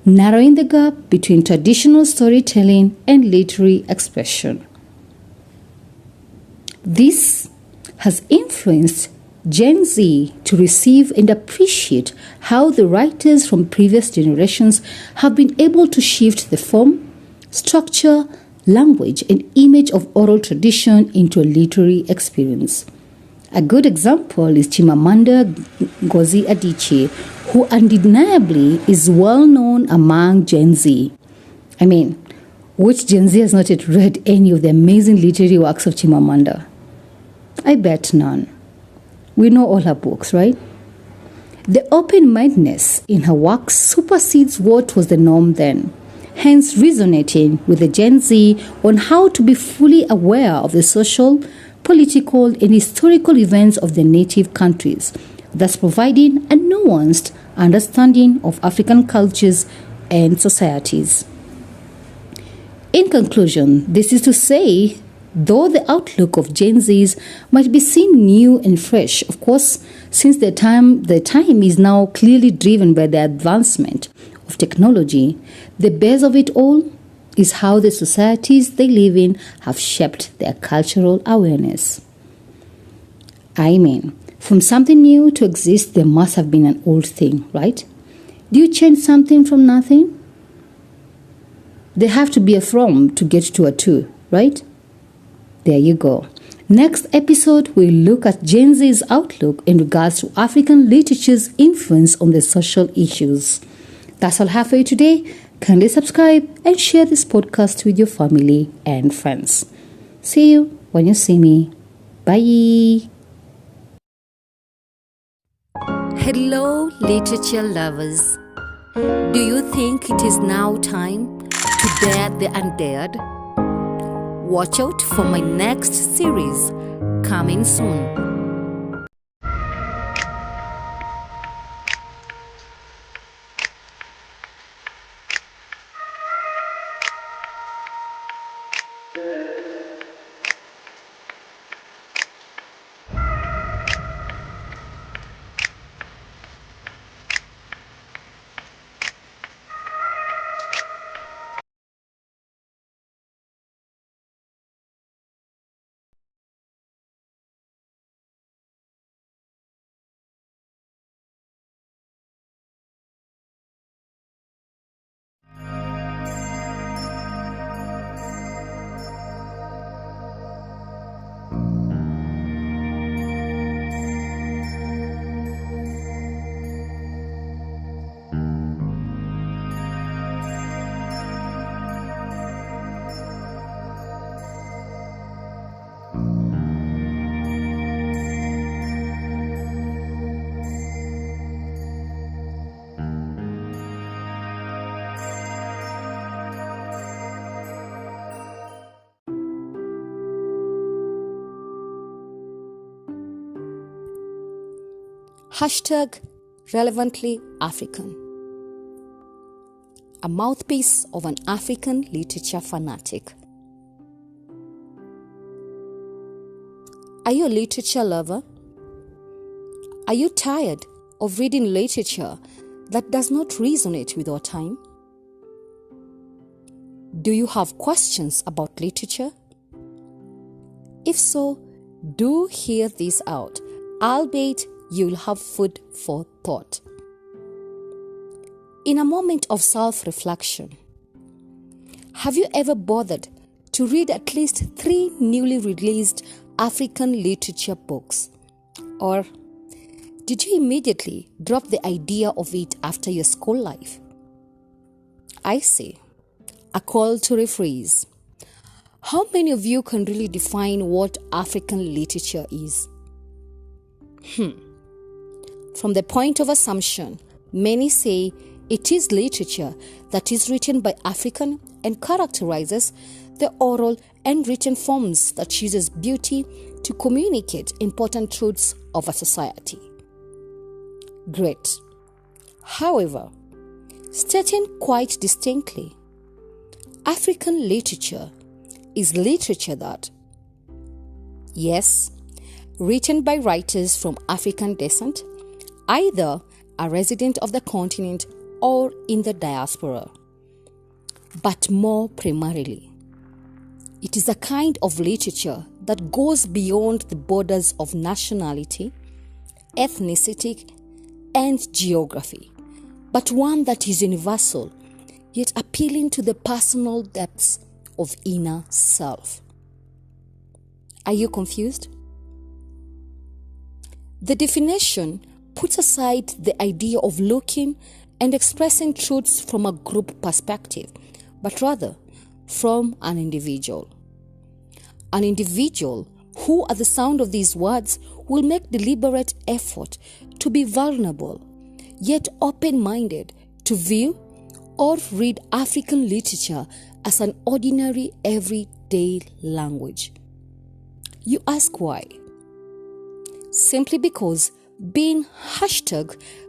narrowing the gap between traditional storytelling and literary expression. This has influenced Gen Z to receive and appreciate how the writers from previous generations have been able to shift the form, structure, language, and image of oral tradition into a literary experience. A good example is Chimamanda Ngozi Adichie, who undeniably is well known among Gen Z. I mean, which Gen Z has not yet read any of the amazing literary works of Chimamanda? I bet none. We know all her books, right? The open-mindedness in her works supersedes what was the norm then, hence resonating with the Gen Z on how to be fully aware of the social, political, and historical events of their native countries, thus providing a nuanced understanding of African cultures and societies. In conclusion, this is to say, though the outlook of Gen Zs might be seen new and fresh, of course, since the time is now clearly driven by the advancement of technology, the base of it all is how the societies they live in have shaped their cultural awareness. I mean, from something new to exist, there must have been an old thing, right? Do you change something from nothing? There have to be a from to get to a to, right? There you go. Next episode, we'll look at Gen Z's outlook in regards to African literature's influence on the social issues. That's all I have for you today. Kindly subscribe and share this podcast with your family and friends. See you when you see me. Bye. Hello, literature lovers. Do you think it is now time to dare the undared? Watch out for my next series, coming soon. #relevantly African. A mouthpiece of an African literature fanatic. Are you a literature lover? Are you tired of reading literature that does not resonate with our time? Do you have questions about literature? If so, do hear this out, albeit you'll have food for thought. In a moment of self-reflection, have you ever bothered to read at least 3 newly released African literature books? Or did you immediately drop the idea of it after your school life? I say, a call to rephrase. How many of you can really define what African literature is? From the point of assumption, many say it is literature that is written by African and characterizes the oral and written forms that uses beauty to communicate important truths of a society. Great. However, stating quite distinctly, African literature is literature that, yes, written by writers from African descent, either a resident of the continent or in the diaspora. But more primarily, it is a kind of literature that goes beyond the borders of nationality, ethnicity, and geography, but one that is universal, yet appealing to the personal depths of inner self. Are you confused? The definition puts aside the idea of looking and expressing truths from a group perspective, but rather from an individual. An individual who, at the sound of these words, will make deliberate effort to be vulnerable, yet open-minded to view or read African literature as an ordinary, everyday language. You ask why? Simply because being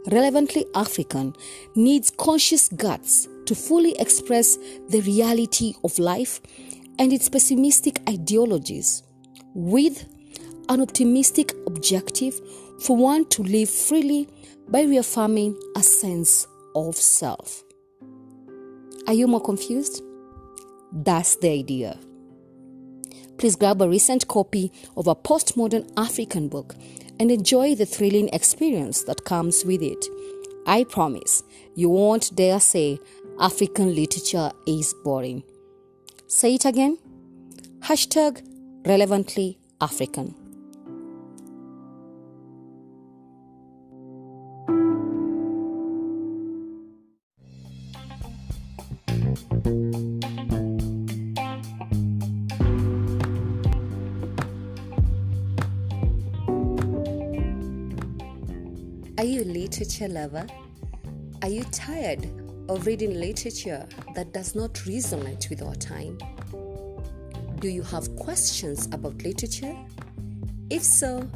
#relevantly African needs conscious guts to fully express the reality of life and its pessimistic ideologies, with an optimistic objective for one to live freely by reaffirming a sense of self. Are you more confused? That's the idea. Please grab a recent copy of a postmodern African book and enjoy the thrilling experience that comes with it. I promise you won't dare say African literature is boring. Say it again. #relevantly African. Are you a literature lover? Are you tired of reading literature that does not resonate with our time? Do you have questions about literature? If so,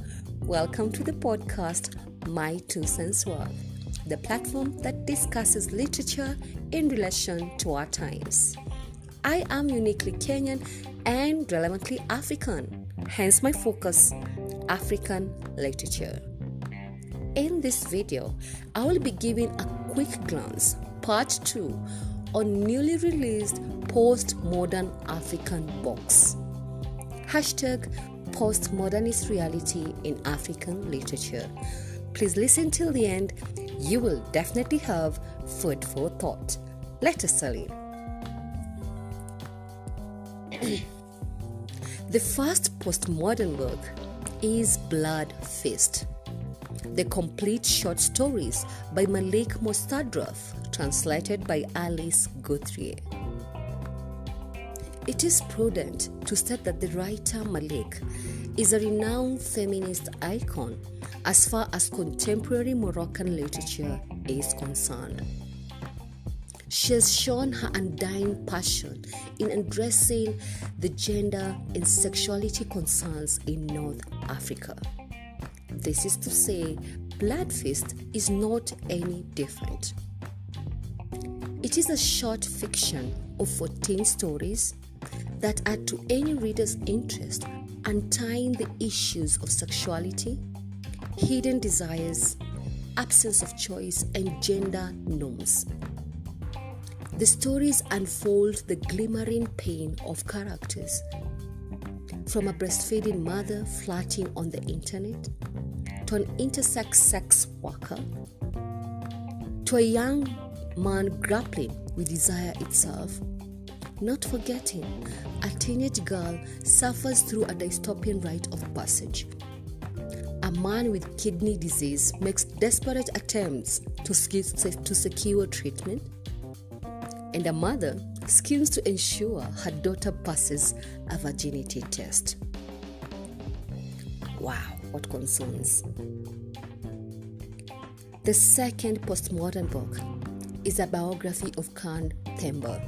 welcome to the podcast My Two Cents Worth, the platform that discusses literature in relation to our times. I am uniquely Kenyan and relevantly African, hence my focus, African literature. In this video, I will be giving a quick glance, part 2, on newly released postmodern African books. #postmodernist reality in African literature. Please listen till the end. You will definitely have food for thought. Let us tell you. The first postmodern book is Blood Feast, the complete short stories by Malik Mostadrov, translated by Alice Guthrie. It is prudent to state that the writer Malik is a renowned feminist icon as far as contemporary Moroccan literature is concerned. She has shown her undying passion in addressing the gender and sexuality concerns in North Africa. This is to say, Blood Feast is not any different. It is a short fiction of 14 stories that add to any reader's interest, untying the issues of sexuality, hidden desires, absence of choice, and gender norms. The stories unfold the glimmering pain of characters, from a breastfeeding mother flirting on the internet, to an intersex sex worker, to a young man grappling with desire itself, not forgetting a teenage girl suffers through a dystopian rite of passage. A man with kidney disease makes desperate attempts to secure treatment, and a mother schemes to ensure her daughter passes a virginity test. Wow, what concerns. The second postmodern book is a biography of Khan Themba,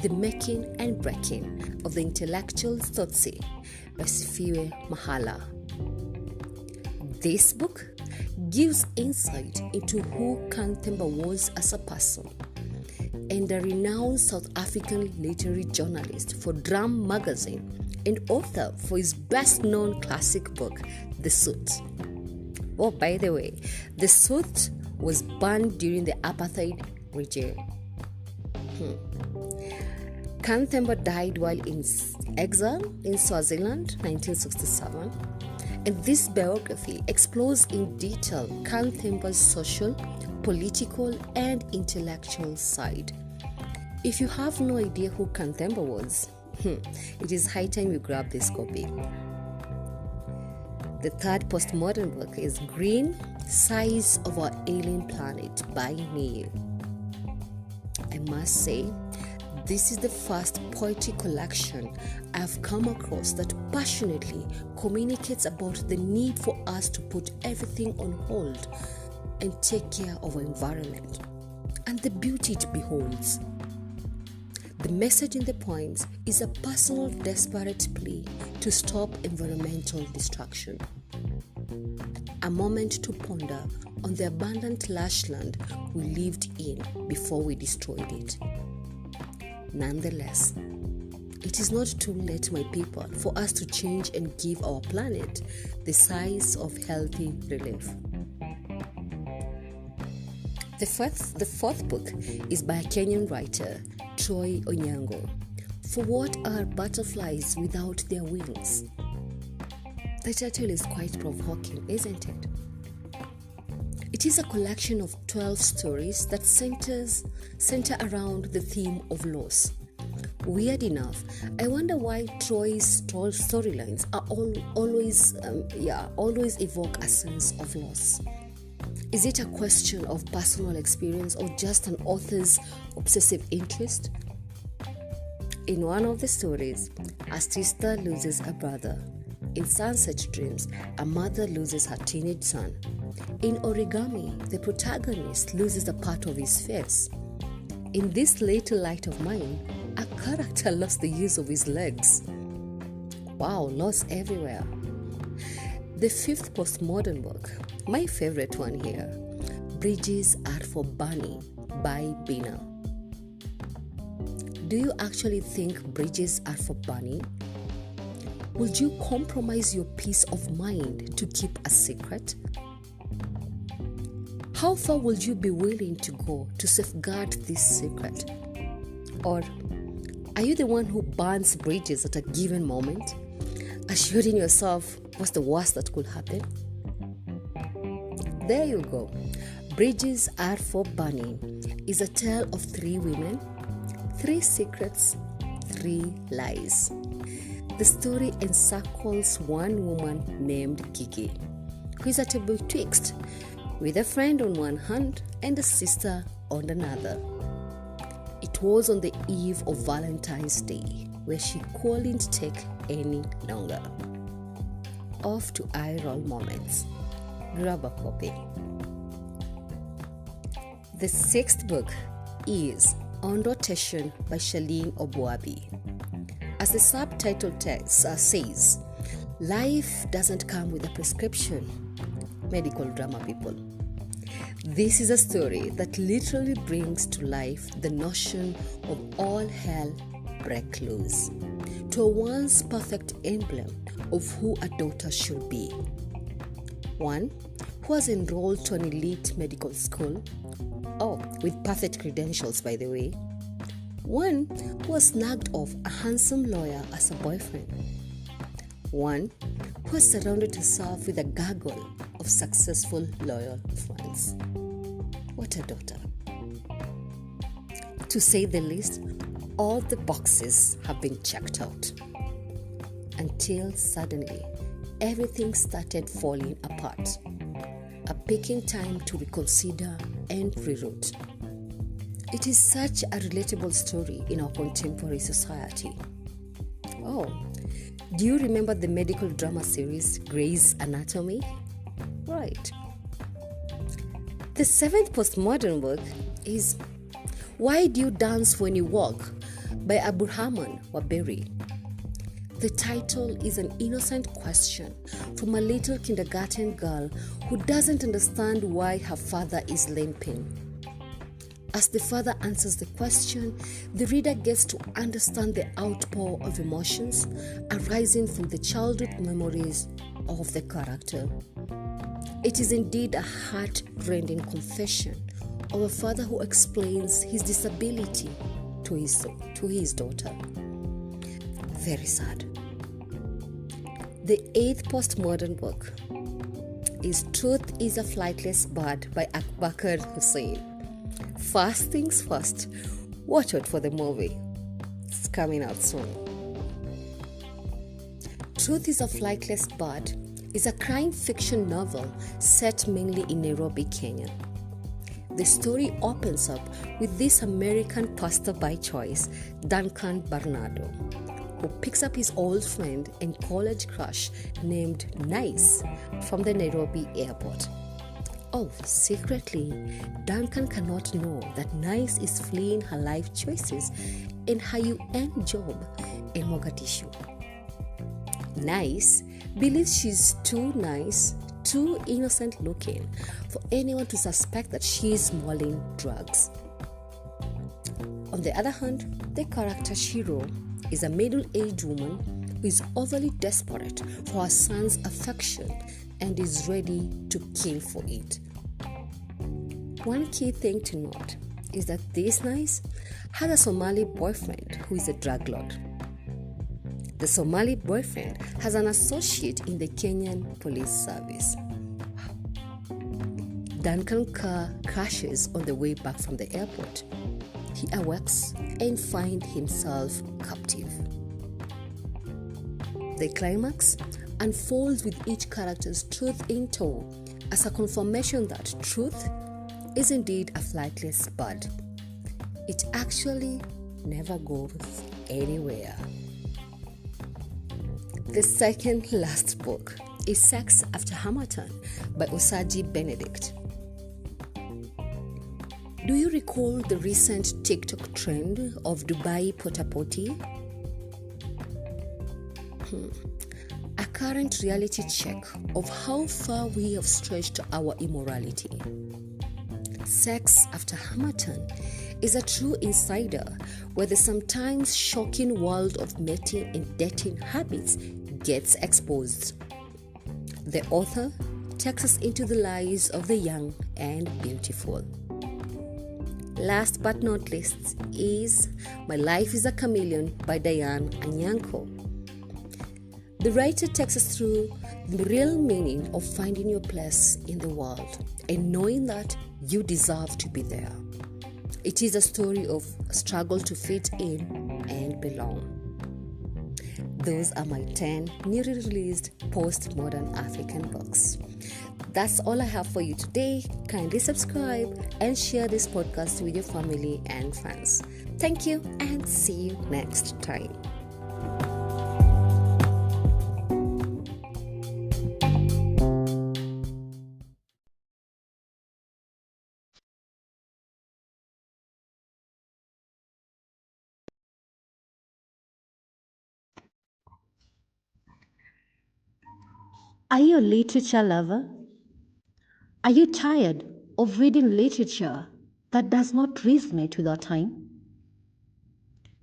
The Making and Breaking of the Intellectual Tsotsi by Sifiwe Mahala. This book gives insight into who Khan Themba was as a person, and a renowned South African literary journalist for Drum magazine and author for his best-known classic book, The Suit. Oh, by the way, The Suit was banned during the apartheid regime. Khan Themba died while in exile in Swaziland, 1967, and this biography explores in detail Khan Themba's social, political, and intellectual side. If you have no idea who Khan Themba was, it is high time you grab this copy. The third postmodern book is Green, Size of Our Alien Planet by Neil. I must say, this is the first poetry collection I've come across that passionately communicates about the need for us to put everything on hold and take care of our environment and the beauty it beholds. The message in the poems is a personal, desperate plea to stop environmental destruction. A moment to ponder on the abundant lush land we lived in before we destroyed it. Nonetheless, it is not too late, my people, for us to change and give our planet the size of healthy relief. The fourth book is by a Kenyan writer, Troy Onyango. For what are butterflies without their wings? The title is quite provoking, isn't it? It is a collection of 12 stories that center around the theme of loss. Weird enough, I wonder why Troy's storylines are always evoke a sense of loss. Is it a question of personal experience or just an author's obsessive interest? In one of the stories, a sister loses a brother. In Sunset Dreams, a mother loses her teenage son. In Origami, the protagonist loses a part of his face. In This Little Light of Mine, a character lost the use of his legs. Wow, loss everywhere. The fifth postmodern book, my favorite one here, Bridges Are for Burning by Bina. Do you actually think bridges are for burning? Would you compromise your peace of mind to keep a secret? How far would you be willing to go to safeguard this secret? Or are you the one who burns bridges at a given moment, assuring yourself what's the worst that could happen? There you go. Bridges Are for Burning is a tale of 3 women, 3 secrets, 3 lies. The story encircles one woman named Gigi, who is at a betwixt, with a friend on one hand and a sister on another. It was on the eve of Valentine's Day, where she couldn't take any longer. Off to eye roll moments. Grab a copy. The 6th book is On Rotation by Shaleen Obuabi. As the subtitle text says, life doesn't come with a prescription. Medical drama, people. This is a story that literally brings to life the notion of all hell break loose to a once perfect emblem of who a daughter should be. One who was enrolled to an elite medical school, with perfect credentials, by the way. One who was snagged off a handsome lawyer as a boyfriend. One who has surrounded herself with a gaggle of successful, loyal friends. What a daughter. To say the least, all the boxes have been checked out. Until suddenly, everything started falling apart. A picking time to reconsider and reroute. It is such a relatable story in our contemporary society. Do you remember the medical drama series Grey's Anatomy? Right. The seventh postmodern work is Why Do You Dance When You Walk by Abdurrahman Waberi. The title is an innocent question from a little kindergarten girl who doesn't understand why her father is limping. As the father answers the question, the reader gets to understand the outpour of emotions arising from the childhood memories of the character. It is indeed a heart-rending confession of a father who explains his disability to his daughter. Very sad. The eighth postmodern book is Truth is a Flightless Bird by Akbar Hussain. First things first, watch out for the movie. It's coming out soon. Truth is a Flightless Bird is a crime fiction novel set mainly in Nairobi, Kenya. The story opens up with this American pastor by choice, Duncan Bernardo, who picks up his old friend and college crush named Nice from the Nairobi airport. Secretly, Duncan cannot know that Nice is fleeing her life choices and her UN job in Mogadishu. Nice believes she's too nice, too innocent looking for anyone to suspect that she is mulling drugs. On the other hand, the character Shiro is a middle-aged woman who is overly desperate for her son's affection and is ready to kill for it. One key thing to note is that this Nice had a Somali boyfriend who is a drug lord. The Somali boyfriend has an associate in the Kenyan police service. Duncan's car crashes on the way back from the airport. He awakes and finds himself captive. The climax unfolds with each character's truth in tow as a confirmation that truth is indeed a flightless bird. It actually never goes anywhere. The second last book is Sex After Hamilton by Osaji Benedict. Do you recall the recent TikTok trend of Dubai Porta Potty? A current reality check of how far we have stretched our immorality. Sex After Hamilton is a true insider where the sometimes shocking world of mating and dating habits gets exposed. The author takes us into the lives of the young and beautiful. Last but not least is My Life is a Chameleon by Diane Anyanko. The writer takes us through the real meaning of finding your place in the world and knowing that you deserve to be there. It is a story of struggle to fit in and belong. Those are my 10 newly released postmodern African books. That's all I have for you today. Kindly subscribe and share this podcast with your family and friends. Thank you and see you next time. Are you a literature lover? Are you tired of reading literature that does not resonate with our time?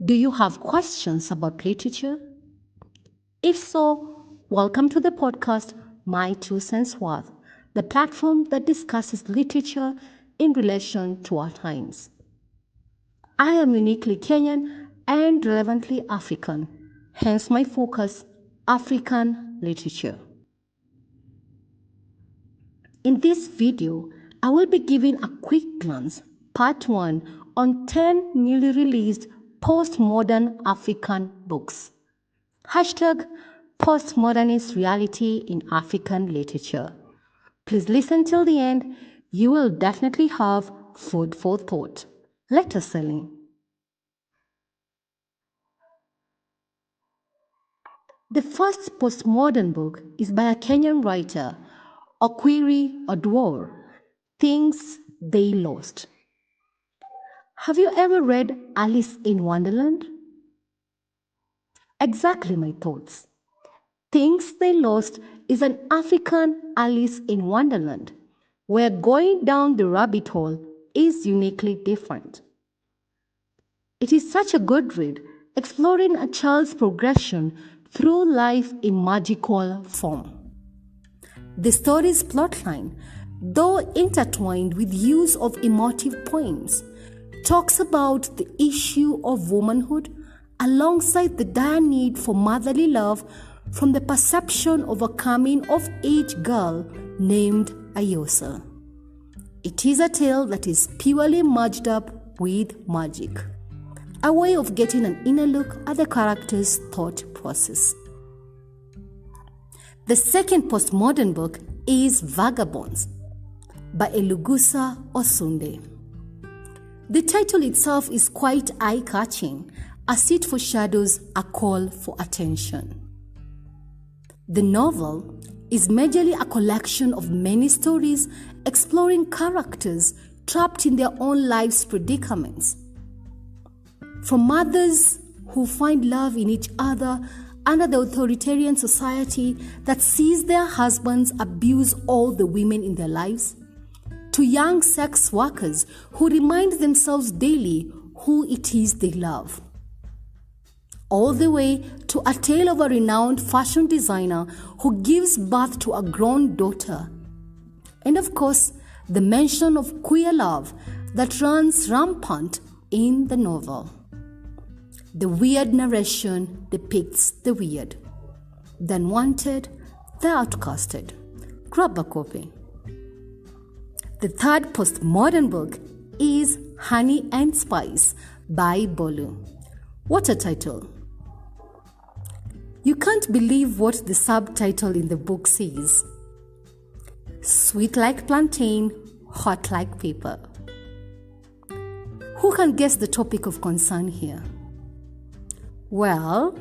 Do you have questions about literature? If so, welcome to the podcast My Two Cents Worth, the platform that discusses literature in relation to our times. I am uniquely Kenyan and relevantly African, hence my focus, African literature. In this video, I will be giving a quick glance, part 1, on 10 newly released postmodern African books. Hashtag postmodernist reality in African literature. Please listen till the end. You will definitely have food for thought. Let us in. The first postmodern book is by a Kenyan writer, Okwiri Odwor, Things They Lost. Have you ever read Alice in Wonderland? Exactly my thoughts. Things They Lost is an African Alice in Wonderland, where going down the rabbit hole is uniquely different. It is such a good read, exploring a child's progression through life in magical form. The story's plotline, though intertwined with use of emotive poems, talks about the issue of womanhood alongside the dire need for motherly love from the perception of a coming-of-age girl named Ayosa. It is a tale that is purely merged up with magic, a way of getting an inner look at the character's thought process. The second postmodern book is Vagabonds by Elugusa Osunde. The title itself is quite eye-catching as it foreshadows a call for attention. The novel is majorly a collection of many stories exploring characters trapped in their own lives' predicaments. From mothers who find love in each other under the authoritarian society that sees their husbands abuse all the women in their lives, to young sex workers who remind themselves daily who it is they love, all the way to a tale of a renowned fashion designer who gives birth to a grown daughter, and of course, the mention of queer love that runs rampant in the novel. The weird narration depicts the weird, the unwanted, the outcasted. Grab a copy. The third postmodern book is Honey and Spice by Bolu. What a title! You can't believe what the subtitle in the book says. Sweet like plantain, hot like pepper. Who can guess the topic of concern here? Well,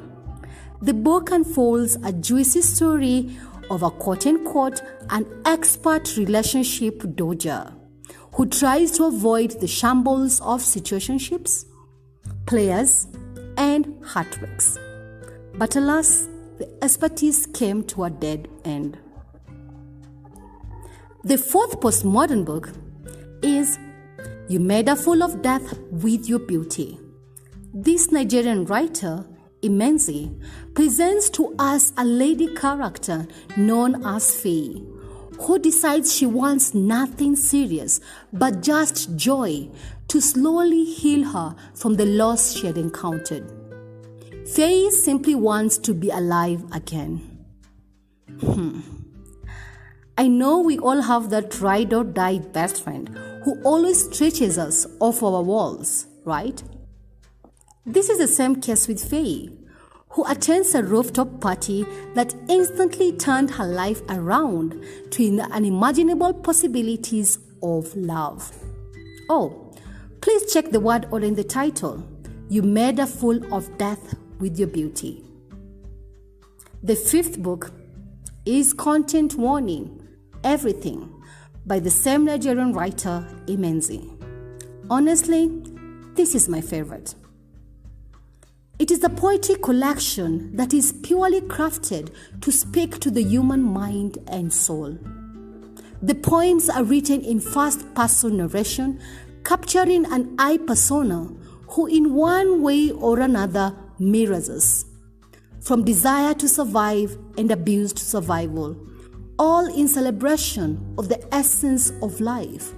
the book unfolds a juicy story of a quote-unquote an expert relationship dodger who tries to avoid the shambles of situationships, players, and heartbreaks. But alas, the expertise came to a dead end. The fourth postmodern book is You Made a Fool of Death with Your Beauty. This Nigerian writer, Imenzi, presents to us a lady character known as Faye, who decides she wants nothing serious but just joy to slowly heal her from the loss she had encountered. Faye simply wants to be alive again. I know we all have that ride or die best friend who always stretches us off our walls, right? This is the same case with Faye, who attends a rooftop party that instantly turned her life around to the unimaginable possibilities of love. Oh, please check the word order in the title. You Made a Fool of Death with Your Beauty. The fifth book is Content Warning, Everything by the same Nigerian writer, Imenzi. Honestly, this is my favorite. It is a poetry collection that is purely crafted to speak to the human mind and soul. The poems are written in first-person narration, capturing an I persona who in one way or another mirrors us. From desire to survive and abuse to survival, all in celebration of the essence of life.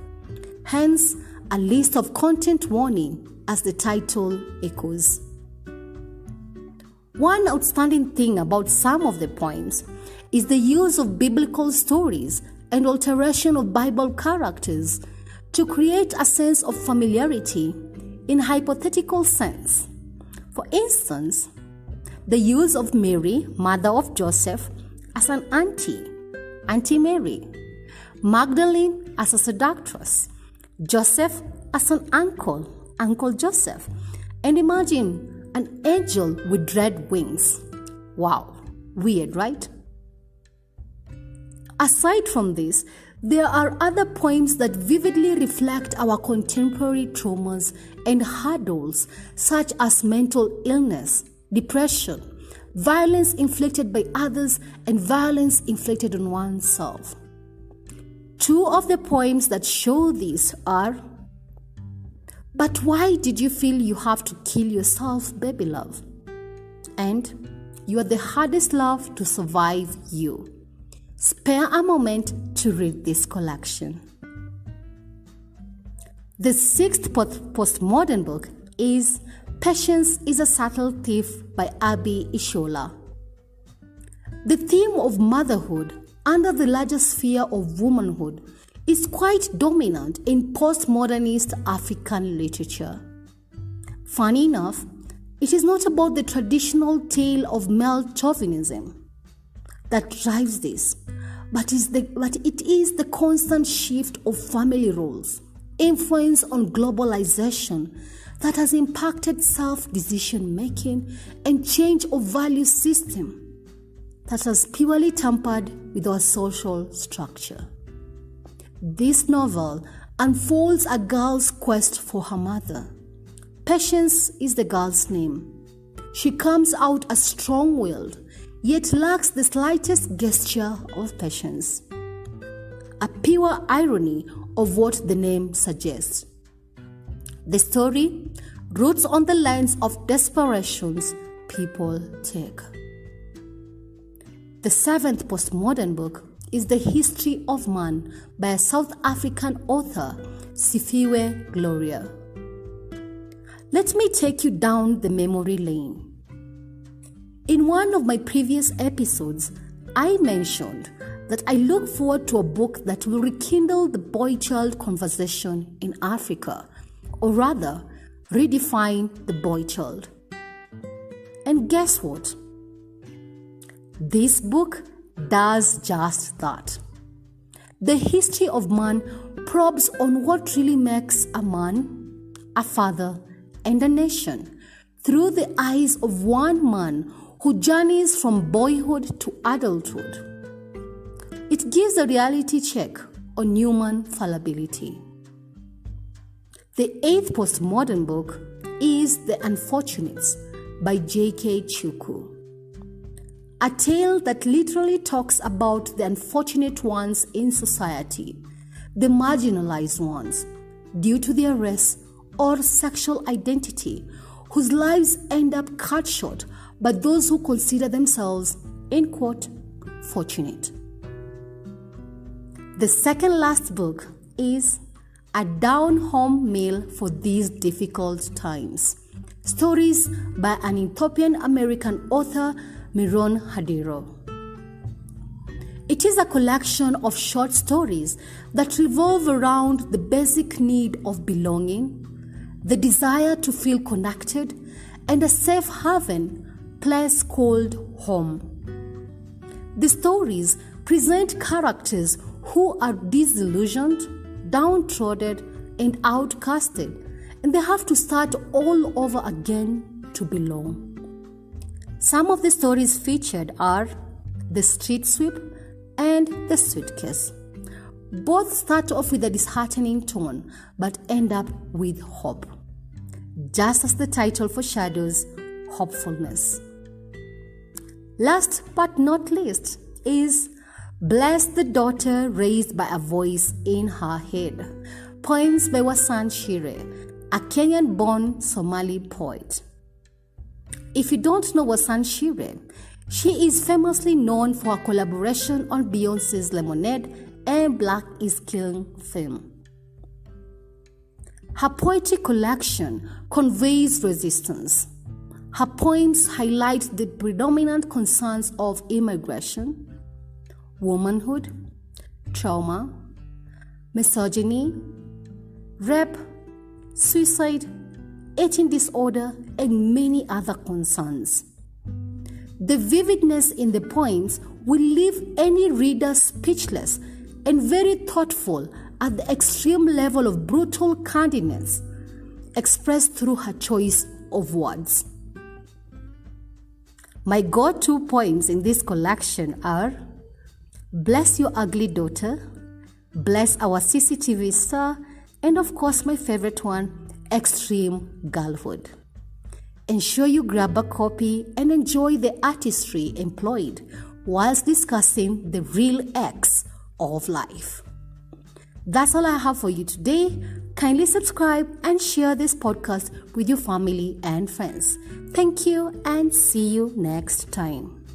Hence, a list of content warning as the title echoes. One outstanding thing about some of the poems is the use of biblical stories and alteration of Bible characters to create a sense of familiarity in hypothetical sense. For instance, the use of Mary, mother of Joseph, as an Auntie Mary, Magdalene as a seductress, Joseph as an Uncle Joseph, and imagine an angel with red wings. Wow, weird, right? Aside from this, there are other poems that vividly reflect our contemporary traumas and hurdles, such as mental illness, depression, violence inflicted by others, and violence inflicted on oneself. Two of the poems that show this are, "But why did you feel you have to kill yourself, baby love?" and "You are the hardest love to survive you." Spare a moment to read this collection. The sixth postmodern book is Patience is a Subtle Thief by Abby Ishola. The theme of motherhood under the larger sphere of womanhood is quite dominant in postmodernist African literature. Funny enough, it is not about the traditional tale of male chauvinism that drives this, but it is the constant shift of family roles, influence on globalization that has impacted self-decision making, and change of value system that has purely tampered with our social structure. This novel unfolds a girl's quest for her mother. Patience is the girl's name. She comes out as strong-willed, yet lacks the slightest gesture of patience. A pure irony of what the name suggests. The story roots on the lines of desperations people take. The seventh postmodern book is The History of Man by a South African author, Sifiwe Gloria. Let me take you down the memory lane. In one of my previous episodes, I mentioned that I look forward to a book that will rekindle the boy-child conversation in Africa, or rather, redefine the boy-child. And guess what? This book does just that. The History of Man probes on what really makes a man, a father, and a nation through the eyes of one man who journeys from boyhood to adulthood. It gives a reality check on human fallibility. The eighth postmodern book is The Unfortunates by J.K. Chukwu. A tale that literally talks about the unfortunate ones in society, the marginalized ones, due to their race or sexual identity, whose lives end up cut short by those who consider themselves, in quote, fortunate. The second last book is A Down-Home Meal for These Difficult Times. Stories by an Ethiopian-American author, Miron Hadiro. It is a collection of short stories that revolve around the basic need of belonging, the desire to feel connected, and a safe haven place called home. The stories present characters who are disillusioned, downtrodden, and outcasted, and they have to start all over again to belong. Some of the stories featured are The Street Sweep and The Suitcase. Both start off with a disheartening tone but end up with hope. Just as the title foreshadows, hopefulness. Last but not least is Bless the daughter raised by a voice in her head. Poems by Wasan Shire, a Kenyan-born Somali poet. If you don't know Wasan Shire, she is famously known for her collaboration on Beyonce's Lemonade and Black is King film. Her poetry collection conveys resistance. Her poems highlight the predominant concerns of immigration, womanhood, trauma, misogyny, rape, suicide, eating disorder, and many other concerns. The vividness in the poems will leave any reader speechless and very thoughtful at the extreme level of brutal candidness expressed through her choice of words. My go-to poems in this collection are Bless Your Ugly Daughter, Bless Our CCTV Star, and of course my favorite one, Extreme Girlhood. Ensure you grab a copy and enjoy the artistry employed whilst discussing the real acts of life. That's all I have for you today. Kindly subscribe and share this podcast with your family and friends. Thank you and see you next time.